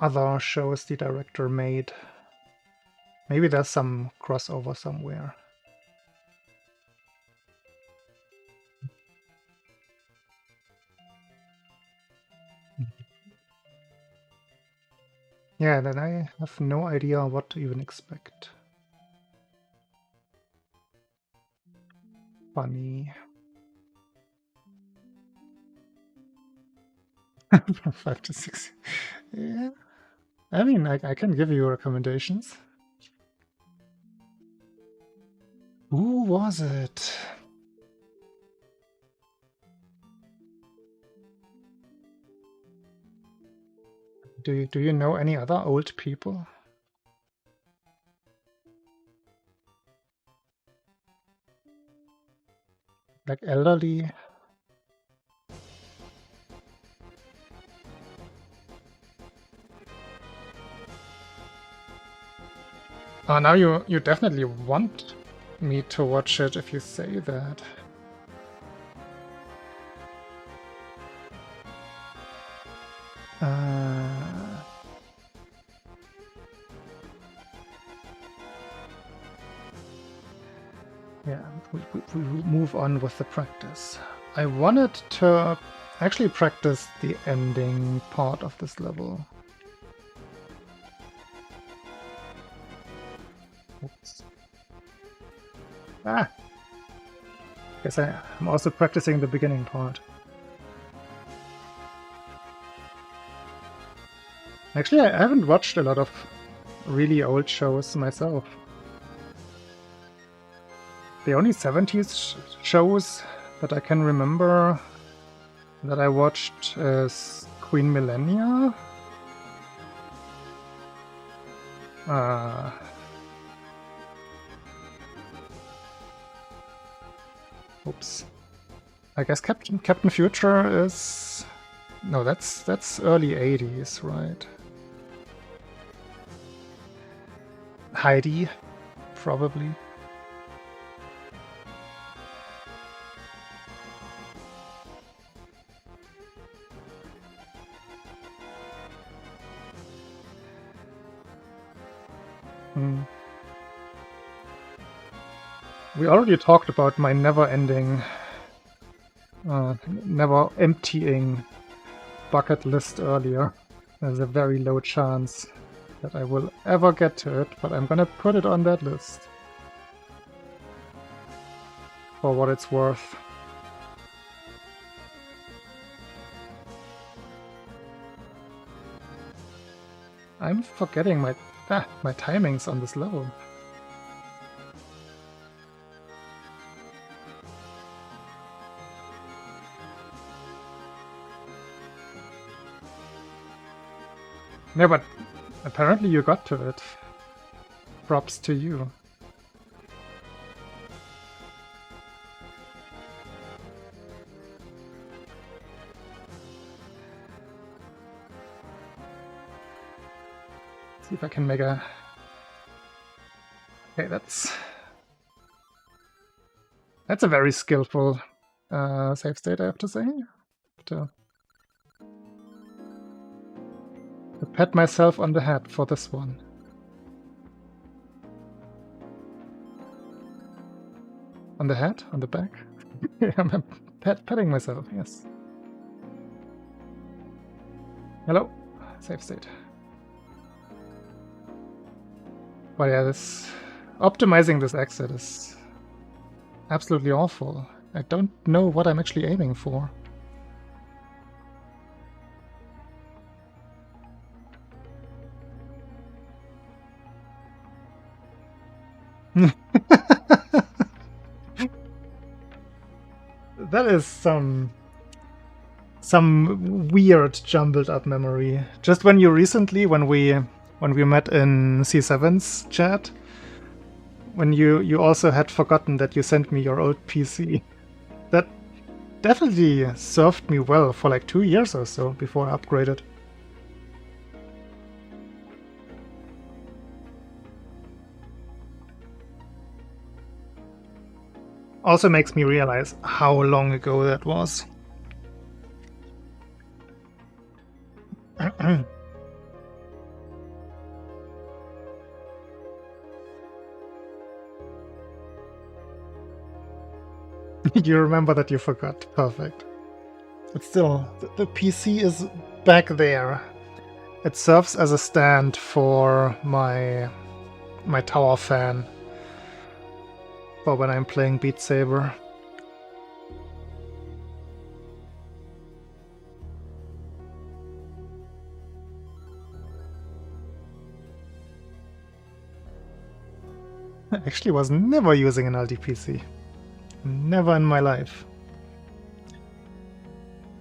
other shows the director made. Maybe there's some crossover somewhere. Yeah, then I have no idea what to even expect. Funny. 5 to 6. Yeah. I mean, I can give you recommendations. Who was it? Do you know any other old people? Like elderly? Oh, now you definitely want me to watch it if you say that. Yeah, we move on with the practice. I wanted to actually practice the ending part of this level. Oops. Ah! Guess I'm also practicing the beginning part. Actually, I haven't watched a lot of really old shows myself. The only 70s shows that I can remember that I watched is Queen Millennia. Oops. I guess Captain Future is... No, that's early 80s, right? Heidi, probably. We already talked about my never-ending, never emptying bucket list earlier. There's a very low chance that I will ever get to it, but I'm gonna put it on that list. For what it's worth. I'm forgetting my timings on this level. Yeah, but apparently you got to it. Props to you. See if I can make a... Okay, that's a very skillful save state, I have to say. To pat myself on the head for this one. On the head? On the back? I'm patting myself, yes. Hello, save state. But yeah, optimizing this exit is absolutely awful. I don't know what I'm actually aiming for. That is some weird jumbled up memory. Just when we met in C7's chat, when you also had forgotten that you sent me your old PC. That definitely served me well for like 2 years or so before I upgraded. Also makes me realize how long ago that was. You remember that you forgot. Perfect. But still, the PC is back there. It serves as a stand for my tower fan. For when I'm playing Beat Saber. I actually was never using an LDPC. Never in my life.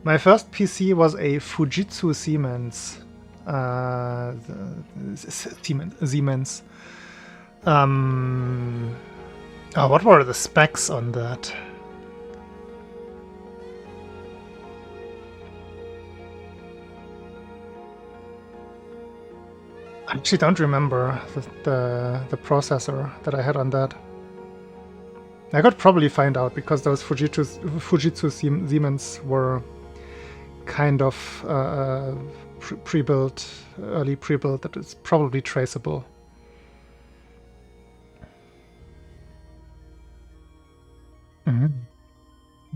My first PC was a Fujitsu Siemens. Siemens. Oh, what were the specs on that? I actually don't remember the processor that I had on that. I could probably find out because those Fujitsu Siemens were kind of pre-built, early pre-built, that is probably traceable.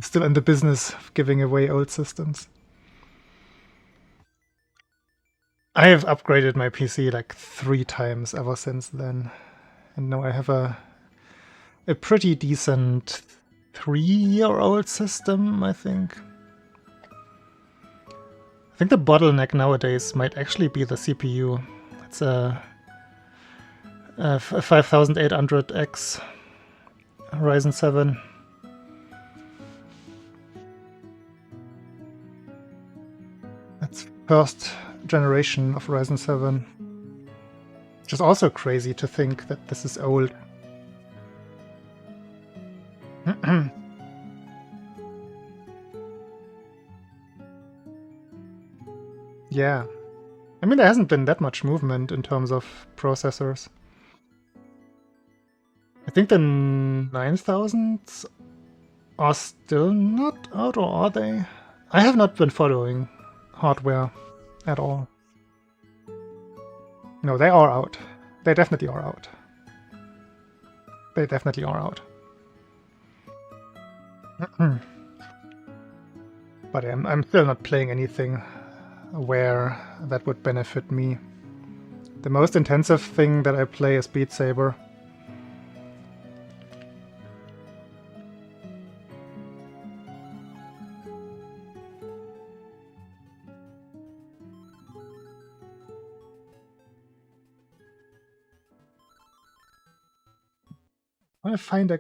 Still in the business of giving away old systems. I have upgraded my PC like 3 times ever since then. And now I have a pretty decent 3-year-old system, I think. I think the bottleneck nowadays might actually be the CPU. It's a 5800X Ryzen 7. That's first generation of Ryzen 7. Which is also crazy to think that this is old. Yeah. I mean, there hasn't been that much movement in terms of processors. think the 9000s are still not out, or are they? I have not been following hardware at all. No, they are out. They definitely are out. They definitely are out. But I'm still not playing anything where that would benefit me. The most intensive thing that I play is Beat Saber. I want to find a...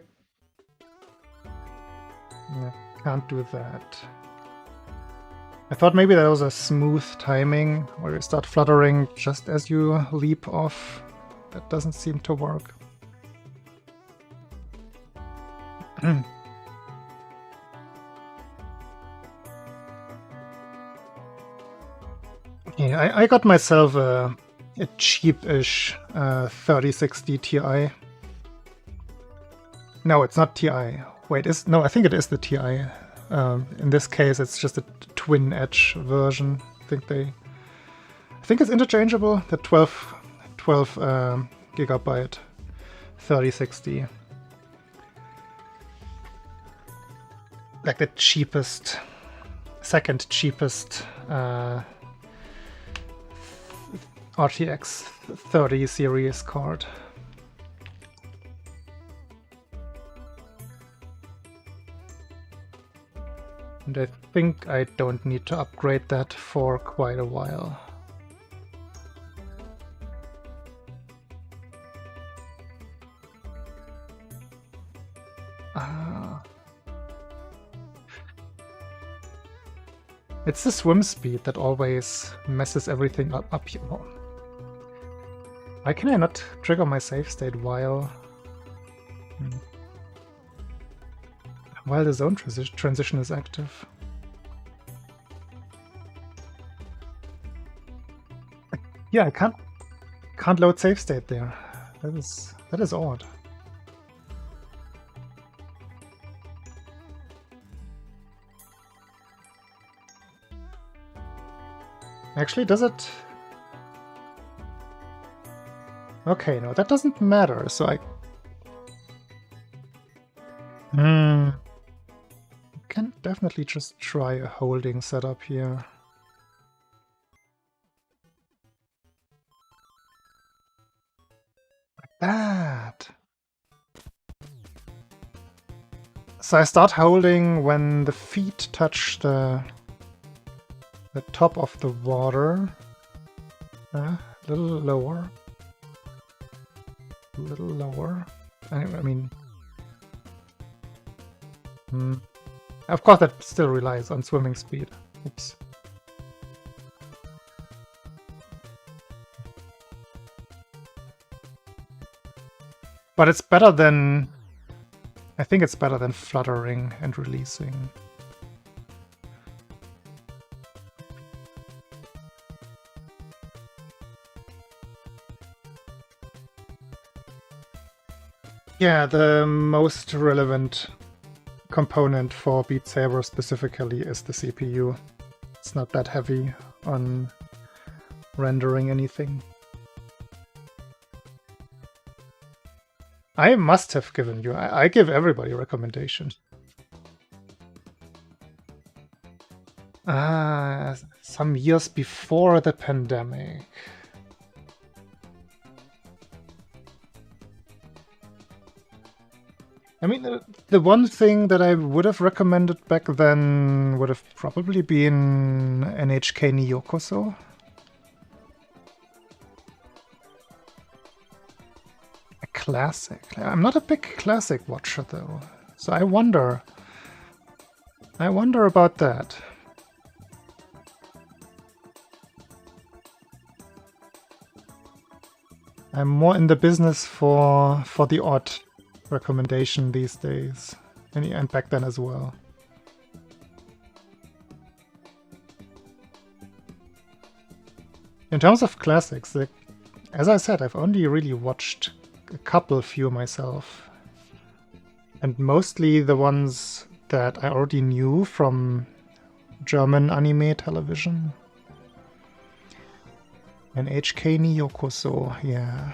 No, can't do that. I thought maybe that was a smooth timing where you start fluttering just as you leap off. That doesn't seem to work. Yeah, I got myself a cheap-ish 3060 Ti. No, it's not Ti. Wait, no, I think it is the Ti. In this case, it's just a twin edge version. I think it's interchangeable. The 12 gigabyte 3060. Like the cheapest, second cheapest RTX 30 series card. And I think I don't need to upgrade that for quite a while. It's the swim speed that always messes everything up here. Why can I not trigger my save state while the zone transition is active? Yeah, I can't load save state there. That is odd. Actually, does it? Okay, no, that doesn't matter. So I can definitely just try a holding setup here. Like that. So I start holding when the feet touch the top of the water. A little lower. A little lower. I mean... Of course that still relies on swimming speed. Oops. But it's better than... I think it's better than fluttering and releasing. Yeah, the most relevant component for Beat Saber specifically is the CPU. It's not that heavy on rendering anything. I must have given you... I give everybody recommendations. Some years before the pandemic. I mean, the one thing that I would have recommended back then would have probably been NHK Nyokoso. A classic. I'm not a big classic watcher though, so I wonder about that. I'm more in the business for the odd recommendation these days, and back then as well. In terms of classics, as I said, I've only really watched a few myself. And mostly the ones that I already knew from German anime television. And HK Niyokoso, yeah.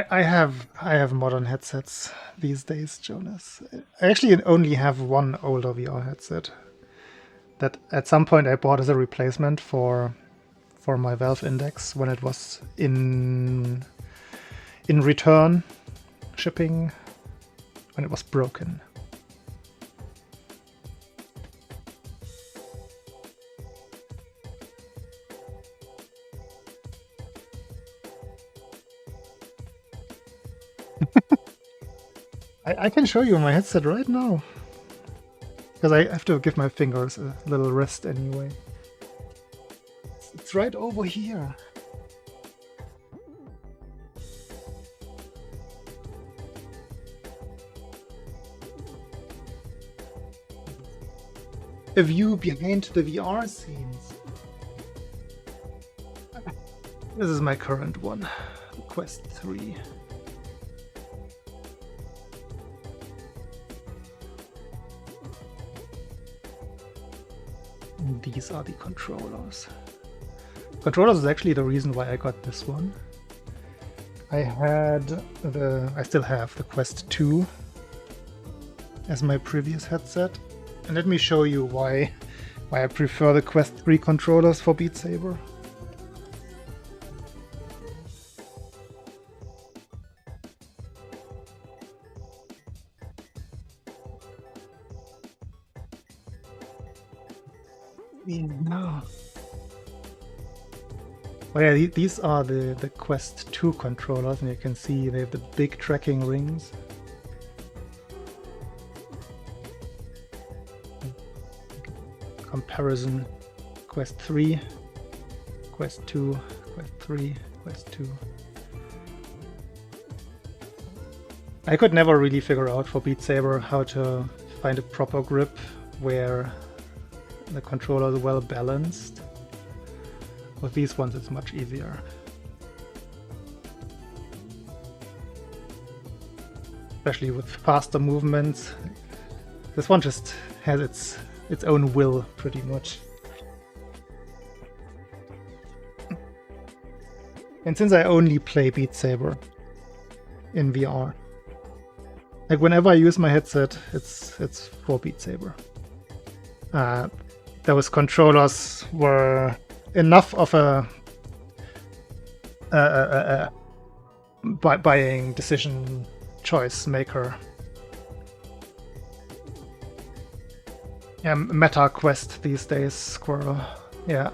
I have modern headsets these days, Jonas. I actually only have one older VR headset that at some point I bought as a replacement for my Valve Index when it was in return shipping, when it was broken. I can show you my headset right now. Because I have to give my fingers a little rest anyway. It's right over here. A view behind the VR scenes. This is my current one, the Quest 3. And these are the controllers. Controllers is actually the reason why I got this one. I still have the Quest 2 as my previous headset. And let me show you why I prefer the Quest 3 controllers for Beat Saber. No. Oh yeah, these are the Quest 2 controllers, and you can see they have the big tracking rings. Comparison: Quest 3, Quest 2, Quest 3, Quest 2. I could never really figure out for Beat Saber how to find a proper grip where the controller is well balanced. With these ones it's much easier. Especially with faster movements. This one just has its own will, pretty much. And since I only play Beat Saber in VR, like whenever I use my headset, it's for Beat Saber. Those controllers were enough of a buying decision choice maker. Yeah, meta quest these days, Squirrel. Yeah.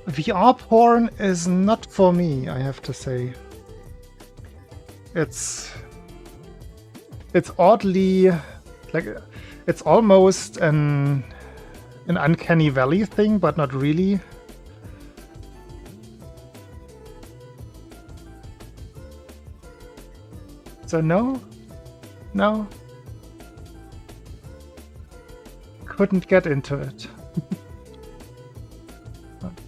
VR porn is not for me, I have to say. It's oddly, like, it's almost an uncanny valley thing, but not really. So no, couldn't get into it.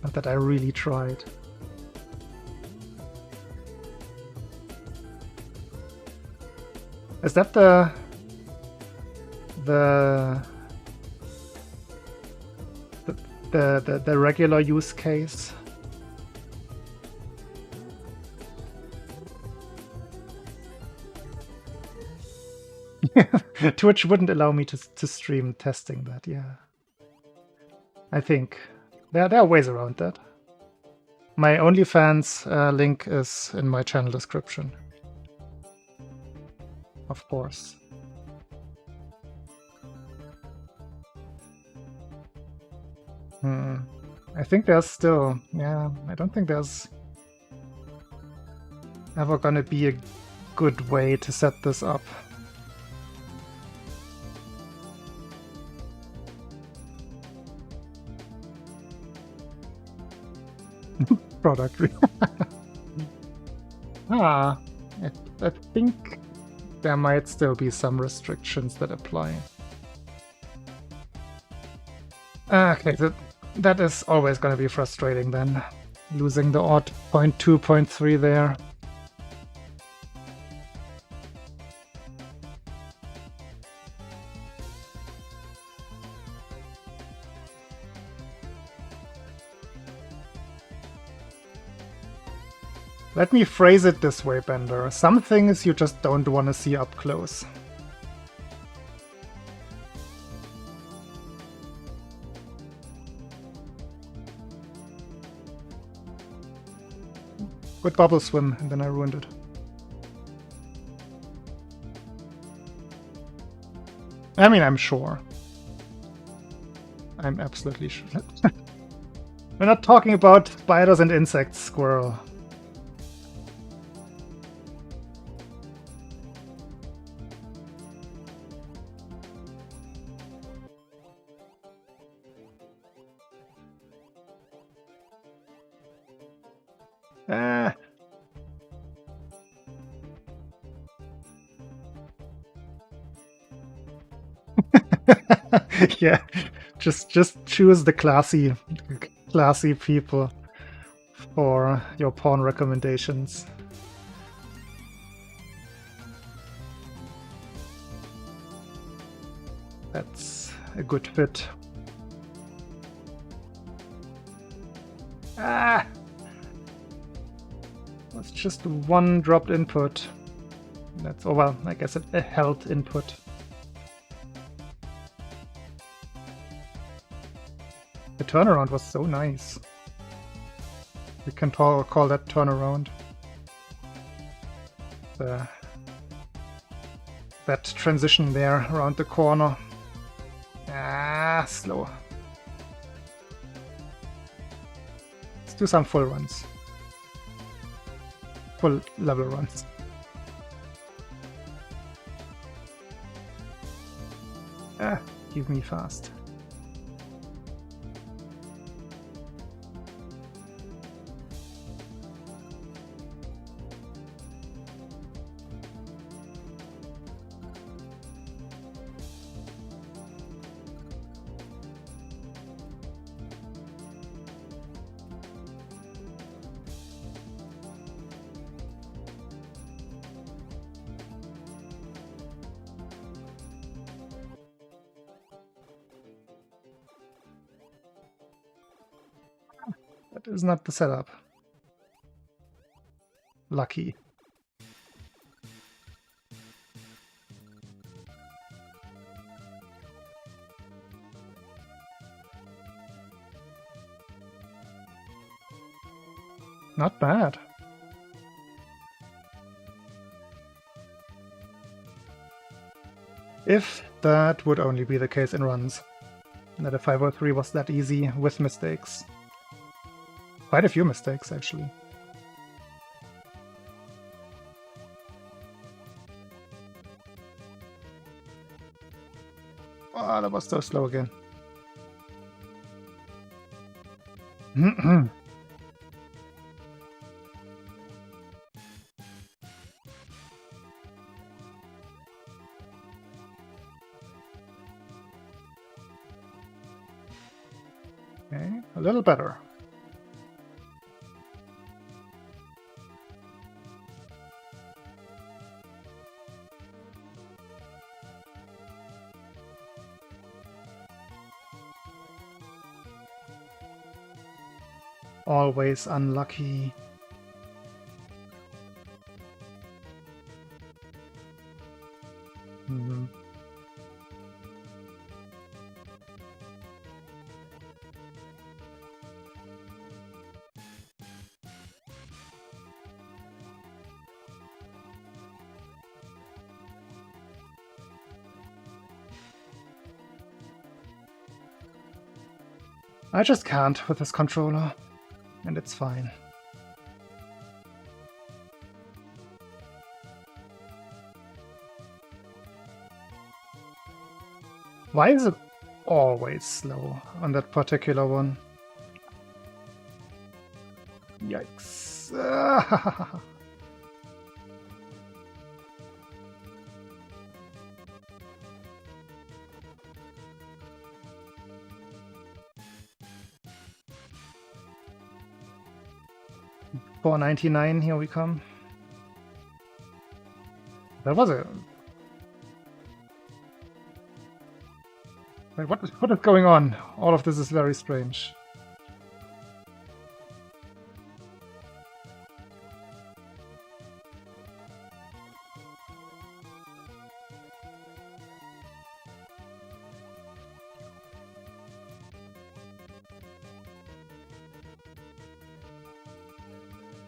Not that I really tried. Is that the regular use case? Twitch wouldn't allow me to stream testing that, yeah. I think there are ways around that. My OnlyFans link is in my channel description. Of course. I think there's still, yeah, I don't think there's ever gonna be a good way to set this up. Product. I think there might still be some restrictions that apply. Okay, that is always going to be frustrating then. Losing the odd 0.2, 0.3 there. Let me phrase it this way, Bender. Some things you just don't want to see up close. Good bubble swim, and then I ruined it. I mean, I'm sure. I'm absolutely sure. We're not talking about spiders and insects, squirrel. Yeah, just choose the classy people for your pawn recommendations. That's a good fit. Ah! That's just one dropped input. That's, oh well, I guess a held input. The turnaround was so nice. We can call that turnaround. That transition there around the corner. Ah, slow. Let's do some full runs. Full level runs. Ah, give me fast. That is not the setup. Lucky. Not bad. If that would only be the case in runs. That a 503 was that easy with mistakes. Quite a few mistakes, actually. Oh, that was so slow again. Okay, a little better. Always unlucky. I just can't with this controller, and it's fine. Why is it always slow on that particular one? Yikes. 499, here we come. That was it. Wait, what is going on? All of this is very strange.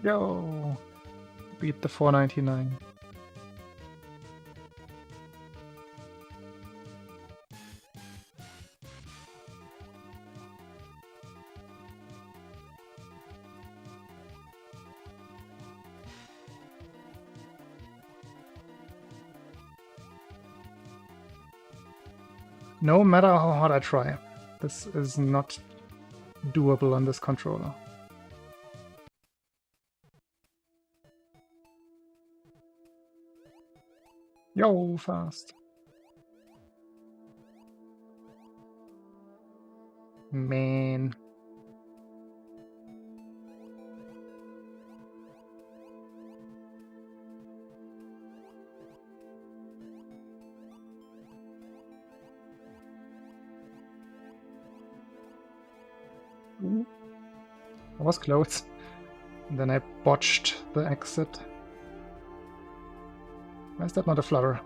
Yo! Beat the 499. No matter how hard I try, this is not doable on this controller. Yo, fast. Man. Ooh. I was close. And then I botched the exit. Why is that not a flutter?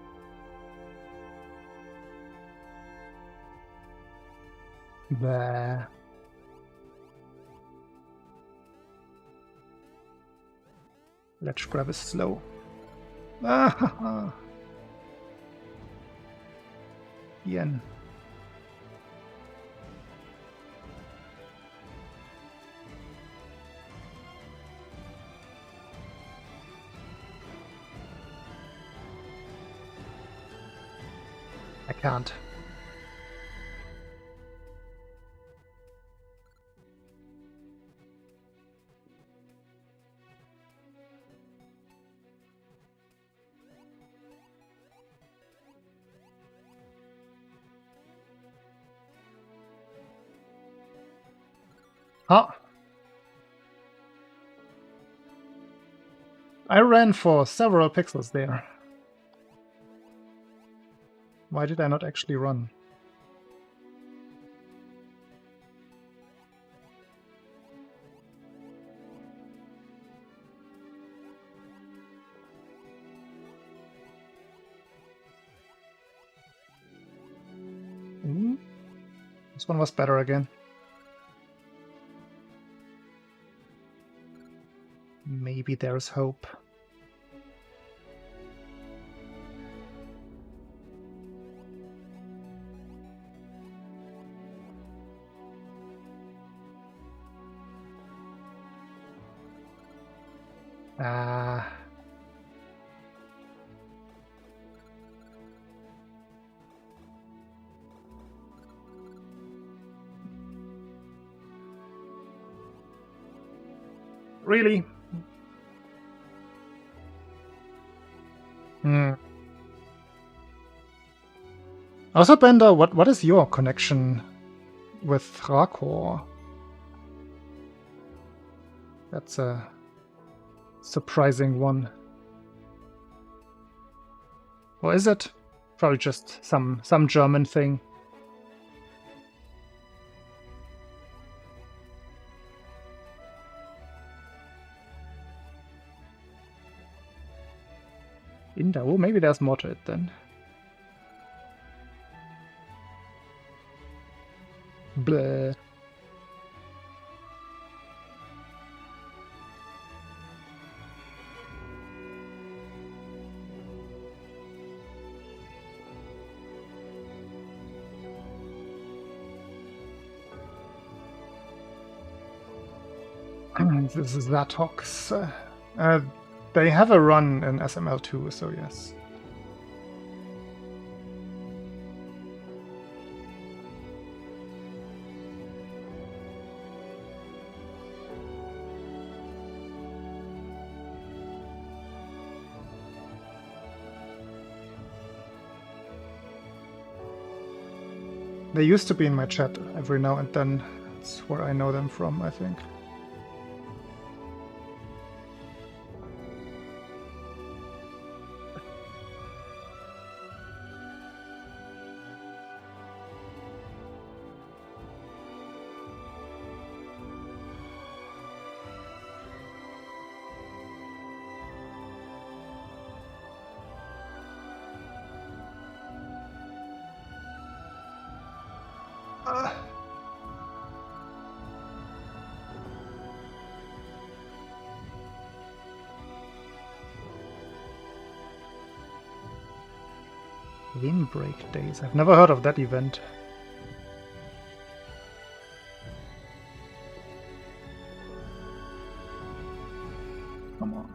There. Ledge grab is slow. Ah! Yen. I can't. Huh? I ran for several pixels there. Why did I not actually run? This one was better again. Maybe there's hope. Ah. Really? Also, Bender, what is your connection with Rakor? That's a surprising one. Or is it? Probably just some German thing. Inda. Oh, maybe there's more to it then. Bleh. This is Latox. They have a run in SML2, so yes. They used to be in my chat every now and then. That's where I know them from, I think. Windbreak Days. I've never heard of that event. Come on.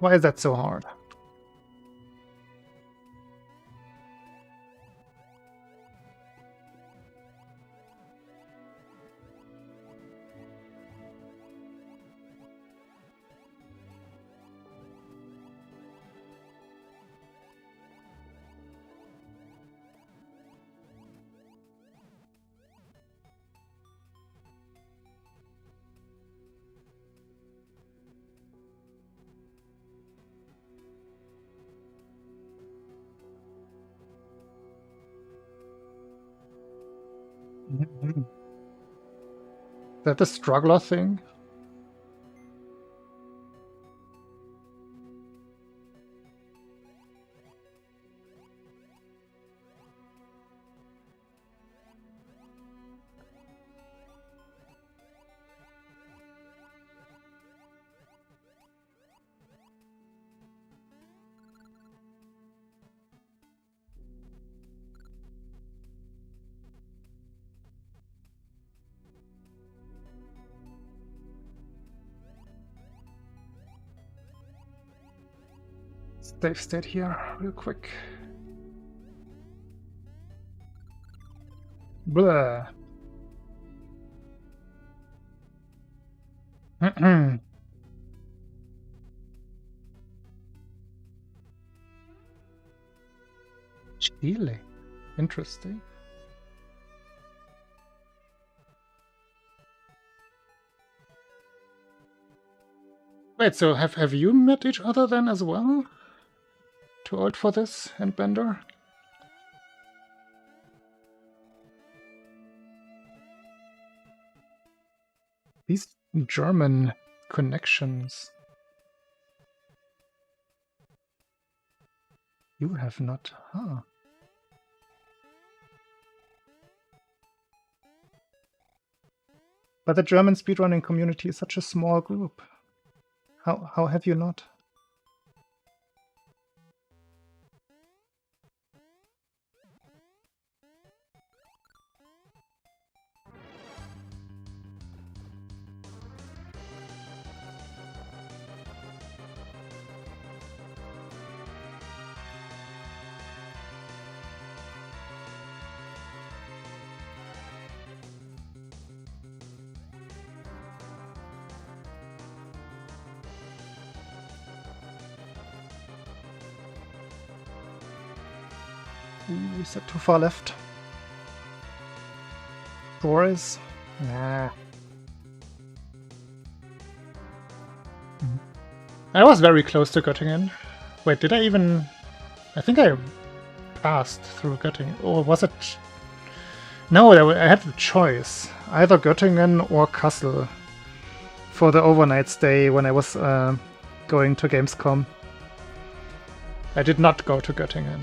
Why is that so hard? Is that the struggler thing? Save state here, real quick. Blah. Chile. Interesting. Wait, so have you met each other then as well? Too old for this, and Bender? These German connections. You have not, huh? But the German speedrunning community is such a small group. How have you not? Ooh, is that too far left? Boris? Nah. I was very close to Göttingen. Wait, did I even... I think I passed through Göttingen. Or was it... No, I had the choice. Either Göttingen or Kassel for the overnight stay when I was going to Gamescom. I did not go to Göttingen.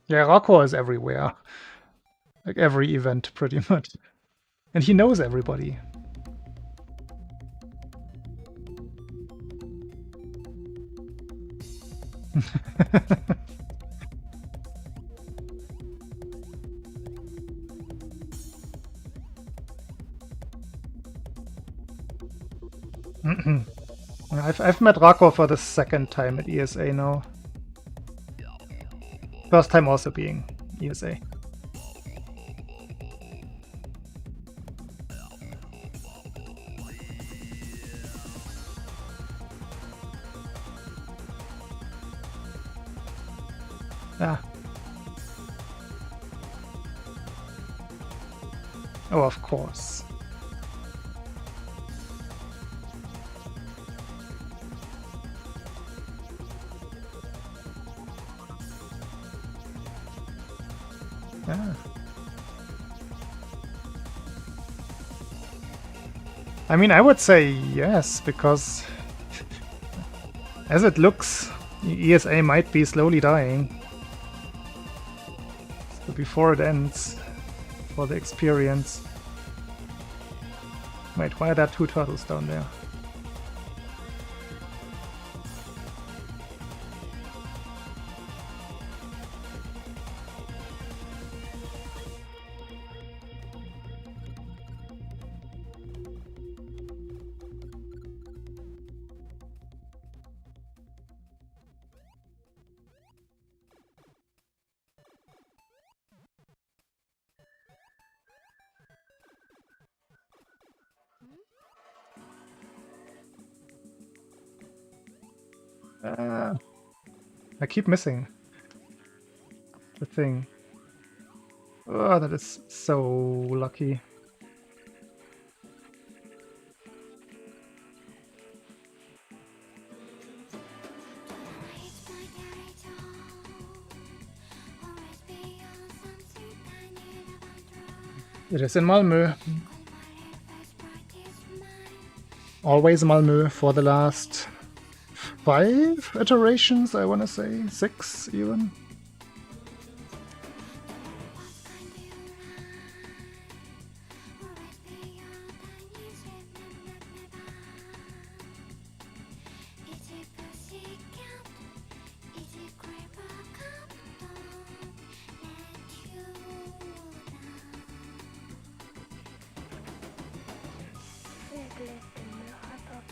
Yeah, Rocco is everywhere. Like every event, pretty much. And he knows everybody. I've met Rocco for the second time at ESA now. First time also being ESA. Ah. Oh, of course. Ah. I mean, I would say yes, because as it looks, ESA might be slowly dying. So before it ends, for the experience. Wait, why are there 2 turtles down there? I keep missing the thing. Oh, that is so lucky. It is in Malmö. Always Malmö for the last 5 iterations, I want to say. 6 even.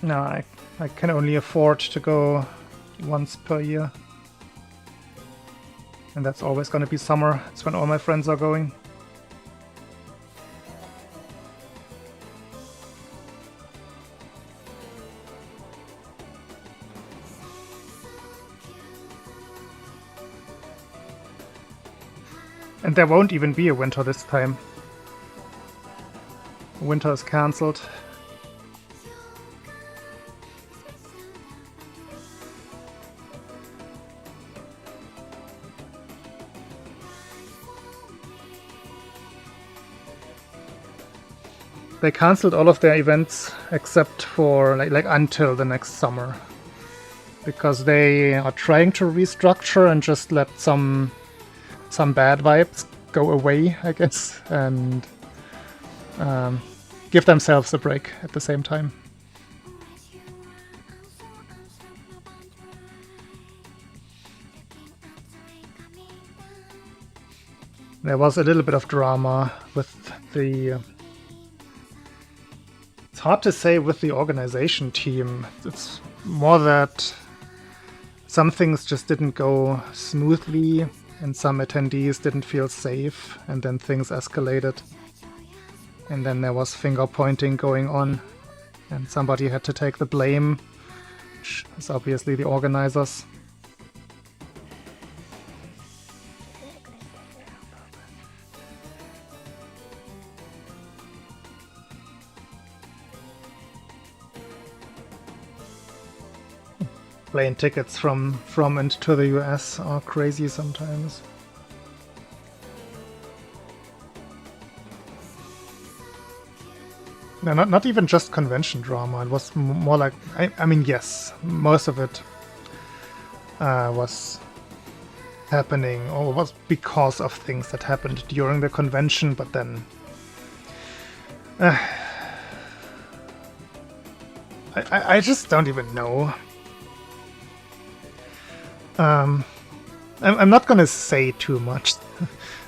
No, I can only afford to go once per year. And that's always going to be summer. It's when all my friends are going. And there won't even be a winter this time. Winter is cancelled. They cancelled all of their events except for like until the next summer, because they are trying to restructure and just let some bad vibes go away, I guess, and give themselves a break at the same time. There was a little bit of drama with the... It's hard to say with the organization team. It's more that some things just didn't go smoothly and some attendees didn't feel safe, and then things escalated. And then there was finger pointing going on, and somebody had to take the blame, which is obviously the organizers. Plane tickets from and to the US are crazy sometimes. No, not even just convention drama. It was more like, I mean, yes, most of it was happening or was because of things that happened during the convention, but then I just don't even know. I'm not gonna say too much.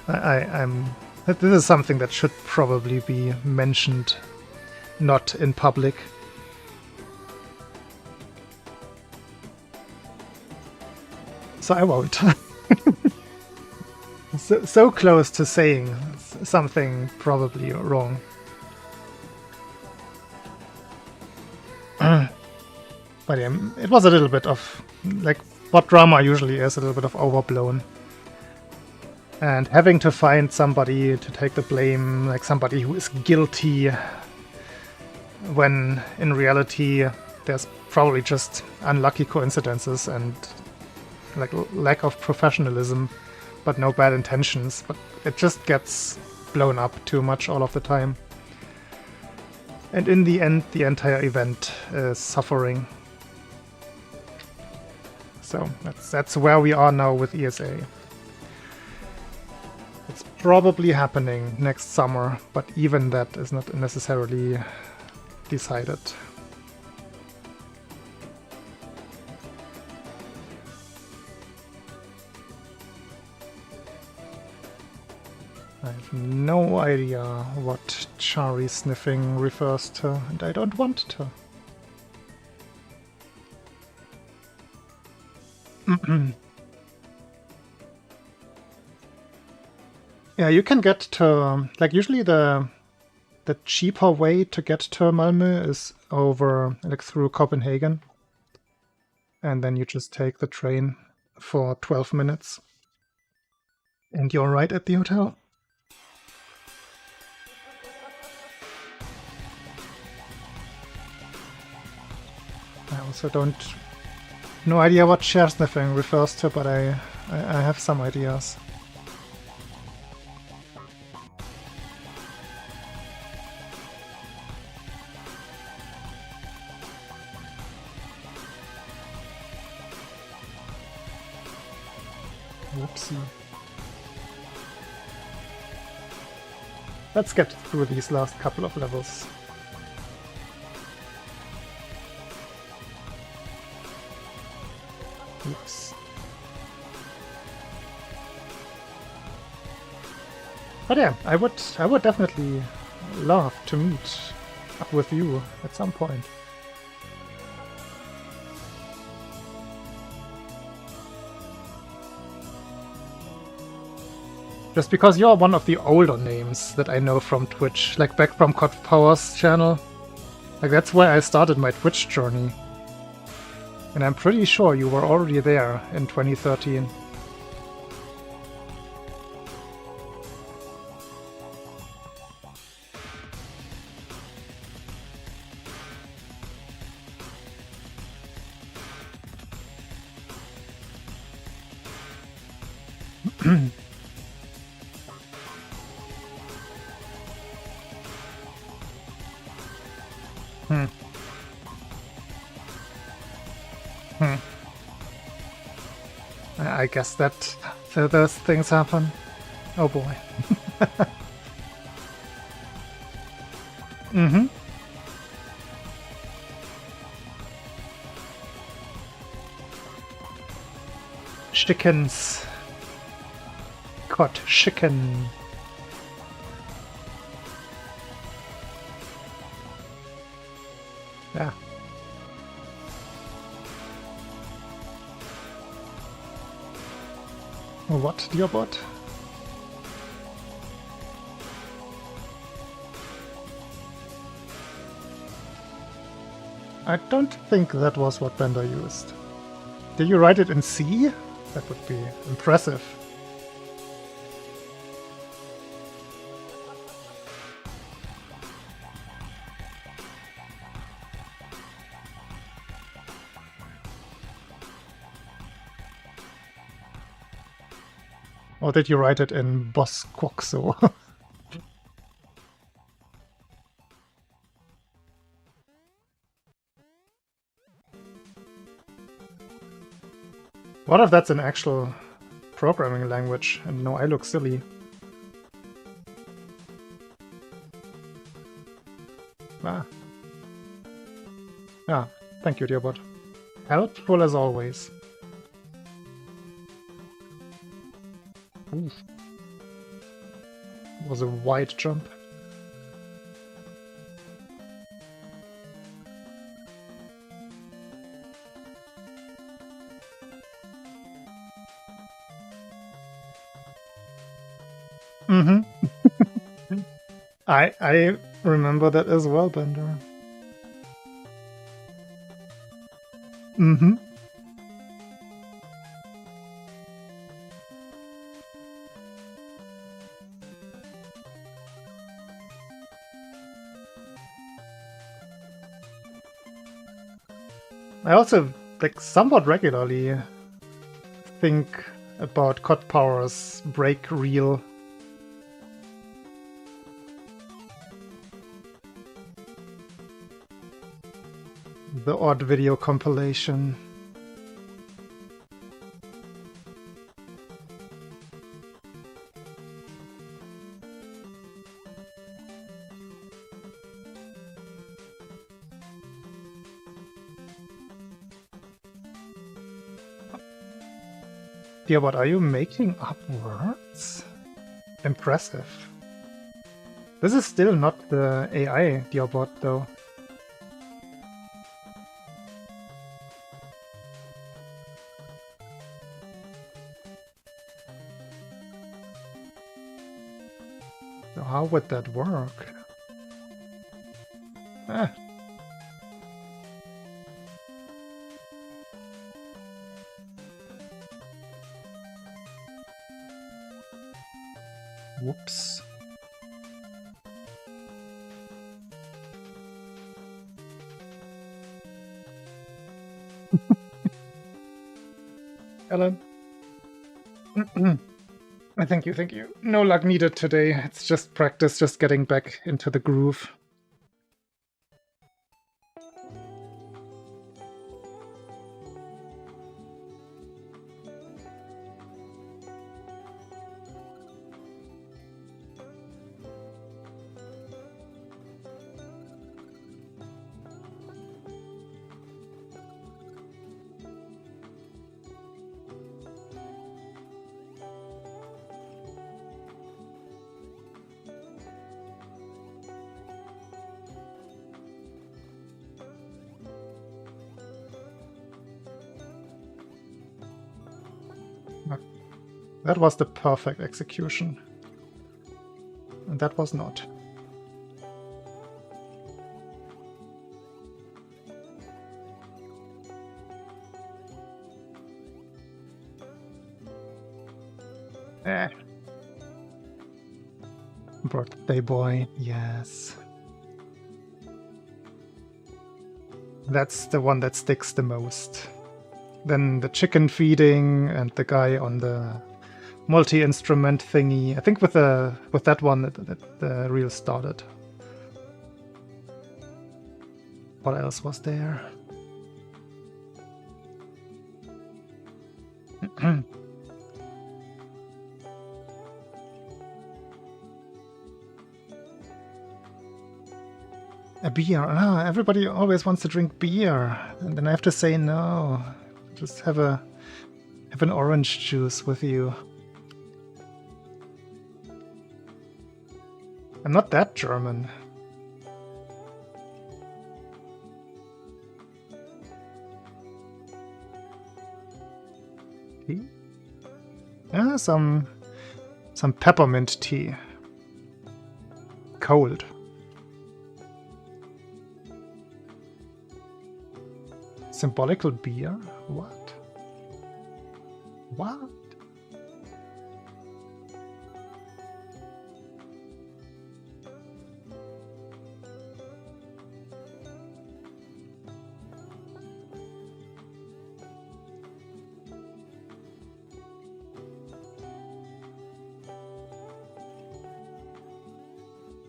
This is something that should probably be mentioned, not in public. So I won't. so close to saying something probably wrong. But yeah, it was a little bit of, like, what drama usually is, a little bit of overblown. And having to find somebody to take the blame, like somebody who is guilty, when in reality there's probably just unlucky coincidences and like lack of professionalism, but no bad intentions. But it just gets blown up too much all of the time. And in the end, the entire event is suffering. So that's where we are now with ESA. It's probably happening next summer, but even that is not necessarily decided. I have no idea what Chari sniffing refers to, and I don't want to. Yeah, you can get to, like, usually the cheaper way to get to Malmö is over, like, through Copenhagen. And then you just take the train for 12 minutes. And you're right at the hotel. I also no idea what chair sniffing refers to, but I have some ideas. Whoopsie. Let's get through these last couple of levels. Oops. But yeah, I would definitely love to meet up with you at some point. Just because you're one of the older names that I know from Twitch, like back from Cod Power's channel. Like that's where I started my Twitch journey. And I'm pretty sure you were already there in 2013. I guess that those things happen. Oh boy. Mm-hmm. Chickens. Cod chicken. Yeah. What, dear bot? I don't think that was what Bender used. Did you write it in C? That would be impressive. Or did you write it in Bosquoxo? What if that's an actual programming language and no, I look silly? Ah. Ah, thank you, dear bot. Helpful as always. Oof. It was a wide jump. Mm-hmm. I remember that as well, Bender. Mm-hmm. I also, like, somewhat regularly think about COD Power's break reel. The odd video compilation. Yeah, what are you making up words? Impressive. This is still not the AI Diabot, though. So how would that work? Ah. Whoops. Ellen. Thank you. No luck needed today. It's just practice, just getting back into the groove. That was the perfect execution. And that was not. Eh. Birthday boy, yes. That's the one that sticks the most. Then the chicken feeding and the guy on the multi-instrument thingy. I think with that one that the reel started. What else was there? A beer. Ah, everybody always wants to drink beer, and then I have to say no. Just have an orange juice with you. I'm not that German. Tea? Yeah, some peppermint tea. Cold. Symbolical beer? What? What?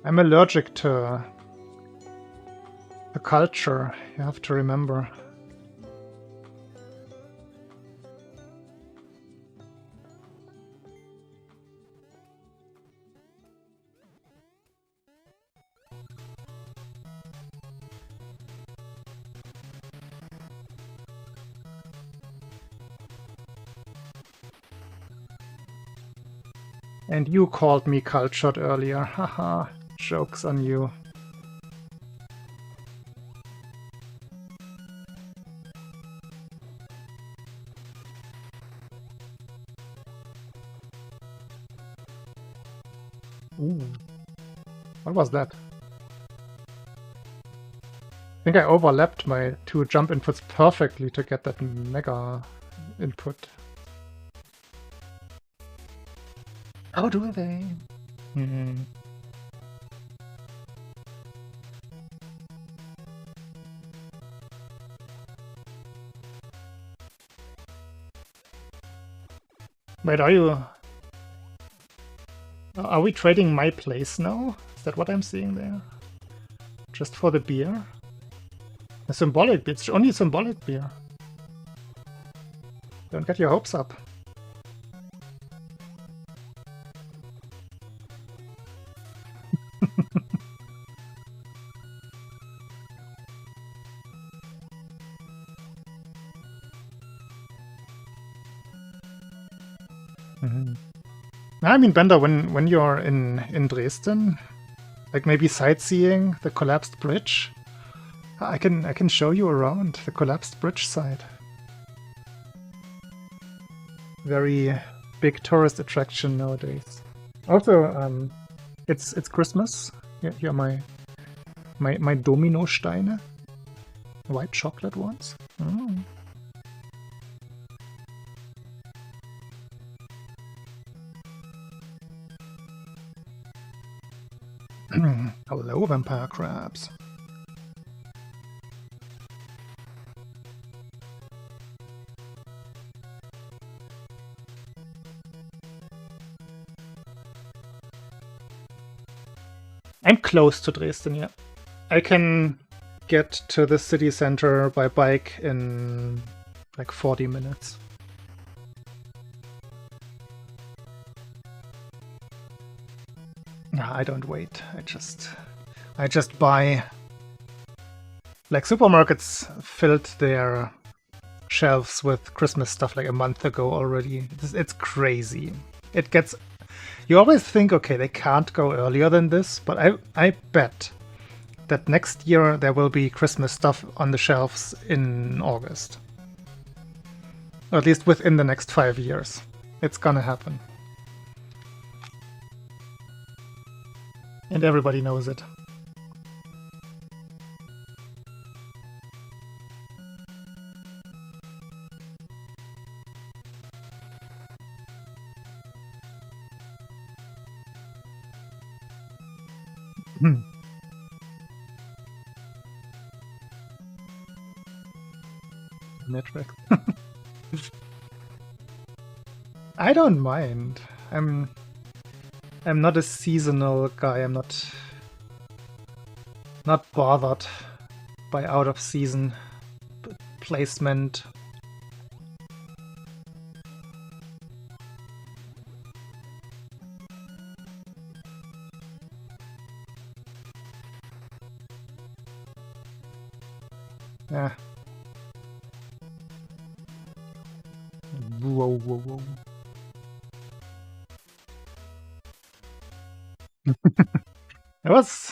I'm allergic to the culture, you have to remember. And you called me cultured earlier, haha, joke's on you. Ooh. What was that? I think I overlapped my two jump inputs perfectly to get that mega input. How do they? Wait, are we trading my place now? Is that what I'm seeing there? Just for the beer? A symbolic beer. It's only symbolic beer. Don't get your hopes up. I mean, Bender, when you're in Dresden, like maybe sightseeing the collapsed bridge, I can show you around the collapsed bridge side. Very big tourist attraction nowadays. Also, it's Christmas. Here are my Domino Steine, white chocolate ones. Mm. Hello, vampire crabs. I'm close to Dresden, yeah. I can get to the city center by bike in like 40 minutes. I don't wait. I just buy. Like, supermarkets filled their shelves with Christmas stuff like a month ago already. It's crazy. It gets. You always think, okay, they can't go earlier than this, but I bet that next year there will be Christmas stuff on the shelves in August. Or at least within the next 5 years. It's gonna happen. And everybody knows it. Metric. I don't mind. I'm not a seasonal guy. I'm not bothered by out of season placement. Yeah. Whoa.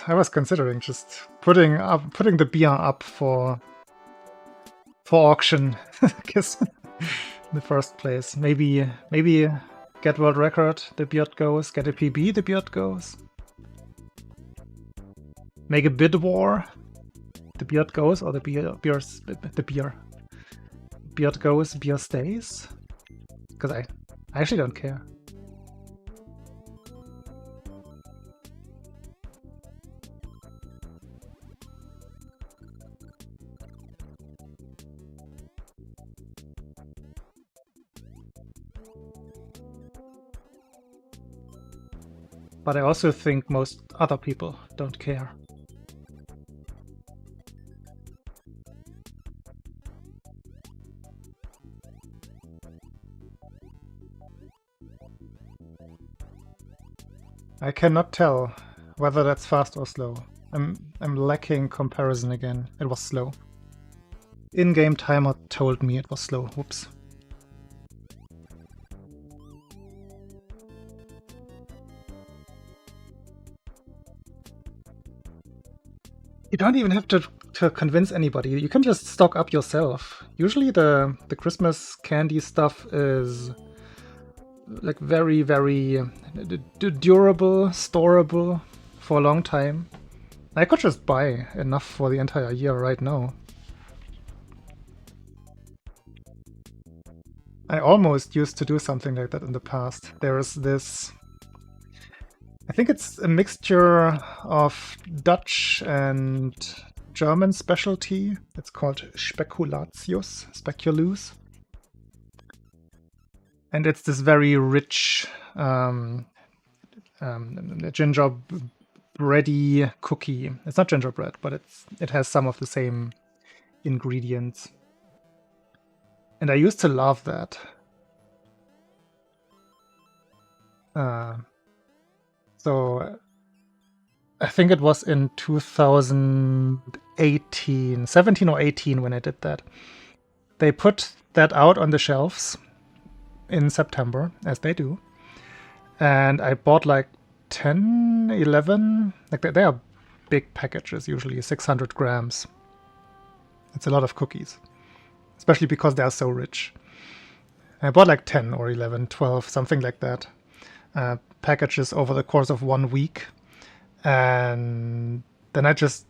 I was considering just putting the beer up for auction, I guess, in the first place. Maybe get world record, the beard goes. Get a PB, the beard goes. Make a bid war, the beard goes, or the beard goes, beer stays. Because I actually don't care. But I also think most other people don't care. I cannot tell whether that's fast or slow. I'm lacking comparison again. It was slow. In-game timer told me it was slow. Whoops. You don't even have to convince anybody. You can just stock up yourself. Usually the Christmas candy stuff is like very, very durable, storable for a long time. I could just buy enough for the entire year right now. I almost used to do something like that in the past. There is this... I think it's a mixture of Dutch and German specialty. It's called Speculatius. And it's this very rich gingerbready cookie. It's not gingerbread, but it has some of the same ingredients. And I used to love that. So I think it was in 2018, 17 or 18 when I did that. They put that out on the shelves in September, as they do. And I bought like 10, 11, like they are big packages, usually 600 grams. It's a lot of cookies, especially because they are so rich. I bought like 10 or 11, 12, something like that, packages over the course of 1 week. And then I just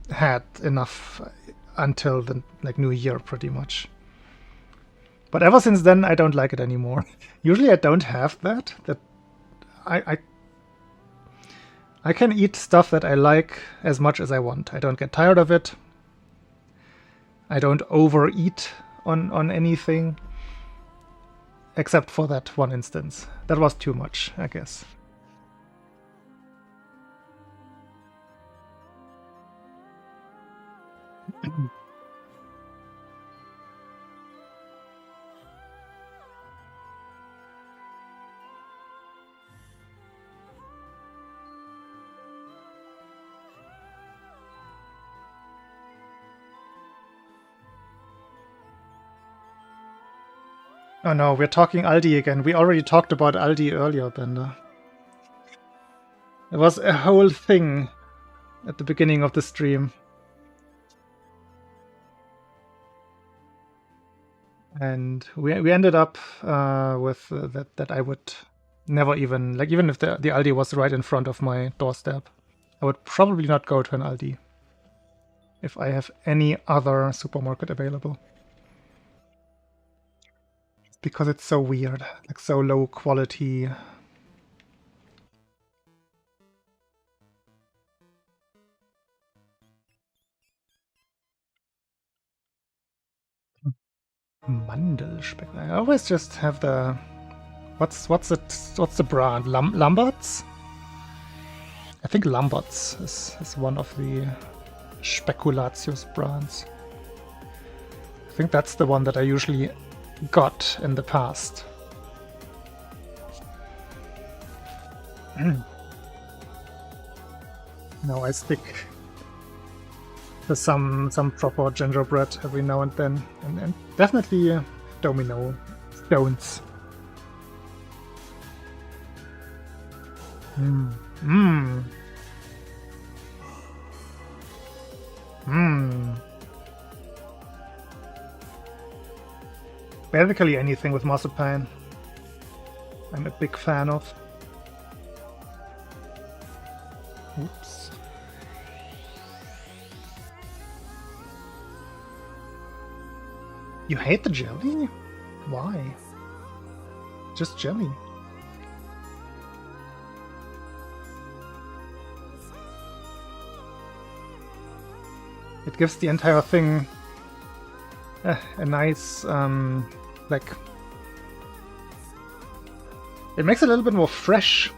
had enough until the New Year, pretty much. But ever since then, I don't like it anymore. Usually I don't have that. I can eat stuff that I like as much as I want. I don't get tired of it. I don't overeat on anything. Except for that one instance. That was too much, I guess. Oh no, we're talking Aldi again. We already talked about Aldi earlier, Bender. It was a whole thing at the beginning of the stream. And we ended up with that I would never even, even if the Aldi was right in front of my doorstep, I would probably not go to an Aldi if I have any other supermarket available. Because it's so weird, like so low quality. Mandelspeck. I always just have the what's the brand? Lamberts? I think Lamberts is one of the Spekulatius brands. I think that's the one that I usually got in the past. Now I stick to some proper gingerbread every now and then, and definitely domino stones. Basically anything with marzipan, I'm a big fan of. Oops. You hate the jelly? Why? Just jelly. It gives the entire thing a nice, like... It makes it a little bit more fresh.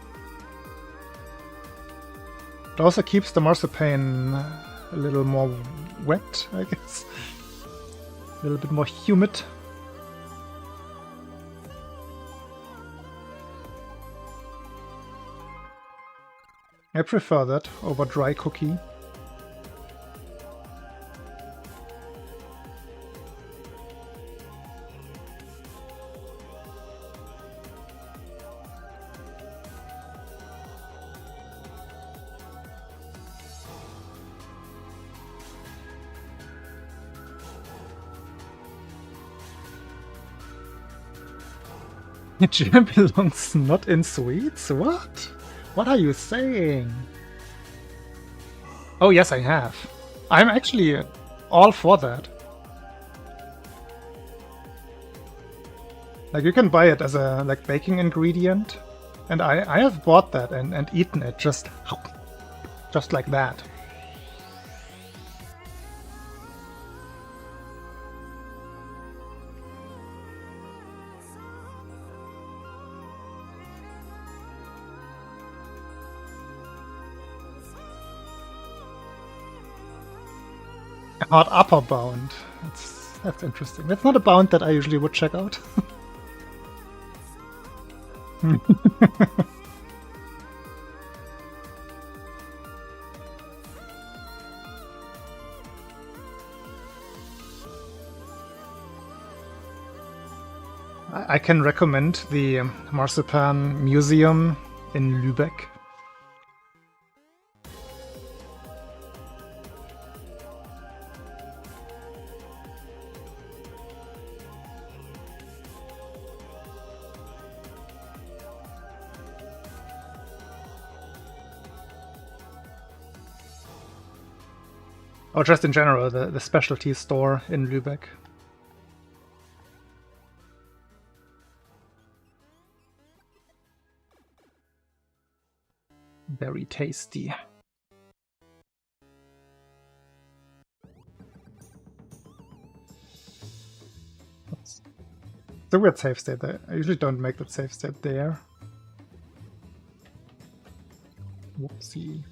It also keeps the marzipan a little more wet, I guess. A little bit more humid. I prefer that over dry cookie. Jam belongs not in sweets? What? What are you saying? Oh yes, I have. I'm actually all for that. Like, you can buy it as a baking ingredient, and I have bought that and eaten it just like that. Hard upper bound. That's interesting. That's not a bound that I usually would check out. I can recommend the Marzipan Museum in Lübeck. Or just in general, the specialty store in Lübeck. Very tasty. It's a weird save state there. I usually don't make that save state there. Whoopsie.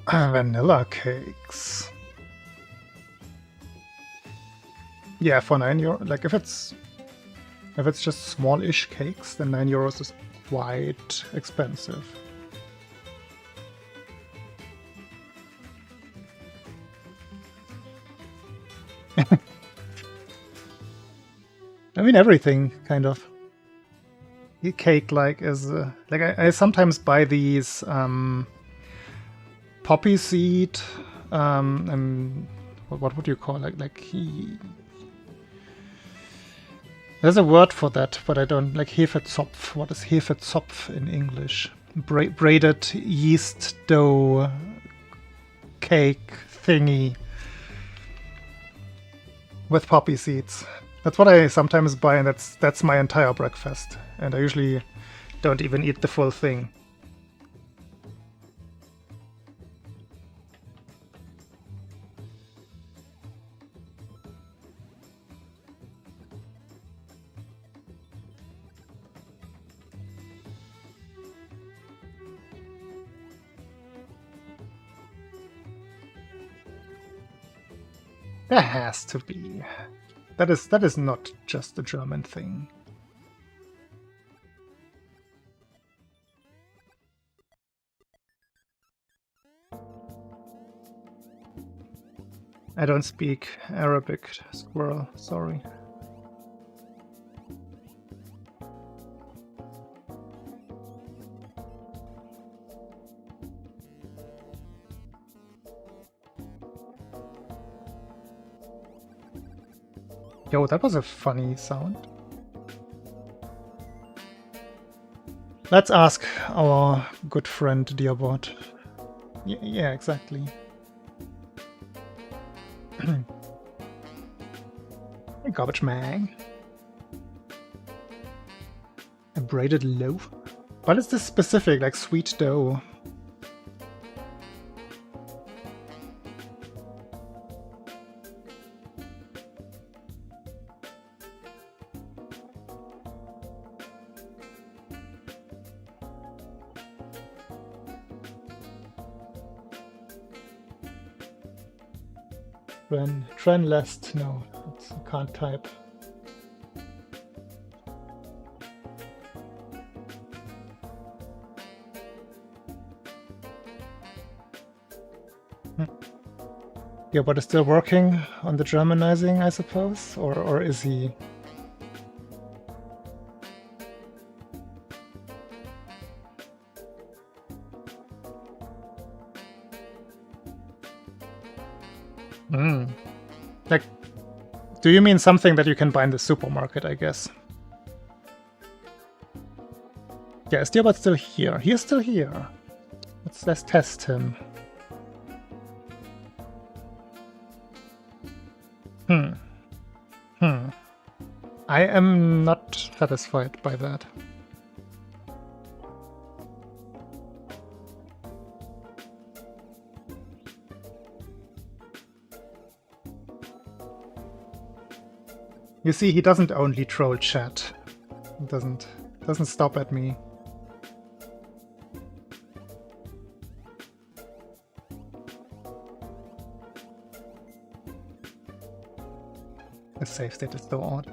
Vanilla cakes. Yeah, for €9, like if it's just small-ish cakes, then €9 is quite expensive. I mean, everything kind of. Cake like is like I sometimes buy these poppy seed what would you call it? There's a word for that, but I don't like Hefezopf. What is Hefezopf in English? Braided yeast dough cake thingy with poppy seeds. That's what I sometimes buy, and that's my entire breakfast. And I usually don't even eat the full thing. There has to be. That is not just a German thing. I don't speak Arabic, squirrel, sorry. Yo, that was a funny sound. Let's ask our good friend Dearbot. Yeah, exactly. Garbage man. A braided loaf? What is this specific, like sweet dough? Trendless, no, I can't type. Yeah, but is still working on the Germanizing, I suppose, or is he? Like, do you mean something that you can buy in the supermarket, I guess? Yeah, is Deobot still here? He is still here. Let's test him. I am not satisfied by that. You see, he doesn't only troll chat. He doesn't stop at me. The save state is so odd.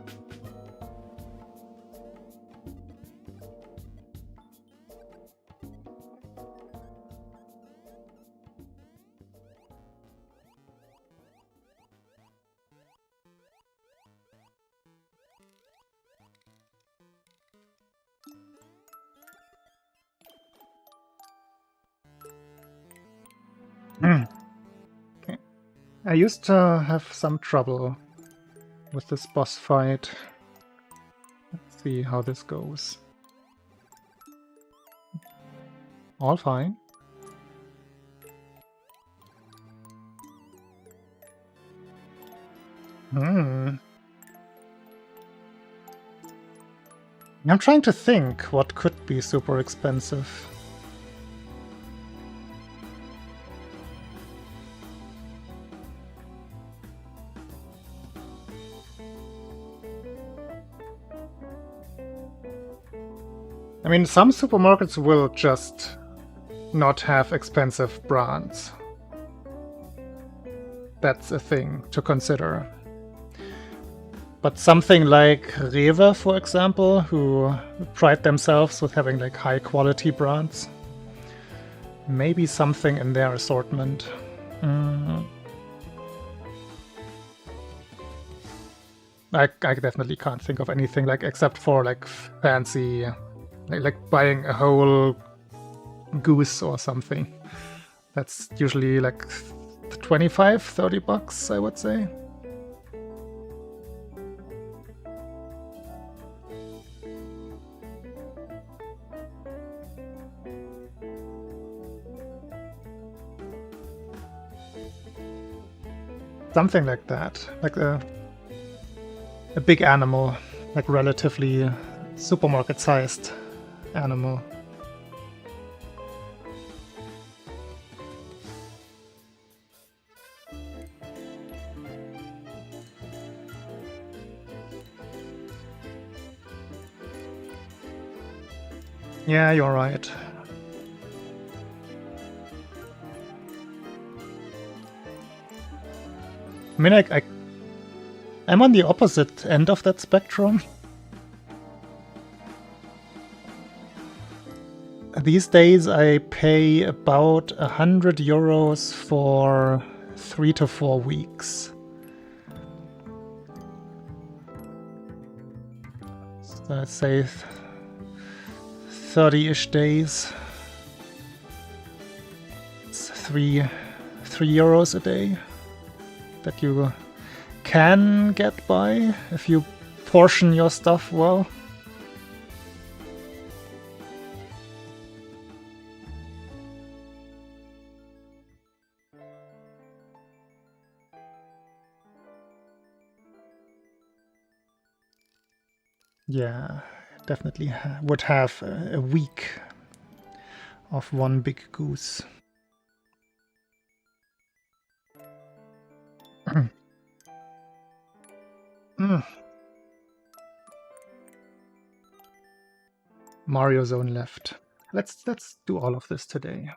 Okay. I used to have some trouble with this boss fight. Let's see how this goes. All fine. I'm trying to think what could be super expensive. I mean, some supermarkets will just not have expensive brands. That's a thing to consider. But something like Rewe, for example, who pride themselves with having like high quality brands, maybe something in their assortment. I definitely can't think of anything like except for like fancy, like buying a whole goose or something. That's usually like 25, 30 bucks, I would say. Something like that, like a big animal, like relatively supermarket-sized animal. Yeah, you're right. I mean, I'm on the opposite end of that spectrum. These days I pay about 100 euros for 3 to 4 weeks. So let's say 30-ish days. It's 3 euros a day that you can get by if you portion your stuff well. Yeah, definitely would have a week of one big goose. Mario Zone left. Let's do all of this today.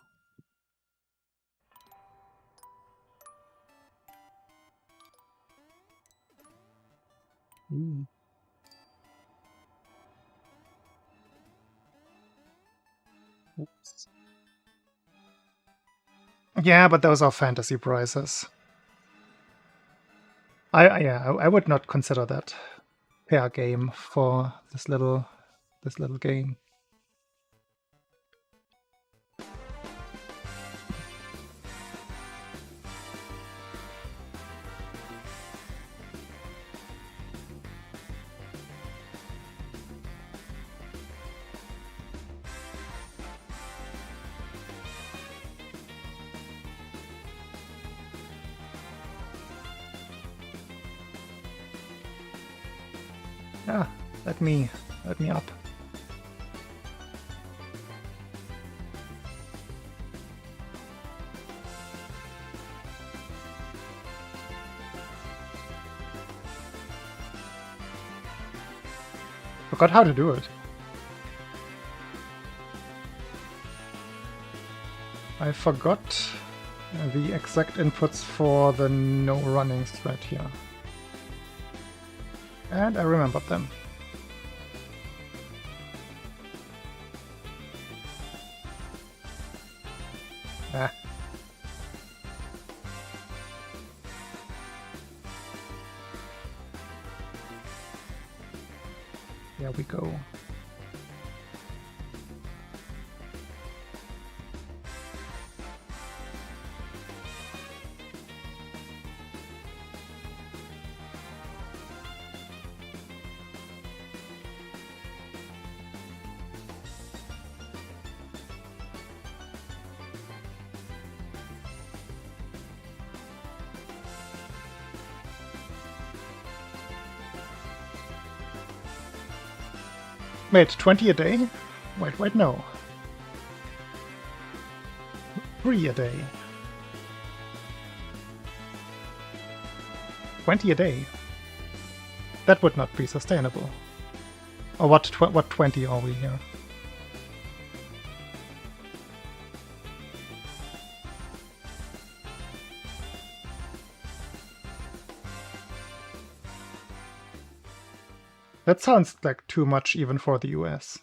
Oops. Yeah, but those are fantasy prizes. I would not consider that fair game for this little game. Ah, let me up. Forgot how to do it. I forgot the exact inputs for the no running thread here. And I remembered them. Ah. There we go. Wait, 20 a day? Wait, no. 3 a day. 20 a day. That would not be sustainable. Or what 20 are we here? That sounds like too much even for the US.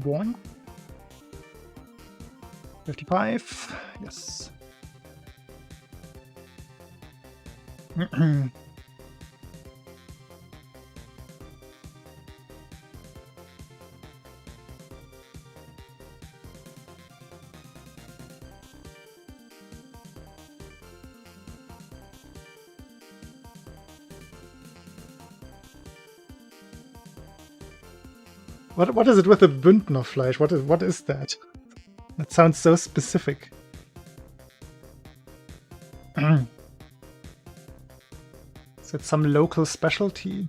One. 55. Yes. What is it with the Bündnerfleisch? What is that? That sounds so specific. Is it some local specialty?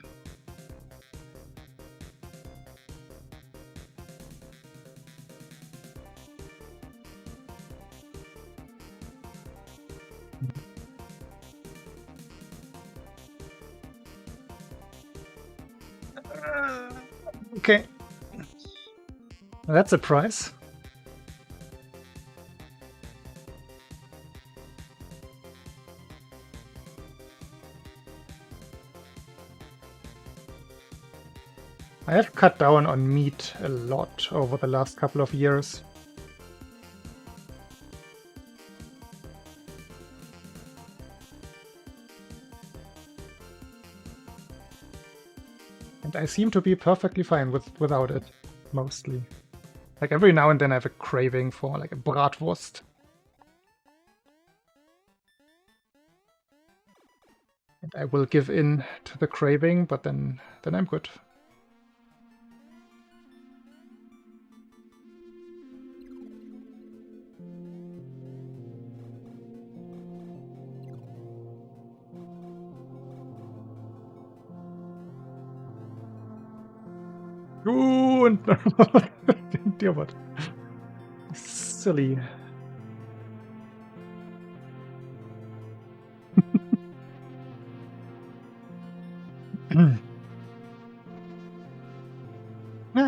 Okay. That's a price. I have cut down on meat a lot over the last couple of years. And I seem to be perfectly fine without it, mostly. Like every now and then I have a craving for like a bratwurst. And I will give in to the craving, but then I'm good. Dear what? Silly. Yeah,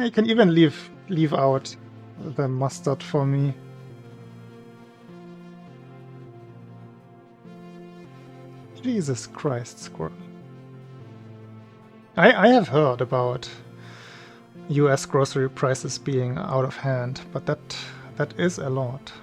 you can even leave out the mustard for me. Jesus Christ, squirrel. I have heard about US grocery prices being out of hand, but that is a lot.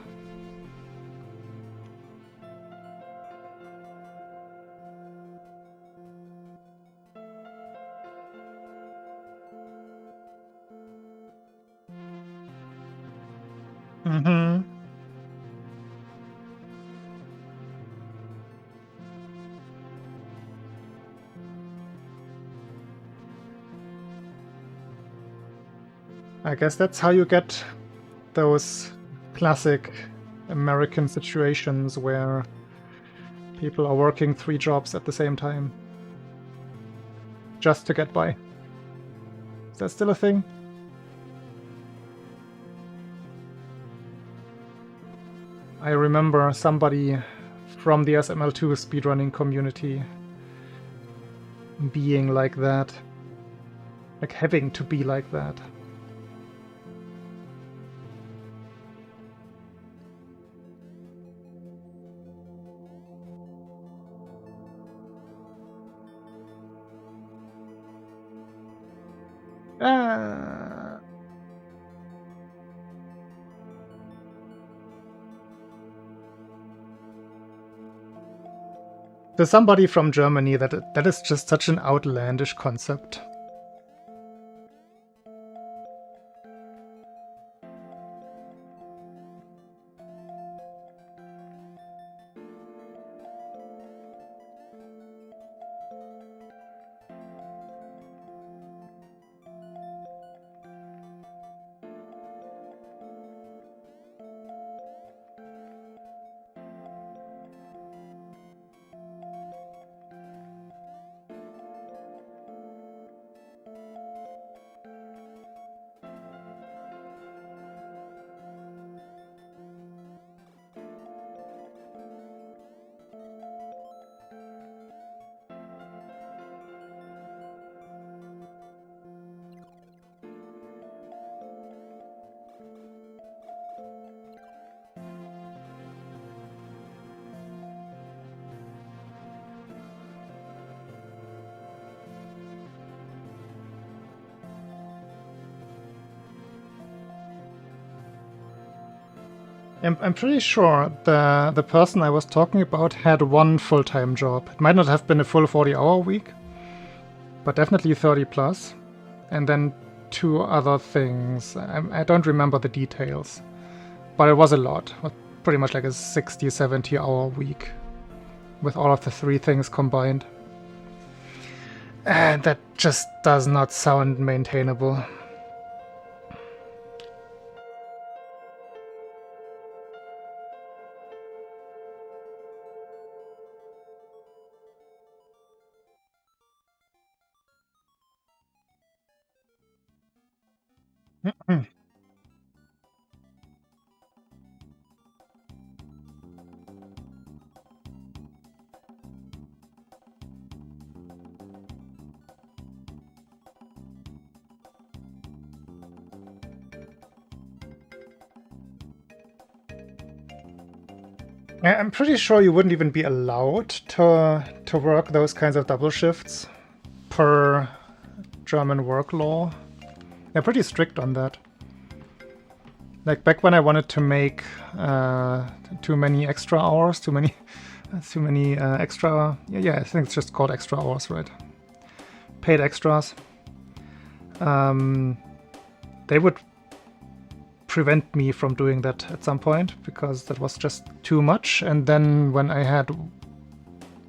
Mm-hmm. I guess that's how you get those classic American situations where people are working 3 jobs at the same time just to get by. Is that still a thing? I remember somebody from the SML2 speedrunning community being like that. Like having to be like that. To somebody from Germany, that is just such an outlandish concept. I'm pretty sure the person I was talking about had 1 full-time job. It might not have been a full 40-hour week, but definitely 30 plus. And then 2 other things. I don't remember the details, but it was a lot. Pretty much like a 60, 70-hour week with all of the 3 things combined. And that just does not sound maintainable. I'm pretty sure you wouldn't even be allowed to work those kinds of double shifts per German work law. They're pretty strict on that. Like back when I wanted to make too many extra hours, too many extra. Yeah, I think it's just called extra hours, right? Paid extras. They would prevent me from doing that at some point because that was just too much. And then when I had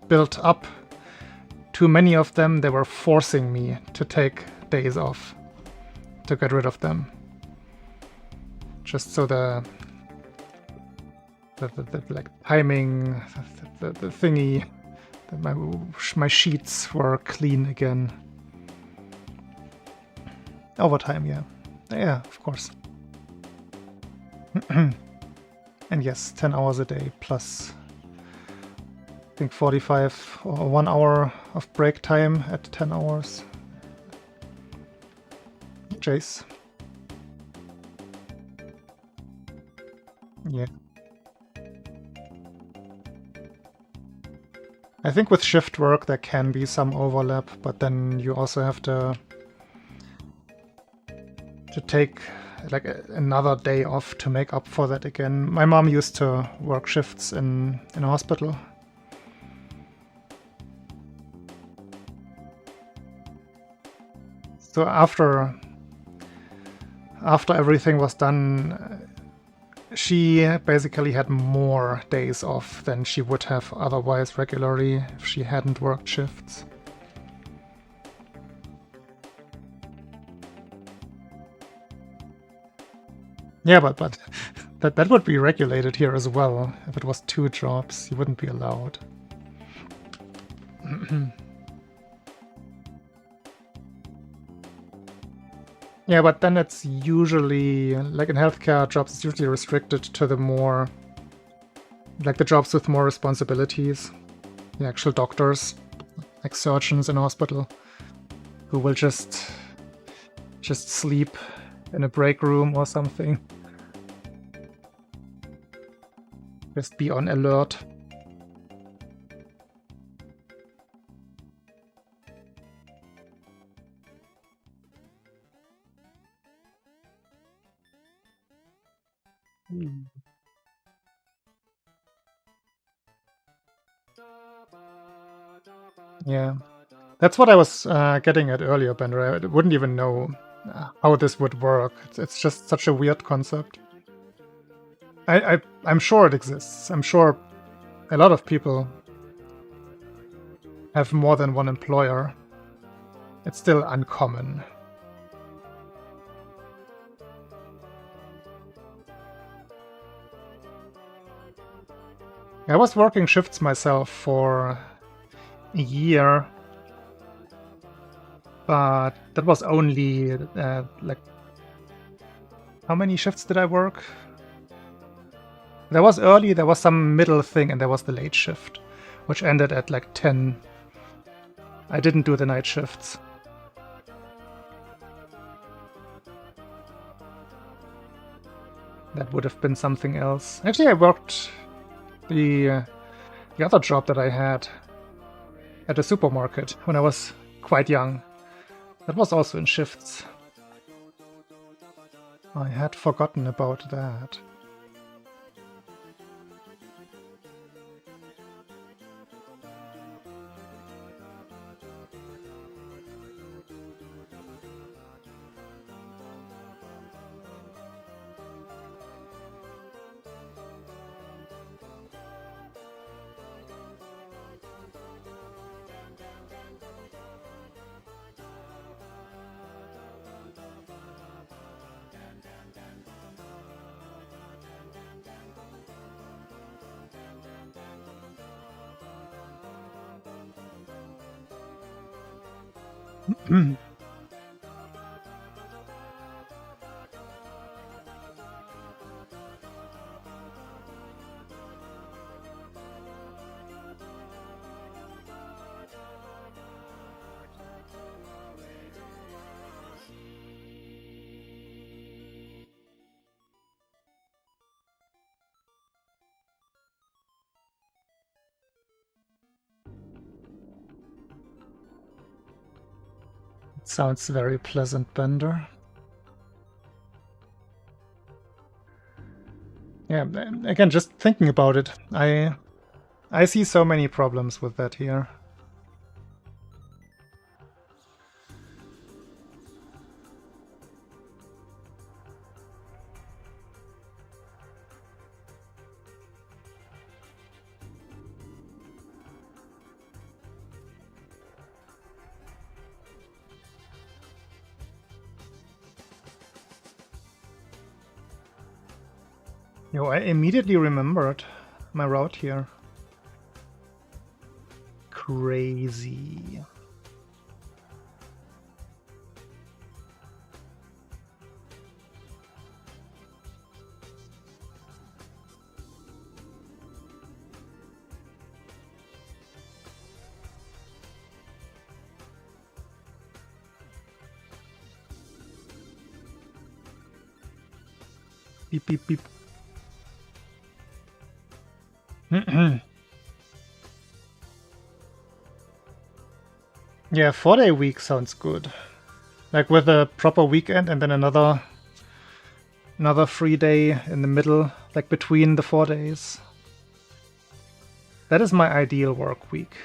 built up too many of them, they were forcing me to take days off to get rid of them. Just so the like timing, the thingy, my sheets were clean again. Overtime, yeah, of course. And yes, 10 hours a day plus, I think 45 or 1 hour of break time at 10 hours. Jace. Yeah. I think with shift work there can be some overlap, but then you also have to take like another day off to make up for that again. My mom used to work shifts in a hospital. So after everything was done, she basically had more days off than she would have otherwise regularly if she hadn't worked shifts. Yeah, but that would be regulated here as well. If it was 2 jobs, you wouldn't be allowed. Yeah, but then it's usually, like in healthcare jobs, it's usually restricted to the more, like the jobs with more responsibilities. The actual doctors, like surgeons in a hospital, who will just sleep in a break room or something. Just be on alert. Yeah, that's what I was getting at earlier, Bender. I wouldn't even know how this would work. It's just such a weird concept. I'm sure it exists. I'm sure a lot of people have more than one employer. It's still uncommon. I was working shifts myself for a year, but that was only like, how many shifts did I work? There was early, there was some middle thing, and there was the late shift, which ended at like 10. I didn't do the night shifts. That would have been something else. Actually, I worked the other job that I had at a supermarket when I was quite young. That was also in shifts. I had forgotten about that. Sounds very pleasant, Bender. Yeah, again, just thinking about it, I see so many problems with that here. Yo, I immediately remembered my route here. Crazy. Beep, beep, beep. Yeah, 4-day week sounds good. Like with a proper weekend and then another free day in the middle, like between the 4 days. That is my ideal work week.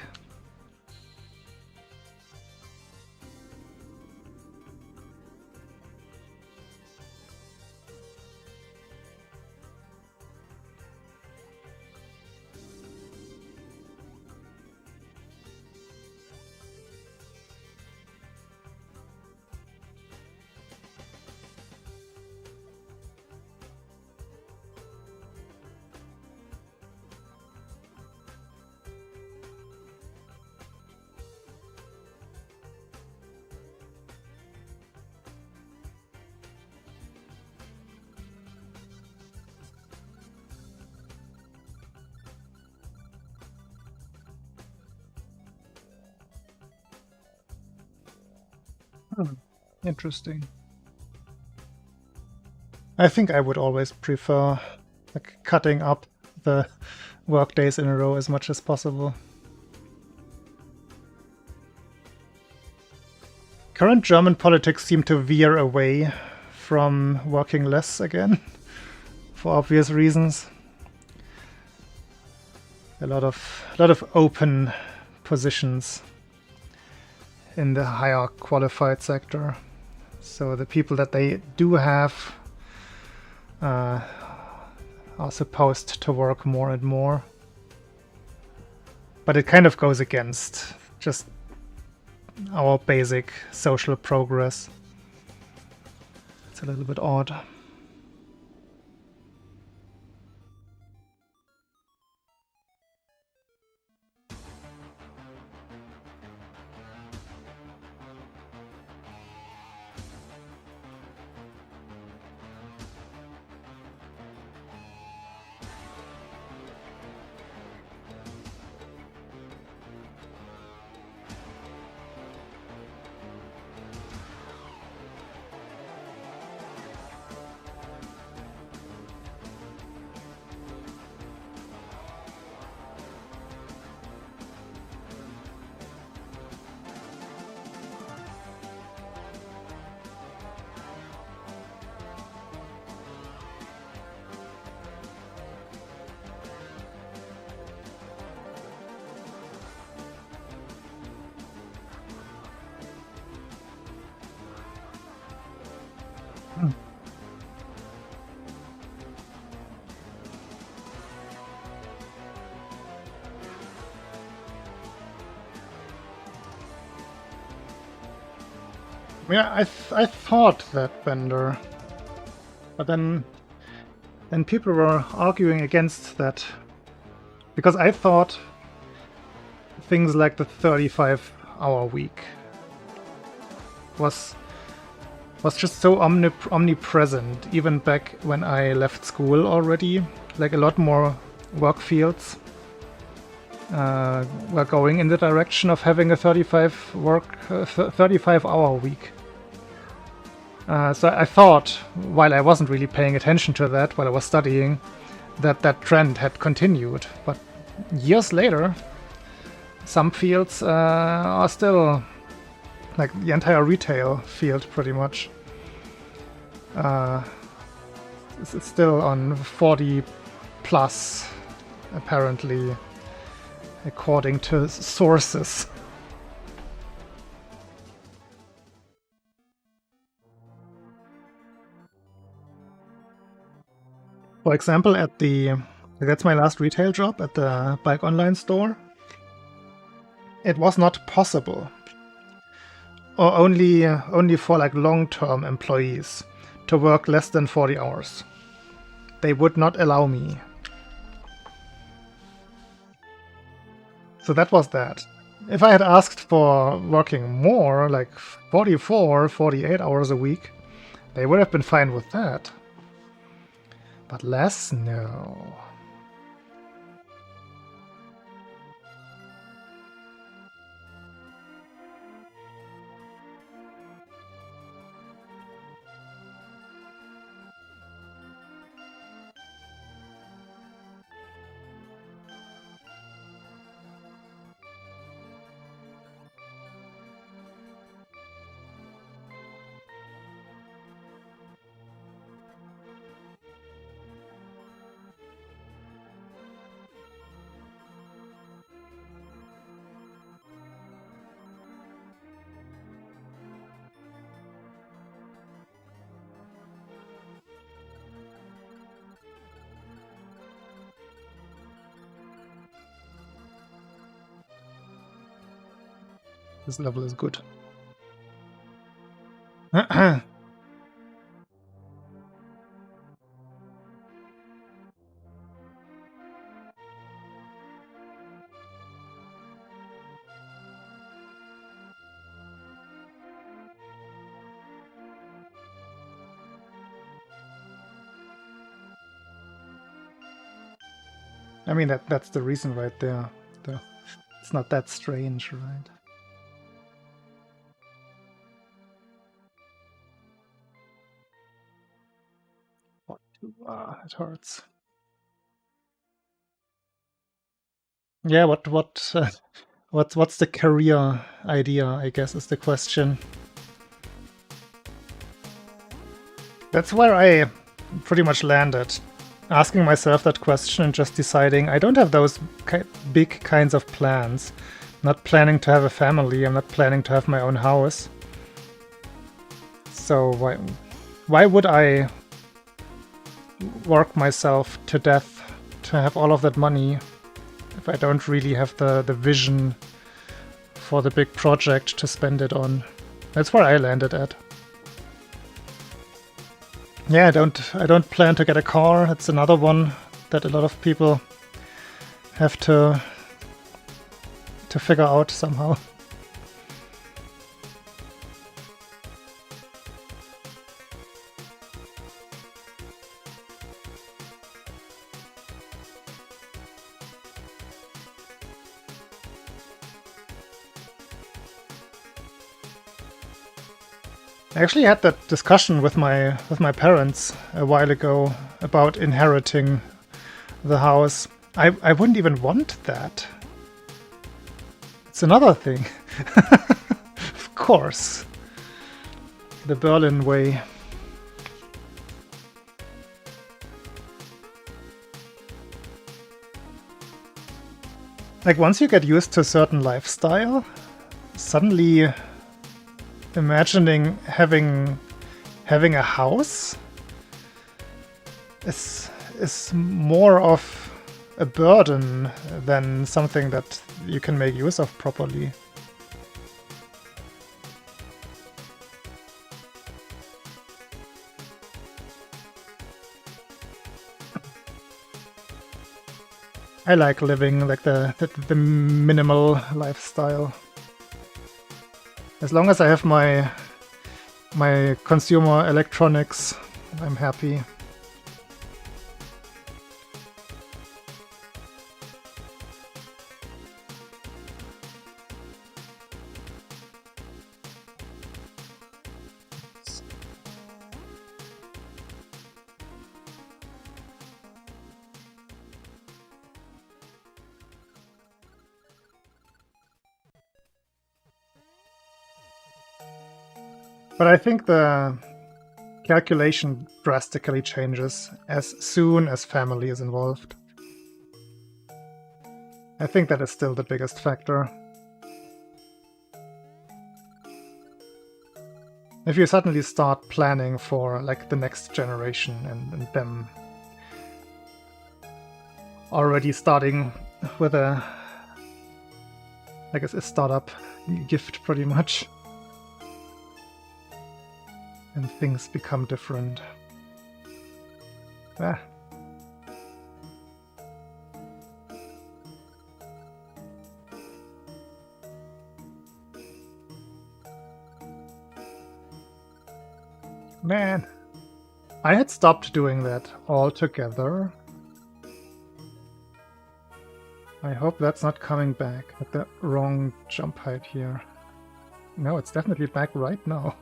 Interesting. I think I would always prefer like cutting up the work days in a row as much as possible. Current German politics seem to veer away from working less again, for obvious reasons. A lot of open positions in the higher qualified sector. So the people that they do have are supposed to work more and more. But it kind of goes against just our basic social progress. It's a little bit odd. Yeah, I thought that Bender, but then people were arguing against that, because I thought things like the 35-hour week was just so omnipresent, even back when I left school already. Like a lot more work fields were going in the direction of having a 35-hour week. So I thought, while I wasn't really paying attention to that while I was studying, that trend had continued. But years later, some fields are still, like the entire retail field pretty much, it's still on 40 plus, apparently, according to sources. For example, that's my last retail job at the bike online store. It was not possible, or only for like long-term employees, to work less than 40 hours. They would not allow me. So that was that. If I had asked for working more, like 44, 48 hours a week, they would have been fine with that. But less? No. This level is good. I mean, that's the reason right there. It's not that strange, right? It hurts. Yeah, what's the career idea, I guess, is the question. That's where I pretty much landed. Asking myself that question and just deciding I don't have those big kinds of plans. I'm not planning to have a family, I'm not planning to have my own house. So why would I work myself to death to have all of that money if I don't really have the vision for the big project to spend it on? That's where I landed at. Yeah, I don't plan to get a car. It's another one that a lot of people have to figure out somehow. I actually had that discussion with my parents a while ago about inheriting the house. I wouldn't even want that. It's another thing. Of course. The Berlin way. Like, once you get used to a certain lifestyle, suddenly imagining having a house is more of a burden than something that you can make use of properly. I like living like the minimal lifestyle. As long as I have my consumer electronics, I'm happy. But I think the calculation drastically changes as soon as family is involved. I think that is still the biggest factor. If you suddenly start planning for like the next generation and them already starting with a startup gift pretty much, and things become different. Ah. Man, I had stopped doing that altogether. I hope that's not coming back at the wrong jump height here. No, it's definitely back right now.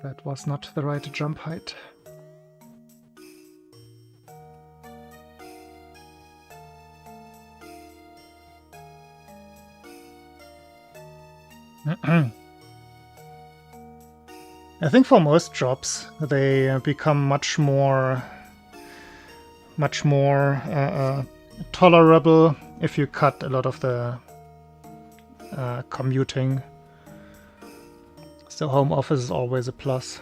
That was not the right jump height. I think for most jobs, they become much more tolerable if you cut a lot of the commuting. So home office is always a plus.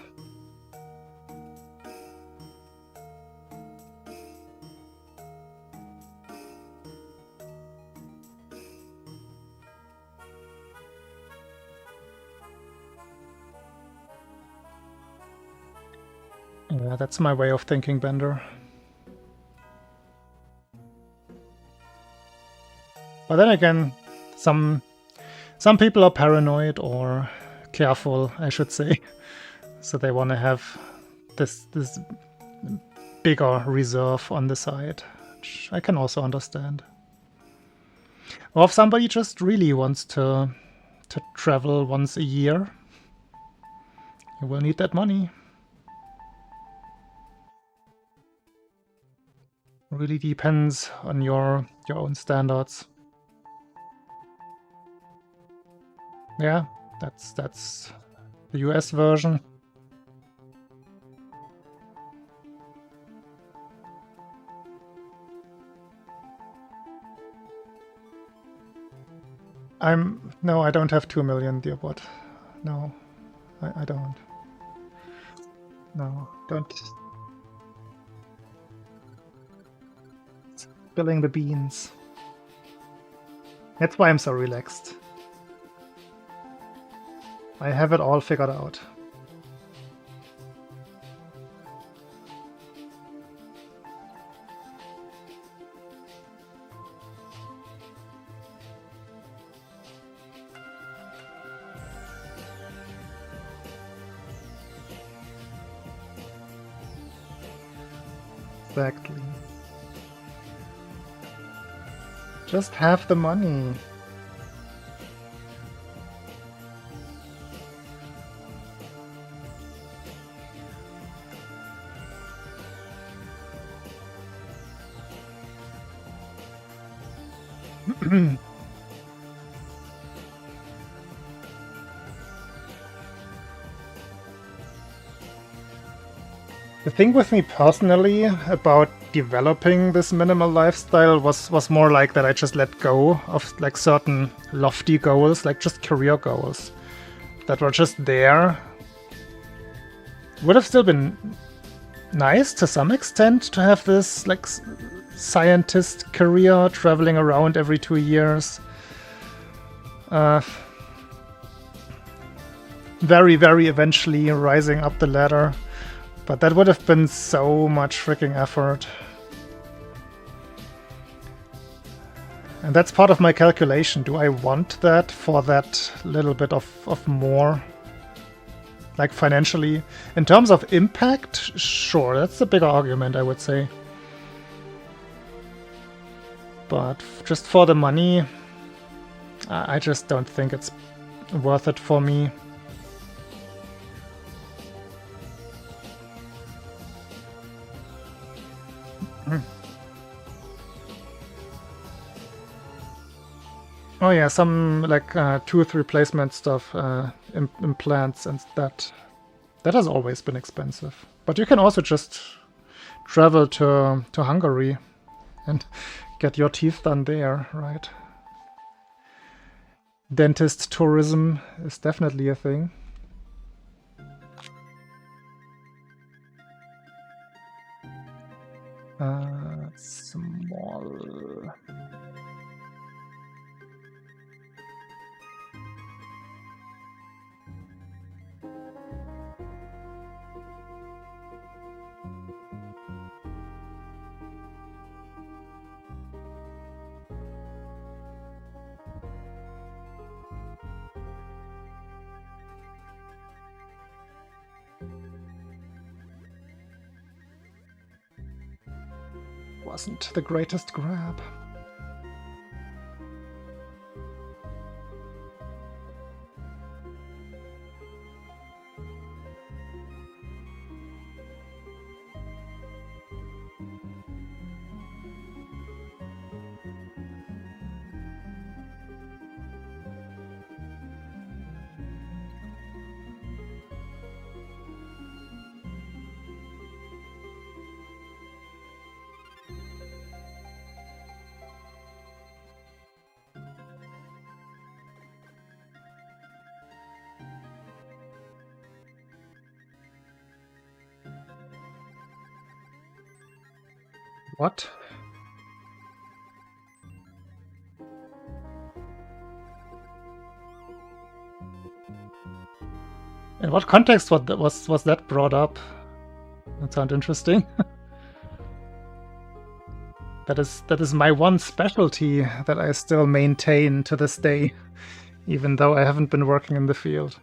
Yeah, that's my way of thinking, Bender. But then again, some people are paranoid, or careful, I should say. So they want to have this bigger reserve on the side, which I can also understand. Or if somebody just really wants to travel once a year, you will need that money. Really depends on your own standards. Yeah, that's the US version. No, I don't have 2 million, dear bot. No, I don't. No, don't. Spilling the beans. That's why I'm so relaxed. I have it all figured out. Exactly. Just have the money. The thing with me personally about developing this minimal lifestyle was more like that I just let go of like certain lofty goals, like just career goals that were just there. Would have still been nice to some extent to have this like scientist career traveling around every 2 years. Very, very eventually rising up the ladder. But that would have been so much freaking effort. And that's part of my calculation. Do I want that for that little bit of more? Like financially? In terms of impact, sure, that's the bigger argument, I would say. But just for the money, I just don't think it's worth it for me. Oh yeah, some like tooth replacement stuff, implants, and that has always been expensive. But you can also just travel to Hungary and get your teeth done there, right? Dentist tourism is definitely a thing. Small. Wasn't the greatest grab. What? In what context was that brought up? That sounds interesting. That is my one specialty that I still maintain to this day, even though I haven't been working in the field.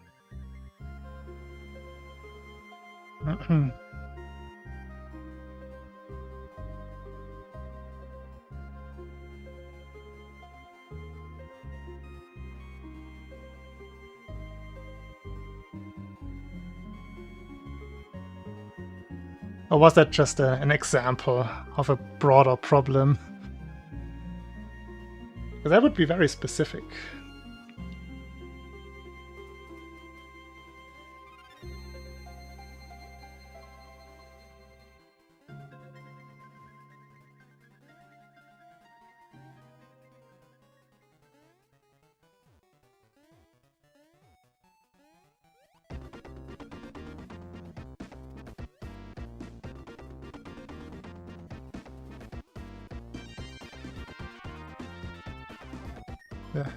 Or was that just an example of a broader problem? That would be very specific. Yeah.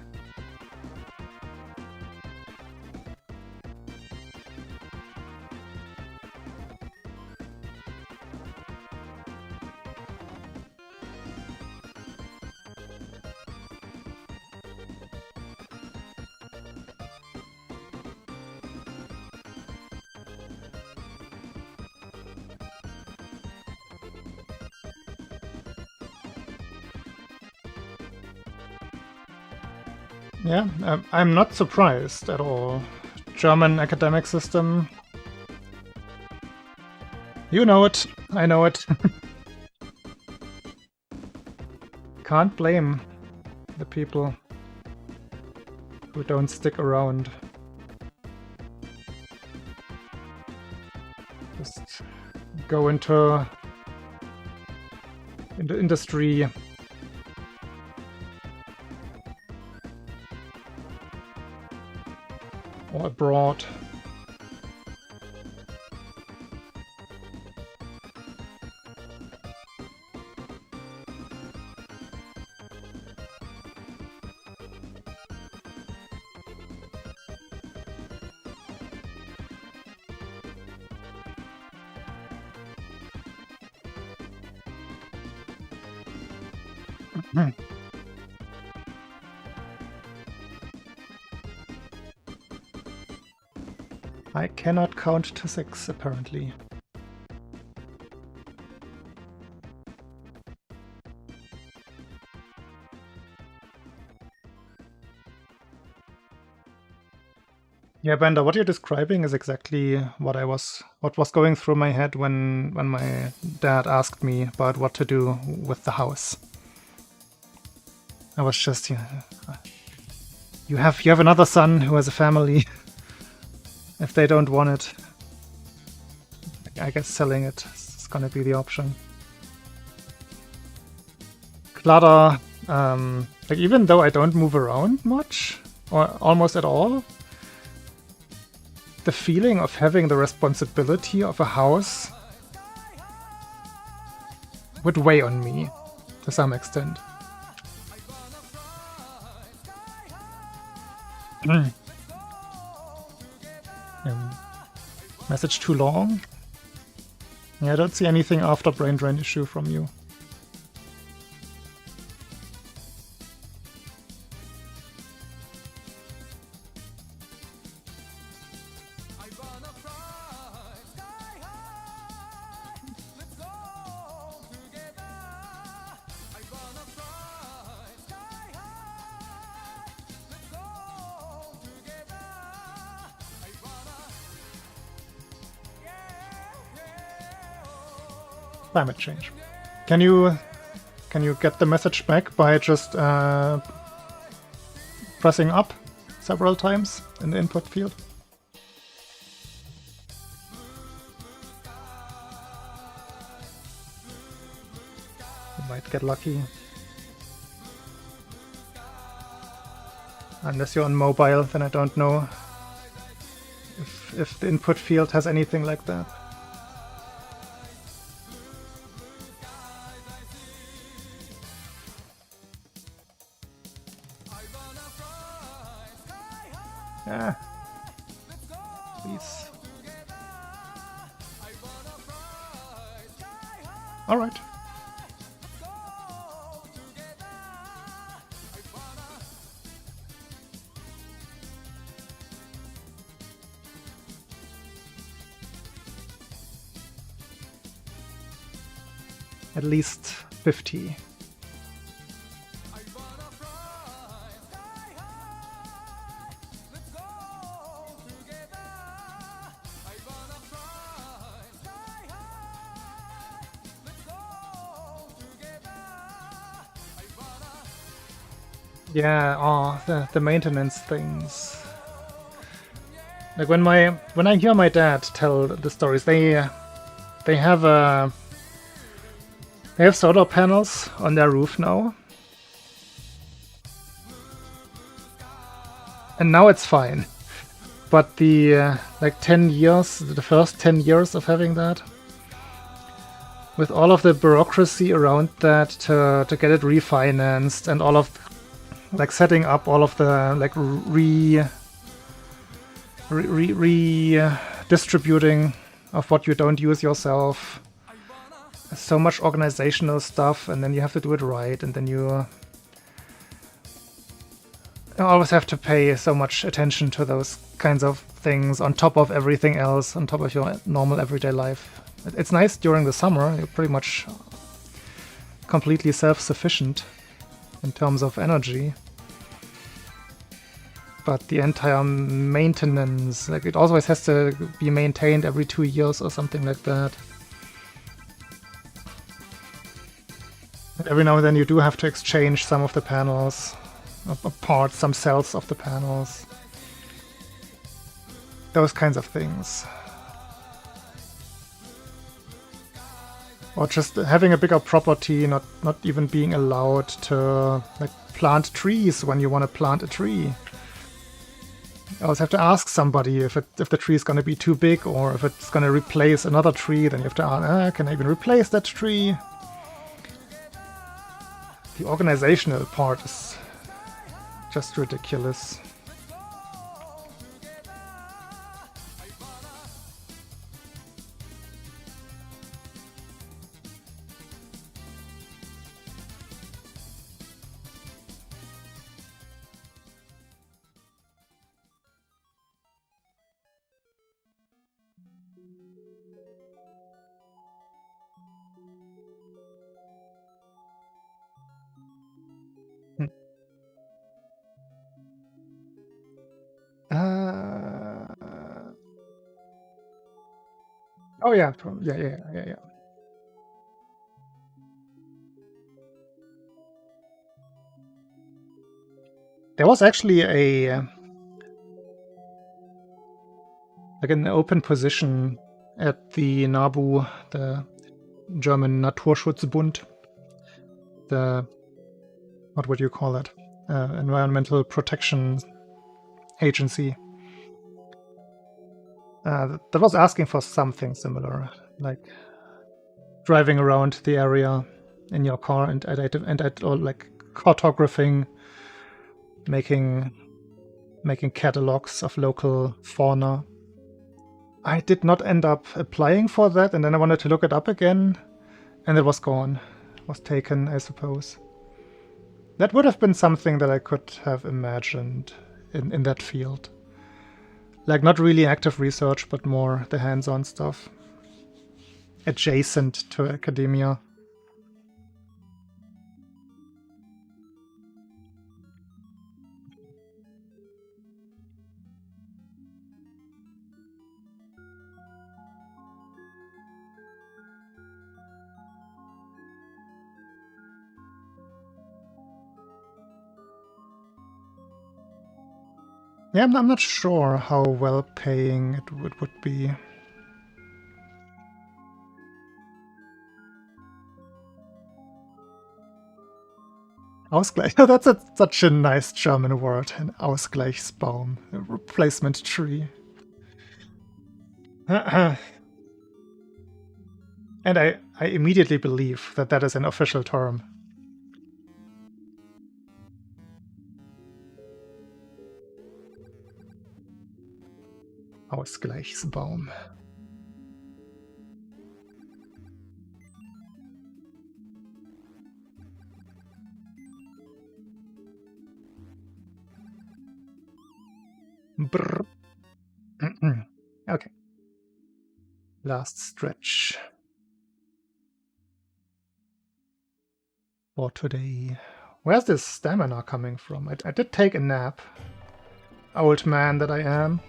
Yeah, I'm not surprised at all. German academic system. You know it, I know it. Can't blame the people who don't stick around. Just go into industry. Or abroad. I cannot count to 6, apparently. Yeah, Bender, what you're describing is exactly what was going through my head when my dad asked me about what to do with the house. I was just, you have another son who has a family. If they don't want it, I guess selling it is gonna be the option. Clutter, like even though I don't move around much, or almost at all, the feeling of having the responsibility of a house would weigh on me to some extent. Message too long? Yeah, I don't see anything after brain drain issue from you. Climate change. Can you get the message back by just pressing up several times in the input field? You might get lucky. Unless you're on mobile, then I don't know if the input field has anything like that. Yeah. Please. All right. at least 50. Yeah, oh, the maintenance things. Like when I hear my dad tell the stories, they have solar panels on their roof now, and now it's fine. But the like 10 years, the first 10 years of having that, with all of the bureaucracy around that to get it refinanced and all of like setting up all of the like redistributing of what you don't use yourself. So much organizational stuff, and then you have to do it right, and then you always have to pay so much attention to those kinds of things on top of everything else, on top of your normal everyday life. It's nice during the summer, you're pretty much completely self-sufficient in terms of energy. But the entire maintenance, like it always has to be maintained every 2 years or something like that. And every now and then you do have to exchange some of the panels, apart some cells of the panels. Those kinds of things. Or just having a bigger property, not even being allowed to like plant trees when you want to plant a tree. You always have to ask somebody if the tree is going to be too big, or if it's going to replace another tree. Then you have to ask, can I even replace that tree? The organizational part is just ridiculous. Oh yeah, yeah. There was actually like an open position at the NABU, the German Naturschutzbund, the, what would you call it? Environmental Protection Agency. That was asking for something similar, like driving around the area in your car and or like cartographing, making catalogs of local fauna. I did not end up applying for that, and then I wanted to look it up again, and it was gone. It was taken, I suppose. That would have been something that I could have imagined in that field. Like, not really active research, but more the hands-on stuff. Adjacent to academia. Yeah, I'm not sure how well-paying it would be. Ausgleich. That's such a nice German word, an Ausgleichsbaum, a replacement tree. And I immediately believe that is an official term. Ausgleichsbaum. Brr. Okay. Last stretch. for today. Where's this stamina coming from? I did take a nap. Old man that I am.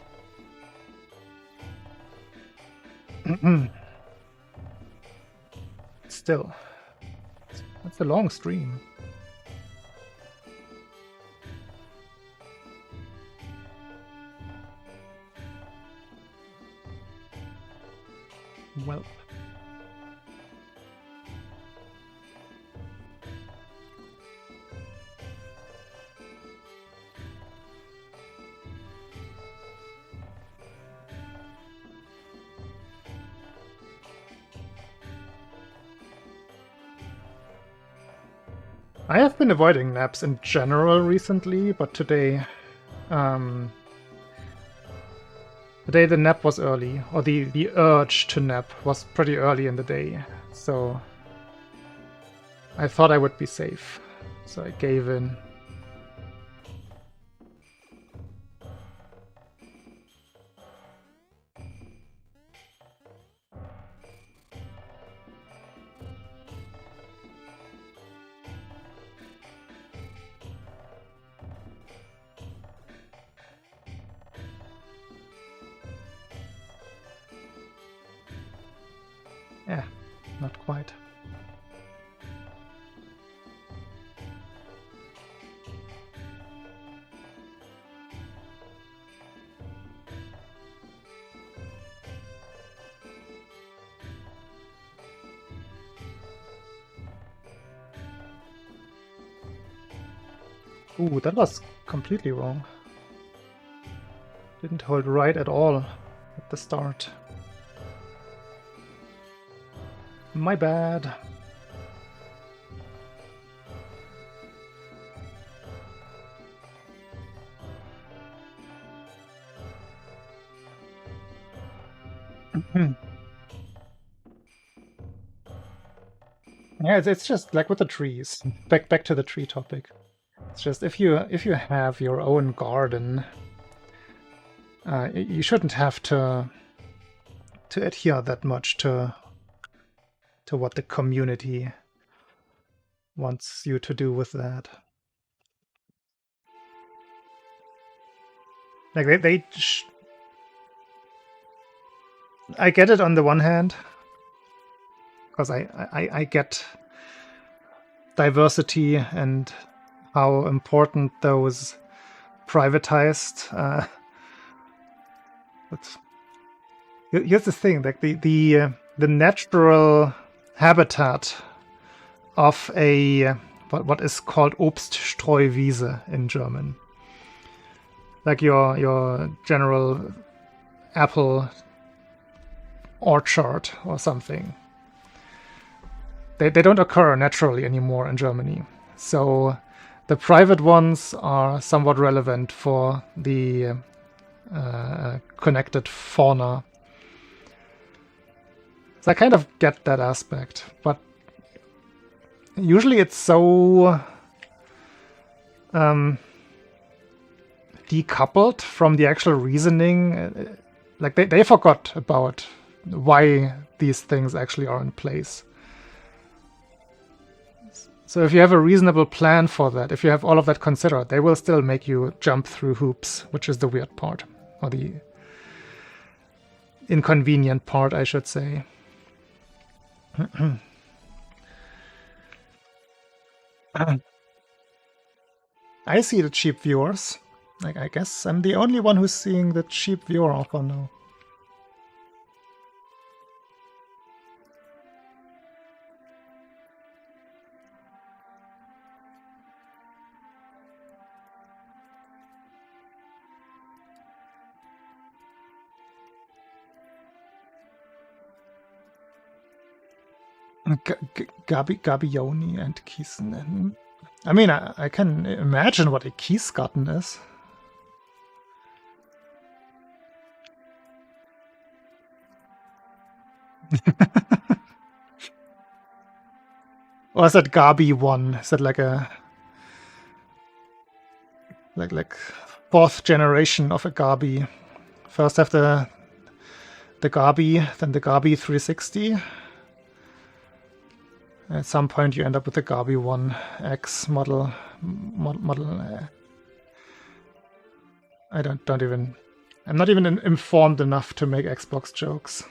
Still, that's a long stream. Well. I have been avoiding naps in general recently, but today the nap was early, or the urge to nap was pretty early in the day, so I thought I would be safe, so I gave in. Yeah, not quite. Ooh, that was completely wrong. Didn't hold right at all at the start. My bad. Yeah, it's just like with the trees. Back to the tree topic. It's just if you have your own garden, you shouldn't have to adhere that much to what the community wants you to do with that. Like I get it on the one hand, because I get diversity and how important those privatized. Here's the thing: like the natural habitat of a what is called Obststreuwiese in German, like your general apple orchard or something. They don't occur naturally anymore in Germany. So the private ones are somewhat relevant for the connected fauna. So I kind of get that aspect, but usually it's so decoupled from the actual reasoning. Like they forgot about why these things actually are in place. So if you have a reasonable plan for that, if you have all of that considered, they will still make you jump through hoops, which is the weird part, or the inconvenient part, I should say. I see the cheap viewers. Like, I guess I'm the only one who's seeing the cheap viewer offer now. Gabioni and Kiesen. I mean, I can imagine what a Kiesgarten is. Or is that Gabi one? Is that like a like fourth generation of a Gabi? First have the Gabi, then the Gabi 360. At some point you end up with the Garby 1X model. I'm not even informed enough to make Xbox jokes.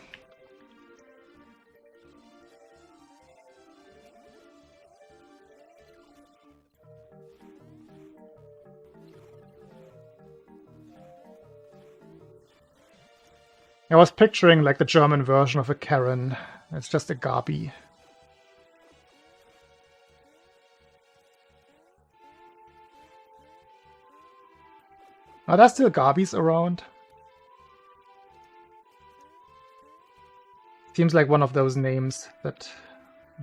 I was picturing like the German version of a Karen. It's just a Garby. Are there still Garbys around? Seems like one of those names that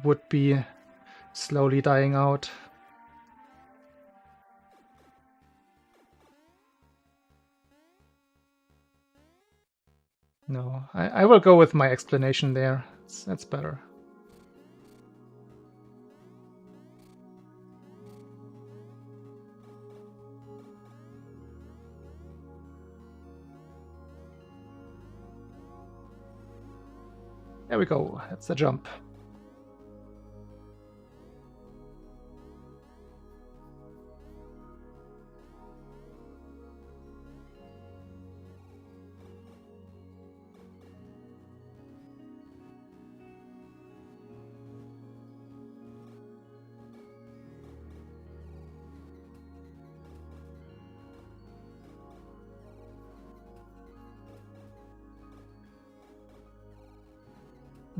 would be slowly dying out. No, I will go with my explanation there. That's better. There we go. That's the jump.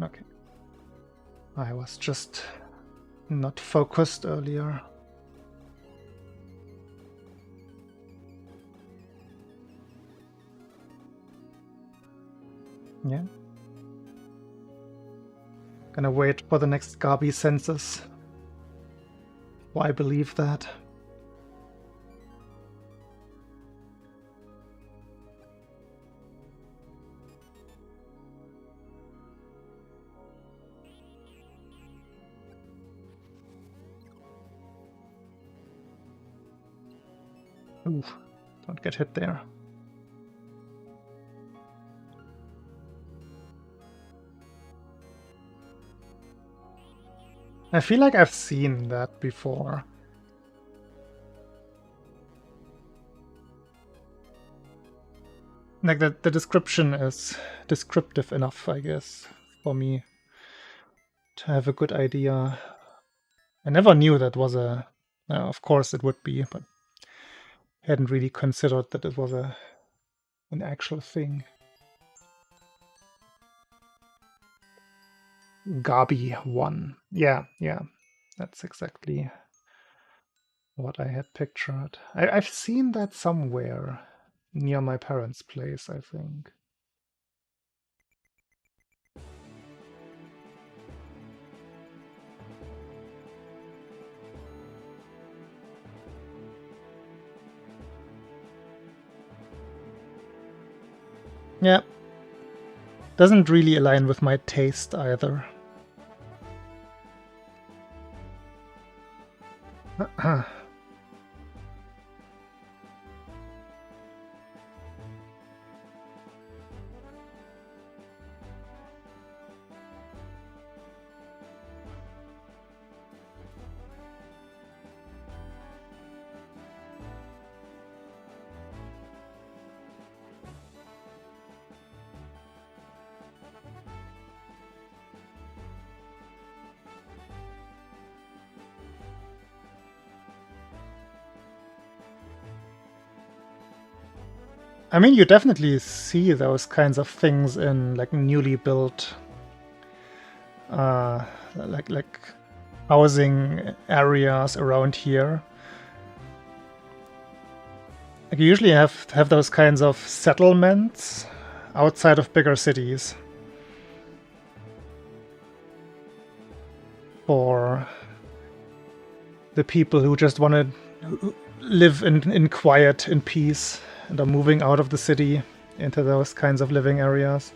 Okay. I was just not focused earlier. Yeah. Gonna wait for the next Garby census. Why believe that? Ooh, don't get hit there. I feel like I've seen that before. Like the description is descriptive enough, I guess, for me to have a good idea. I never knew that was a... of course it would be, but hadn't really considered that it was an actual thing. Garby 1. Yeah, that's exactly what I had pictured. I've seen that somewhere near my parents' place, I think. Yeah. Doesn't really align with my taste either. I mean, you definitely see those kinds of things in like newly built, like housing areas around here. Like you usually have those kinds of settlements outside of bigger cities for the people who just want to live in quiet, in peace, and are moving out of the city into those kinds of living areas.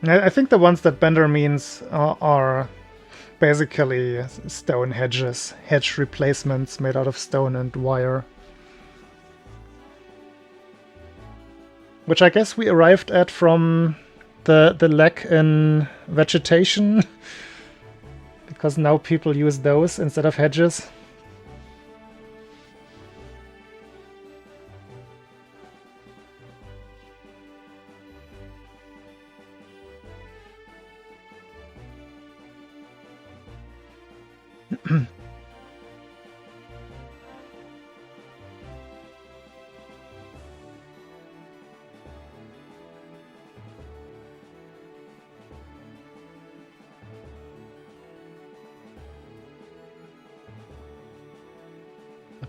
I think the ones that Bender means are basically stone hedges, hedge replacements made out of stone and wire. which I guess we arrived at from the lack in vegetation, because now people use those instead of hedges.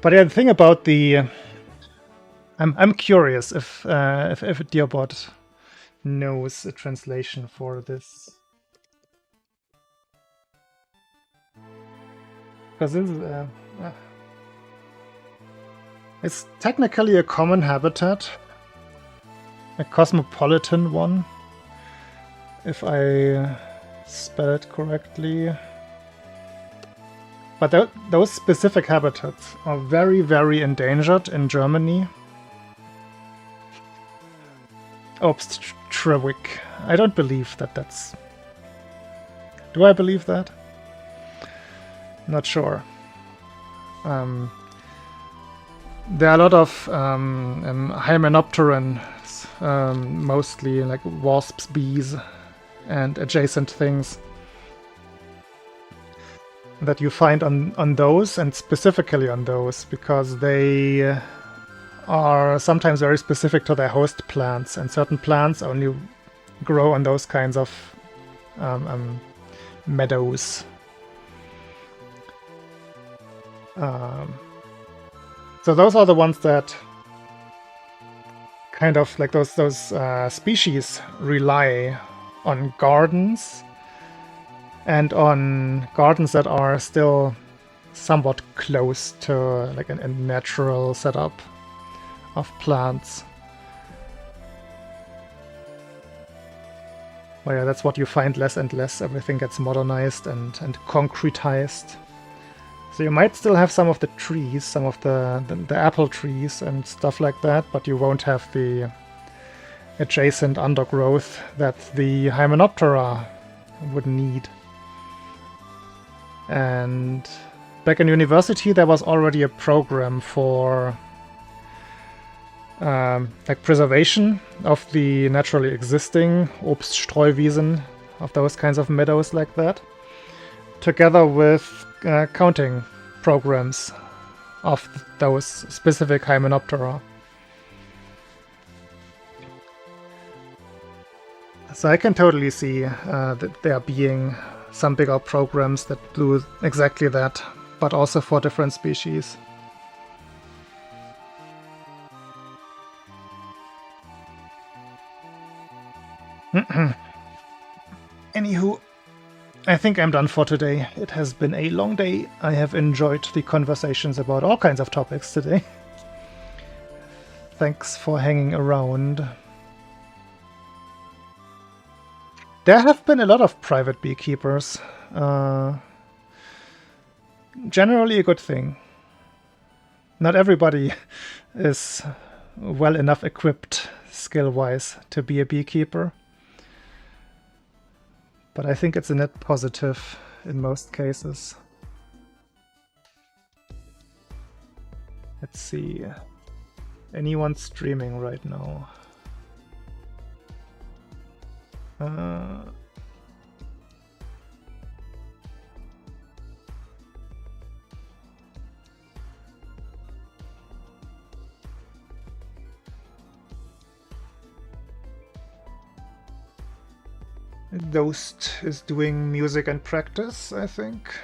But yeah, the thing about the, I'm curious if Dearbot knows a translation for this, because this is it's technically a common habitat, a cosmopolitan one, if I spell it correctly. But those specific habitats are very, very endangered in Germany. Obsttrewig. I don't believe that that's... Do I believe that? Not sure. There are a lot of hymenopterans, mostly like wasps, bees, and adjacent things that you find on those, and specifically on those, because they are sometimes very specific to their host plants, and certain plants only grow on those kinds of meadows. So those are the ones that kind of like those species rely on gardens, and on gardens that are still somewhat close to like a natural setup of plants. Well, yeah, that's what you find less and less. Everything gets modernized and concretized. So you might still have some of the trees, some of the apple trees and stuff like that, but you won't have the adjacent undergrowth that the Hymenoptera would need. And back in university there was already a program for like preservation of the naturally existing Obststreuwiesen, of those kinds of meadows like that, together with counting programs of those specific Hymenoptera. So I can totally see that there being some bigger programs that do exactly that, but also for different species. Anywho, I think I'm done for today. It has been a long day. I have enjoyed the conversations about all kinds of topics today. Thanks for hanging around. There have been a lot of private beekeepers. Generally a good thing. Not everybody is well enough equipped skill-wise to be a beekeeper. But I think it's a net positive in most cases. Let's see. Anyone streaming right now? Ghost is doing music and practice, I think.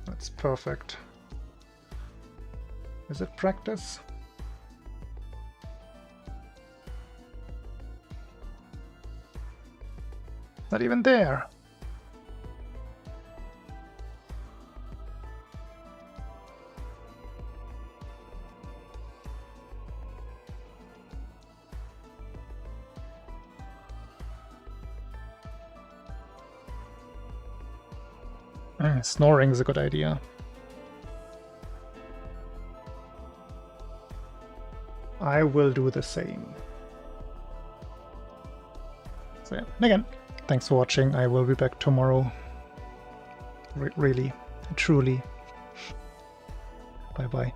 That's perfect. Is it practice? Not even there. Snoring is a good idea. I will do the same. So yeah, and again, thanks for watching. I will be back tomorrow. Really, truly. Bye bye.